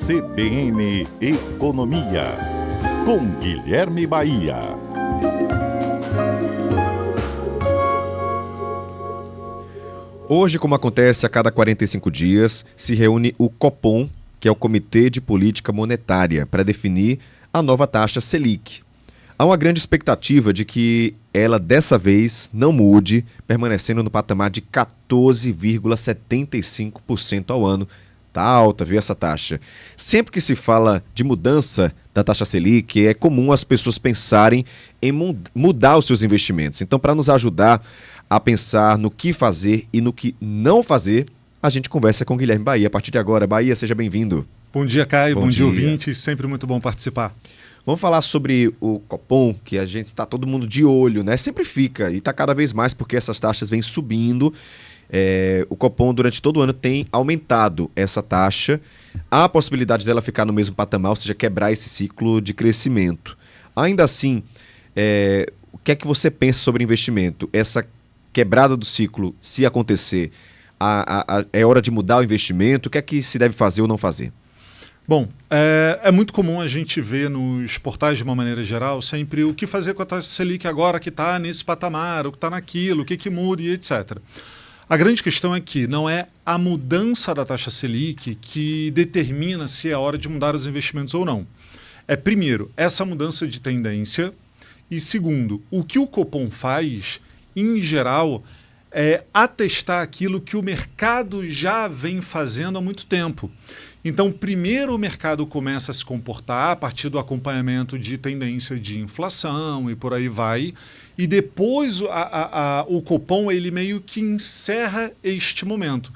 [SPEAKER 2] CBN Economia, com Guilherme Bahia.
[SPEAKER 5] Hoje, como acontece a cada 45 dias, se reúne o Copom, que é o Comitê de Política Monetária, para definir a nova taxa Selic. Há uma grande expectativa de que ela, dessa vez, não mude, permanecendo no patamar de 14,75% ao ano. Tá alta, viu, essa taxa? Sempre que se fala de mudança da taxa Selic, é comum as pessoas pensarem em mudar os seus investimentos. Então, para nos ajudar a pensar no que fazer e no que não fazer, a gente conversa com o Guilherme Bahia. A partir de agora, Bahia, seja bem-vindo.
[SPEAKER 10] Bom dia, Caio. Bom dia, ouvintes. Sempre muito bom participar.
[SPEAKER 5] Vamos falar sobre o Copom, que a gente está todo mundo de olho, né? Sempre fica, e está cada vez mais porque essas taxas vêm subindo. O Copom, durante todo o ano, tem aumentado essa taxa. Há a possibilidade dela ficar no mesmo patamar, ou seja, quebrar esse ciclo de crescimento. Ainda assim, o que é que você pensa sobre investimento? Essa quebrada do ciclo, se acontecer, é hora de mudar o investimento? O que é que se deve fazer ou não fazer?
[SPEAKER 10] Bom, é muito comum a gente ver nos portais, de uma maneira geral, sempre o que fazer com a taxa Selic agora que está nesse patamar, o que está naquilo, o que muda e etc. A grande questão é que não é a mudança da taxa Selic que determina se é hora de mudar os investimentos ou não. É, primeiro, essa mudança de tendência e, segundo, o que o Copom faz, em geral, é atestar aquilo que o mercado já vem fazendo há muito tempo. Então, primeiro o mercado começa a se comportar a partir do acompanhamento de tendência de inflação e por aí vai, e depois o Copom ele meio que encerra este momento.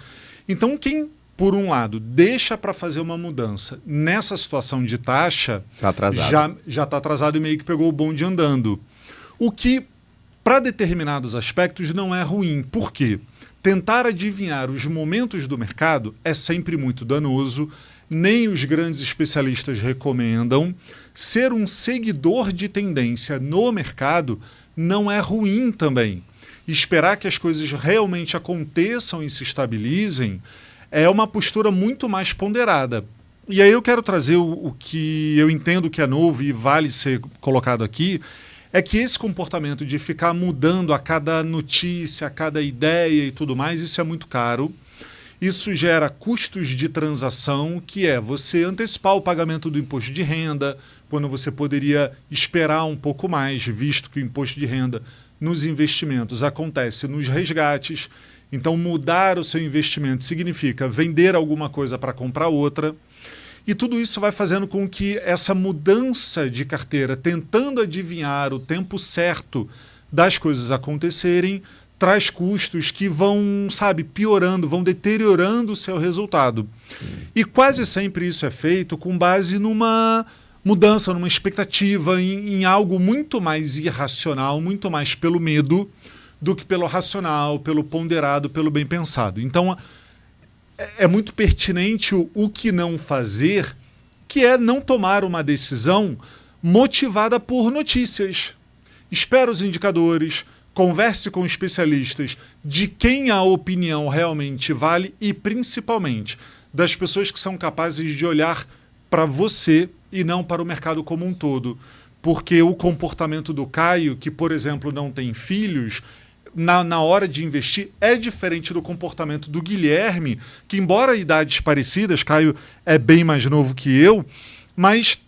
[SPEAKER 10] Então, quem, por um lado, deixa para fazer uma mudança nessa situação de taxa, já está atrasado e meio que pegou o bonde andando. O que, para determinados aspectos, não é ruim. Por quê? Tentar adivinhar os momentos do mercado é sempre muito danoso, nem os grandes especialistas recomendam. Ser um seguidor de tendência no mercado não é ruim também. Esperar que as coisas realmente aconteçam e se estabilizem é uma postura muito mais ponderada. E aí eu quero trazer o que eu entendo que é novo e vale ser colocado aqui, é que esse comportamento de ficar mudando a cada notícia, a cada ideia e tudo mais, isso é muito caro. Isso gera custos de transação, que é você antecipar o pagamento do imposto de renda, quando você poderia esperar um pouco mais, visto que o imposto de renda nos investimentos acontece nos resgates. Então, mudar o seu investimento significa vender alguma coisa para comprar outra. E tudo isso vai fazendo com que essa mudança de carteira, tentando adivinhar o tempo certo das coisas acontecerem, traz custos que vão, piorando, vão deteriorando o seu resultado. E quase sempre isso é feito com base numa mudança, numa expectativa, em algo muito mais irracional, muito mais pelo medo do que pelo racional, pelo ponderado, pelo bem pensado. Então, é muito pertinente o que não fazer, que é não tomar uma decisão motivada por notícias. Espere os indicadores, converse com especialistas de quem a opinião realmente vale e, principalmente, das pessoas que são capazes de olhar para você e não para o mercado como um todo. Porque o comportamento do Caio, que, por exemplo, não tem filhos, na hora de investir, é diferente do comportamento do Guilherme, que, embora idades parecidas, Caio é bem mais novo que eu, mas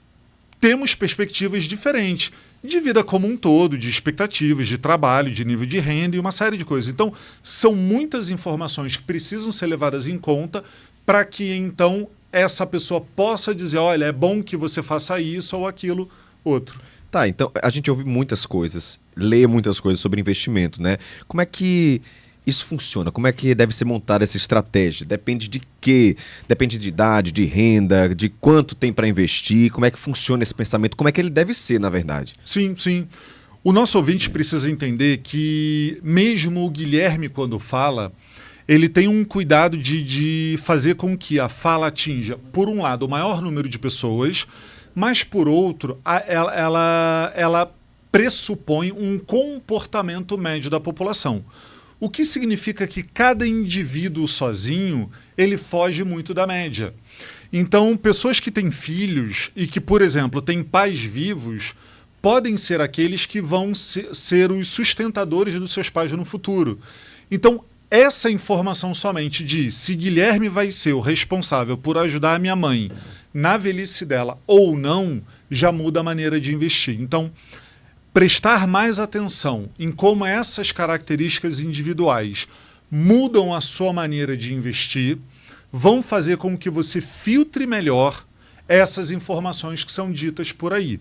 [SPEAKER 10] temos perspectivas diferentes. de vida como um todo, de expectativas, de trabalho, de nível de renda e uma série de coisas. Então, são muitas informações que precisam ser levadas em conta para que, então, essa pessoa possa dizer, olha, é bom que você faça isso ou aquilo outro.
[SPEAKER 5] Tá, então a gente ouve muitas coisas, lê muitas coisas sobre investimento, né? Como é que isso funciona? Como é que deve ser montada essa estratégia? Depende de quê? Depende de idade, de renda, de quanto tem para investir? Como é que funciona esse pensamento? Como é que ele deve ser, na verdade?
[SPEAKER 10] Sim, sim. O nosso ouvinte precisa entender que mesmo o Guilherme, quando fala, ele tem um cuidado de fazer com que a fala atinja, por um lado, o maior número de pessoas, mas, por outro, ela pressupõe um comportamento médio da população. O que significa que cada indivíduo sozinho, ele foge muito da média. Então, pessoas que têm filhos e que, por exemplo, têm pais vivos, podem ser aqueles que vão ser os sustentadores dos seus pais no futuro. Então, essa informação somente de se Guilherme vai ser o responsável por ajudar a minha mãe na velhice dela ou não, já muda a maneira de investir. Então, prestar mais atenção em como essas características individuais mudam a sua maneira de investir, vão fazer com que você filtre melhor essas informações que são ditas por aí.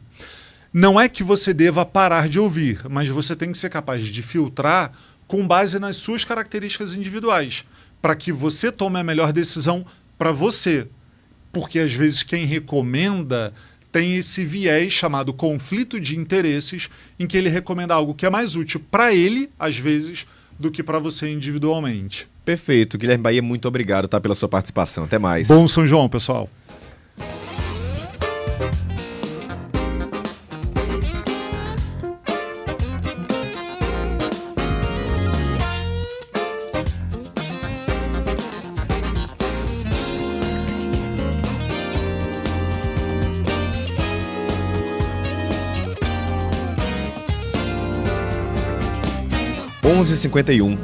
[SPEAKER 10] Não é que você deva parar de ouvir, mas você tem que ser capaz de filtrar com base nas suas características individuais, para que você tome a melhor decisão para você. Porque às vezes quem recomenda tem esse viés chamado conflito de interesses, em que ele recomenda algo que é mais útil para ele, às vezes, do que para você individualmente.
[SPEAKER 5] Perfeito. Guilherme Bahia, muito obrigado, tá, pela sua participação. Até mais.
[SPEAKER 10] Bom São João, pessoal.
[SPEAKER 5] (11h51).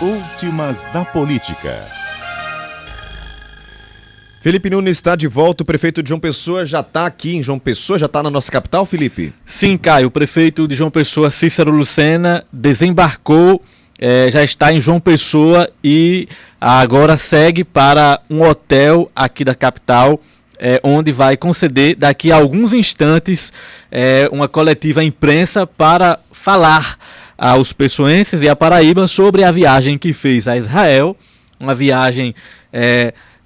[SPEAKER 2] Últimas da política.
[SPEAKER 5] Felipe Nunes está de volta. O prefeito de João Pessoa já está aqui em João Pessoa, já está na nossa capital, Felipe?
[SPEAKER 14] Sim, Caio. O prefeito de João Pessoa, Cícero Lucena, desembarcou, já está em João Pessoa e agora segue para um hotel aqui da capital, onde vai conceder daqui a alguns instantes uma coletiva à imprensa para falar aos pessoenses e à Paraíba sobre a viagem que fez a Israel, uma viagem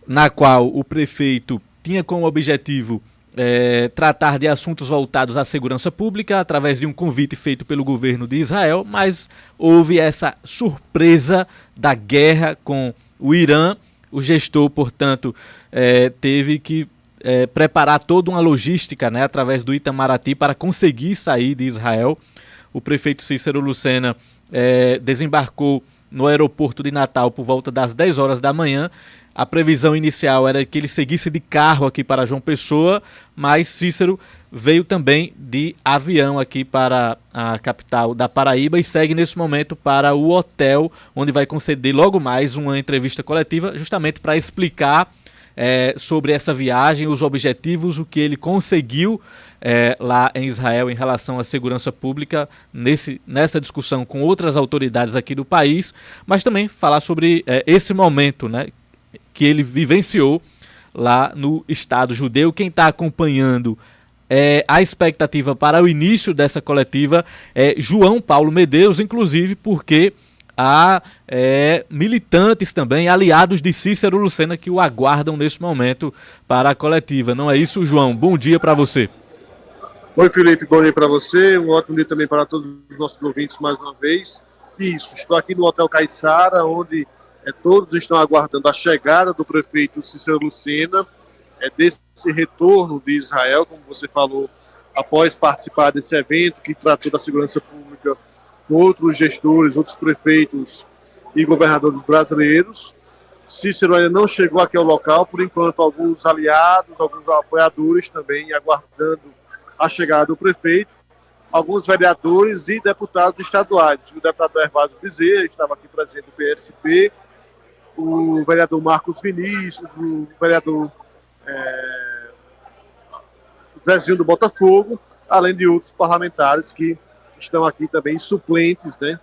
[SPEAKER 14] na qual o prefeito tinha como objetivo tratar de assuntos voltados à segurança pública através de um convite feito pelo governo de Israel, mas houve essa surpresa da guerra com o Irã. O gestor, portanto, teve que preparar toda uma logística, através do Itamaraty para conseguir sair de Israel. O prefeito Cícero Lucena desembarcou no aeroporto de Natal por volta das 10 horas da manhã. A previsão inicial era que ele seguisse de carro aqui para João Pessoa, mas Cícero veio também de avião aqui para a capital da Paraíba e segue nesse momento para o hotel, onde vai conceder logo mais uma entrevista coletiva, justamente para explicar sobre essa viagem, os objetivos, o que ele conseguiu lá em Israel em relação à segurança pública, nessa discussão com outras autoridades aqui do país, mas também falar sobre esse momento, que ele vivenciou lá no Estado judeu. Quem está acompanhando a expectativa para o início dessa coletiva é João Paulo Medeiros, inclusive porque há militantes também, aliados de Cícero Lucena, que o aguardam nesse momento para a coletiva. Não é isso, João? Bom dia para você.
[SPEAKER 6] Oi, Felipe, bom dia para você. Um ótimo dia também para todos os nossos ouvintes mais uma vez. Isso, estou aqui no Hotel Caiçara, onde todos estão aguardando a chegada do prefeito Cícero Lucena, desse retorno de Israel, como você falou, após participar desse evento que tratou da segurança pública com outros gestores, outros prefeitos e governadores brasileiros. Cícero ainda não chegou aqui ao local, por enquanto alguns aliados, alguns apoiadores também aguardando a chegada do prefeito, alguns vereadores e deputados estaduais. O deputado Hervásio Bezerra estava aqui presente do PSP, o vereador Marcos Vinícius, o vereador Zezinho do Botafogo, além de outros parlamentares que estão aqui também, suplentes, né,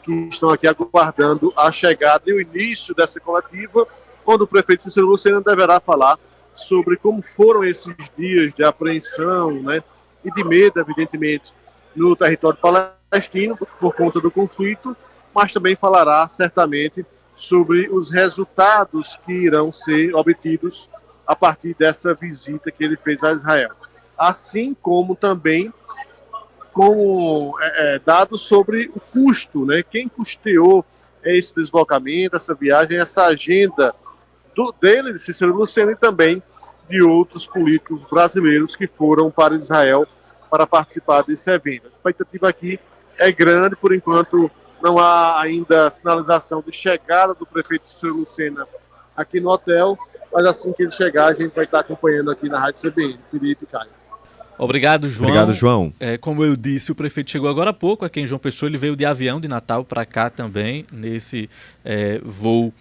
[SPEAKER 6] que estão aqui aguardando a chegada e o início dessa coletiva, onde o prefeito Cícero Lucena deverá falar sobre como foram esses dias de apreensão, né, e de medo, evidentemente, no território palestino por conta do conflito, mas também falará certamente sobre os resultados que irão ser obtidos a partir dessa visita que ele fez a Israel. Assim como também com dados sobre o custo, né? Quem custeou esse deslocamento, essa viagem, essa agenda dele, de Cícero Lucena, e também de outros políticos brasileiros que foram para Israel para participar desse evento. A expectativa aqui é grande, por enquanto não há ainda sinalização de chegada do prefeito Cícero Lucena aqui no hotel, mas assim que ele chegar, a gente vai estar acompanhando aqui na Rádio CBN. Felipe e Caio.
[SPEAKER 14] Obrigado, João.
[SPEAKER 5] Obrigado, João.
[SPEAKER 14] Como eu disse, o prefeito chegou agora há pouco aqui em João Pessoa. Ele veio de avião de Natal para cá também, nesse voo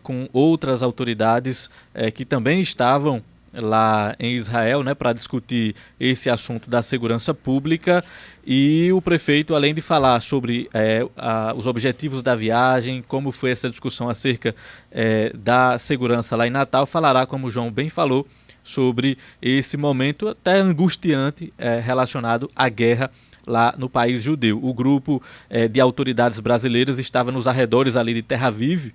[SPEAKER 14] com outras autoridades que também estavam lá em Israel, né, para discutir esse assunto da segurança pública. E o prefeito, além de falar sobre os objetivos da viagem, como foi essa discussão acerca da segurança lá em Natal, falará, como o João bem falou, sobre esse momento até angustiante relacionado à guerra lá no país judeu. O grupo de autoridades brasileiras estava nos arredores ali de Tel Aviv,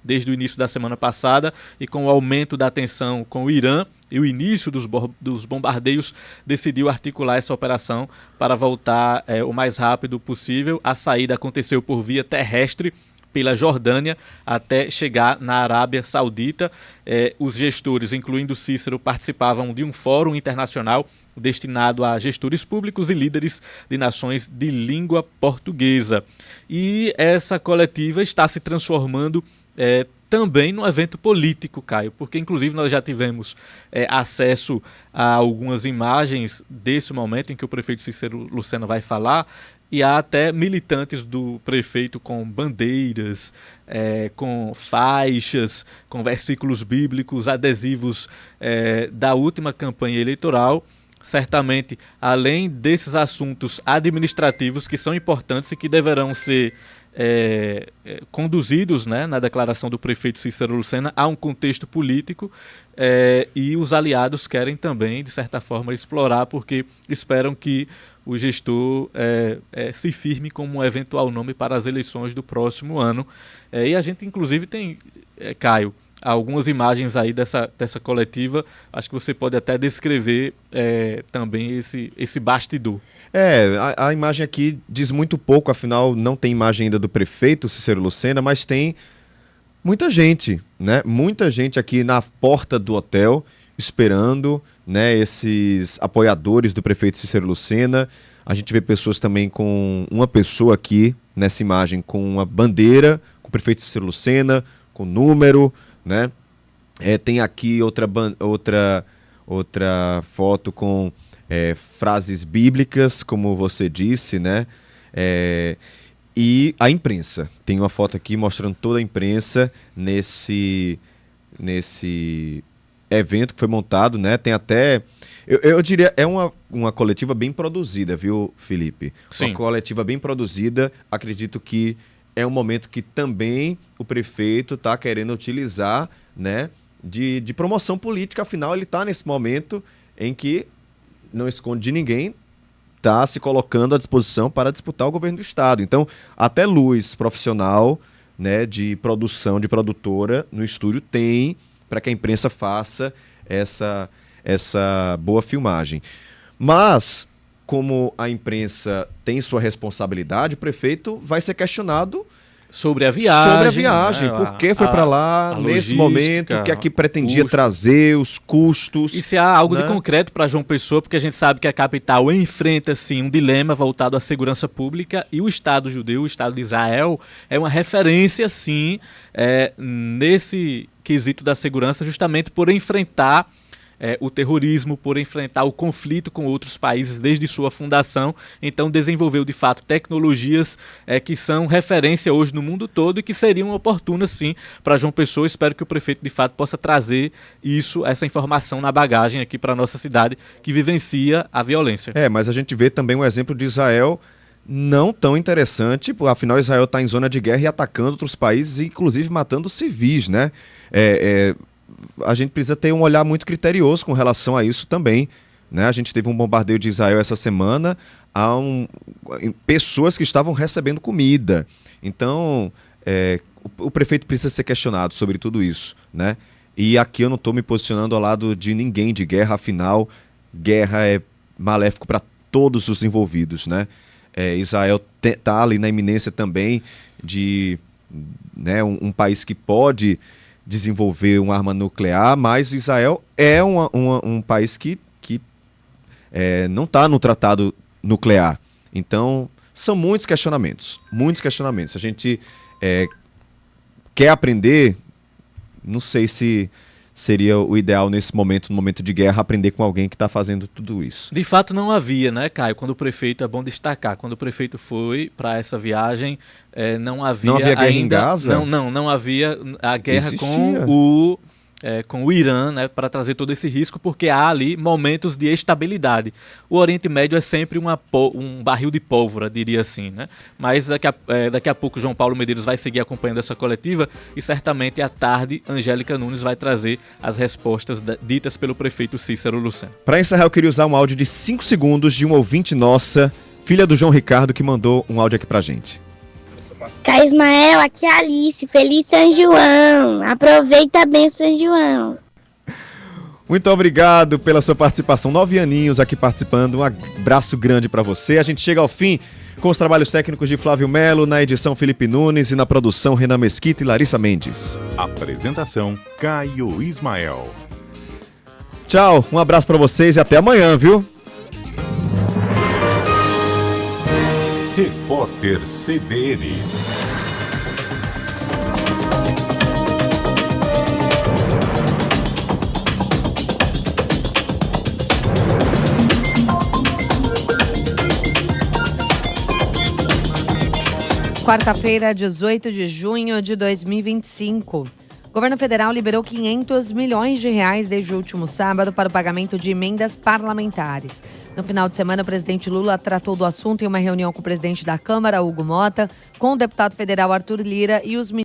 [SPEAKER 14] desde o início da semana passada, e com o aumento da tensão com o Irã e o início dos bombardeios, decidiu articular essa operação para voltar o mais rápido possível. A saída aconteceu por via terrestre, pela Jordânia, até chegar na Arábia Saudita. Os gestores, incluindo Cícero, participavam de um fórum internacional destinado a gestores públicos e líderes de nações de língua portuguesa. E essa coletiva está se transformando também num evento político, Caio, porque inclusive nós já tivemos acesso a algumas imagens desse momento em que o prefeito Cícero Lucena vai falar, e há até militantes do prefeito com bandeiras, com faixas, com versículos bíblicos, adesivos da última campanha eleitoral. Certamente, além desses assuntos administrativos que são importantes e que deverão ser conduzidos, né, na declaração do prefeito Cícero Lucena, há um contexto político e os aliados querem também, de certa forma, explorar, porque esperam que o gestor se firme como um eventual nome para as eleições do próximo ano. E a gente, inclusive, tem, Caio, algumas imagens aí dessa coletiva. Acho que você pode até descrever também esse bastidor.
[SPEAKER 5] A imagem aqui diz muito pouco, afinal não tem imagem ainda do prefeito Cícero Lucena, mas tem muita gente, né? Muita gente aqui na porta do hotel esperando, né, esses apoiadores do prefeito Cícero Lucena. A gente vê pessoas também com uma pessoa aqui nessa imagem com uma bandeira, com o prefeito Cícero Lucena, com número, né? Tem aqui outra foto com frases bíblicas, como você disse, né? E a imprensa. Tem uma foto aqui mostrando toda a imprensa nesse evento que foi montado, né? Tem até... Eu diria, é uma coletiva bem produzida, viu, Felipe?
[SPEAKER 14] Sim.
[SPEAKER 5] Uma coletiva bem produzida. Acredito que é um momento que também o prefeito está querendo utilizar, né, de promoção política. Afinal, ele está nesse momento em que, não esconde de ninguém, está se colocando à disposição para disputar o governo do estado. Então, até luz profissional, né, de produção, de produtora no estúdio tem, para que a imprensa faça essa boa filmagem. Mas, como a imprensa tem sua responsabilidade, o prefeito vai ser questionado
[SPEAKER 14] sobre a viagem,
[SPEAKER 5] né? Por que foi para lá nesse momento, o que é que pretendia trazer, os custos.
[SPEAKER 14] E se há algo, né, de concreto para João Pessoa, porque a gente sabe que a capital enfrenta sim um dilema voltado à segurança pública, e o Estado judeu, o Estado de Israel, é uma referência sim nesse quesito da segurança, justamente por enfrentar o terrorismo, por enfrentar o conflito com outros países desde sua fundação. Então desenvolveu de fato tecnologias que são referência hoje no mundo todo e que seriam oportunas sim para João Pessoa. Espero que o prefeito de fato possa trazer essa informação na bagagem aqui para a nossa cidade que vivencia a violência.
[SPEAKER 5] Mas a gente vê também um exemplo de Israel não tão interessante, afinal Israel está em zona de guerra e atacando outros países, inclusive matando civis, né? A gente precisa ter um olhar muito criterioso com relação a isso também, né? A gente teve um bombardeio de Israel essa semana a pessoas que estavam recebendo comida. Então, o prefeito precisa ser questionado sobre tudo isso, né? E aqui eu não estou me posicionando ao lado de ninguém de guerra, afinal, guerra é maléfico para todos os envolvidos, né? Israel está ali na iminência também de um país que pode desenvolver uma arma nuclear, mas Israel é um país que não está no tratado nuclear. Então, são muitos questionamentos. A gente quer aprender, não sei se seria o ideal nesse momento, no momento de guerra, aprender com alguém que está fazendo tudo isso.
[SPEAKER 14] De fato não havia, né, Caio? Quando o prefeito, é bom destacar, quando o prefeito foi para essa viagem, não havia
[SPEAKER 5] guerra em Gaza?
[SPEAKER 14] Não havia a guerra com o Irã, né, para trazer todo esse risco, porque há ali momentos de estabilidade. O Oriente Médio é sempre um barril de pólvora, diria assim, né? Mas daqui a pouco João Paulo Medeiros vai seguir acompanhando essa coletiva e certamente à tarde Angélica Nunes vai trazer as respostas ditas pelo prefeito Cícero Lucena.
[SPEAKER 5] Para encerrar, eu queria usar um áudio de 5 segundos de uma ouvinte nossa, filha do João Ricardo, que mandou um áudio aqui pra gente.
[SPEAKER 12] Caio Ismael, aqui é a Alice, feliz São João, aproveita bem São João.
[SPEAKER 5] Muito obrigado pela sua participação, 9 aninhos aqui participando, um abraço grande para você. A gente chega ao fim com os trabalhos técnicos de Flávio Melo, na edição Felipe Nunes e na produção Renan Mesquita e Larissa Mendes.
[SPEAKER 2] Apresentação Caio Ismael.
[SPEAKER 5] Tchau, um abraço para vocês e até amanhã, viu?
[SPEAKER 2] Repórter CBN.
[SPEAKER 15] Quarta-feira, 18 de junho de 2025. O governo federal liberou 500 milhões de reais desde o último sábado para o pagamento de emendas parlamentares. No final de semana, o presidente Lula tratou do assunto em uma reunião com o presidente da Câmara, Hugo Mota, com o deputado federal Arthur Lira e os ministros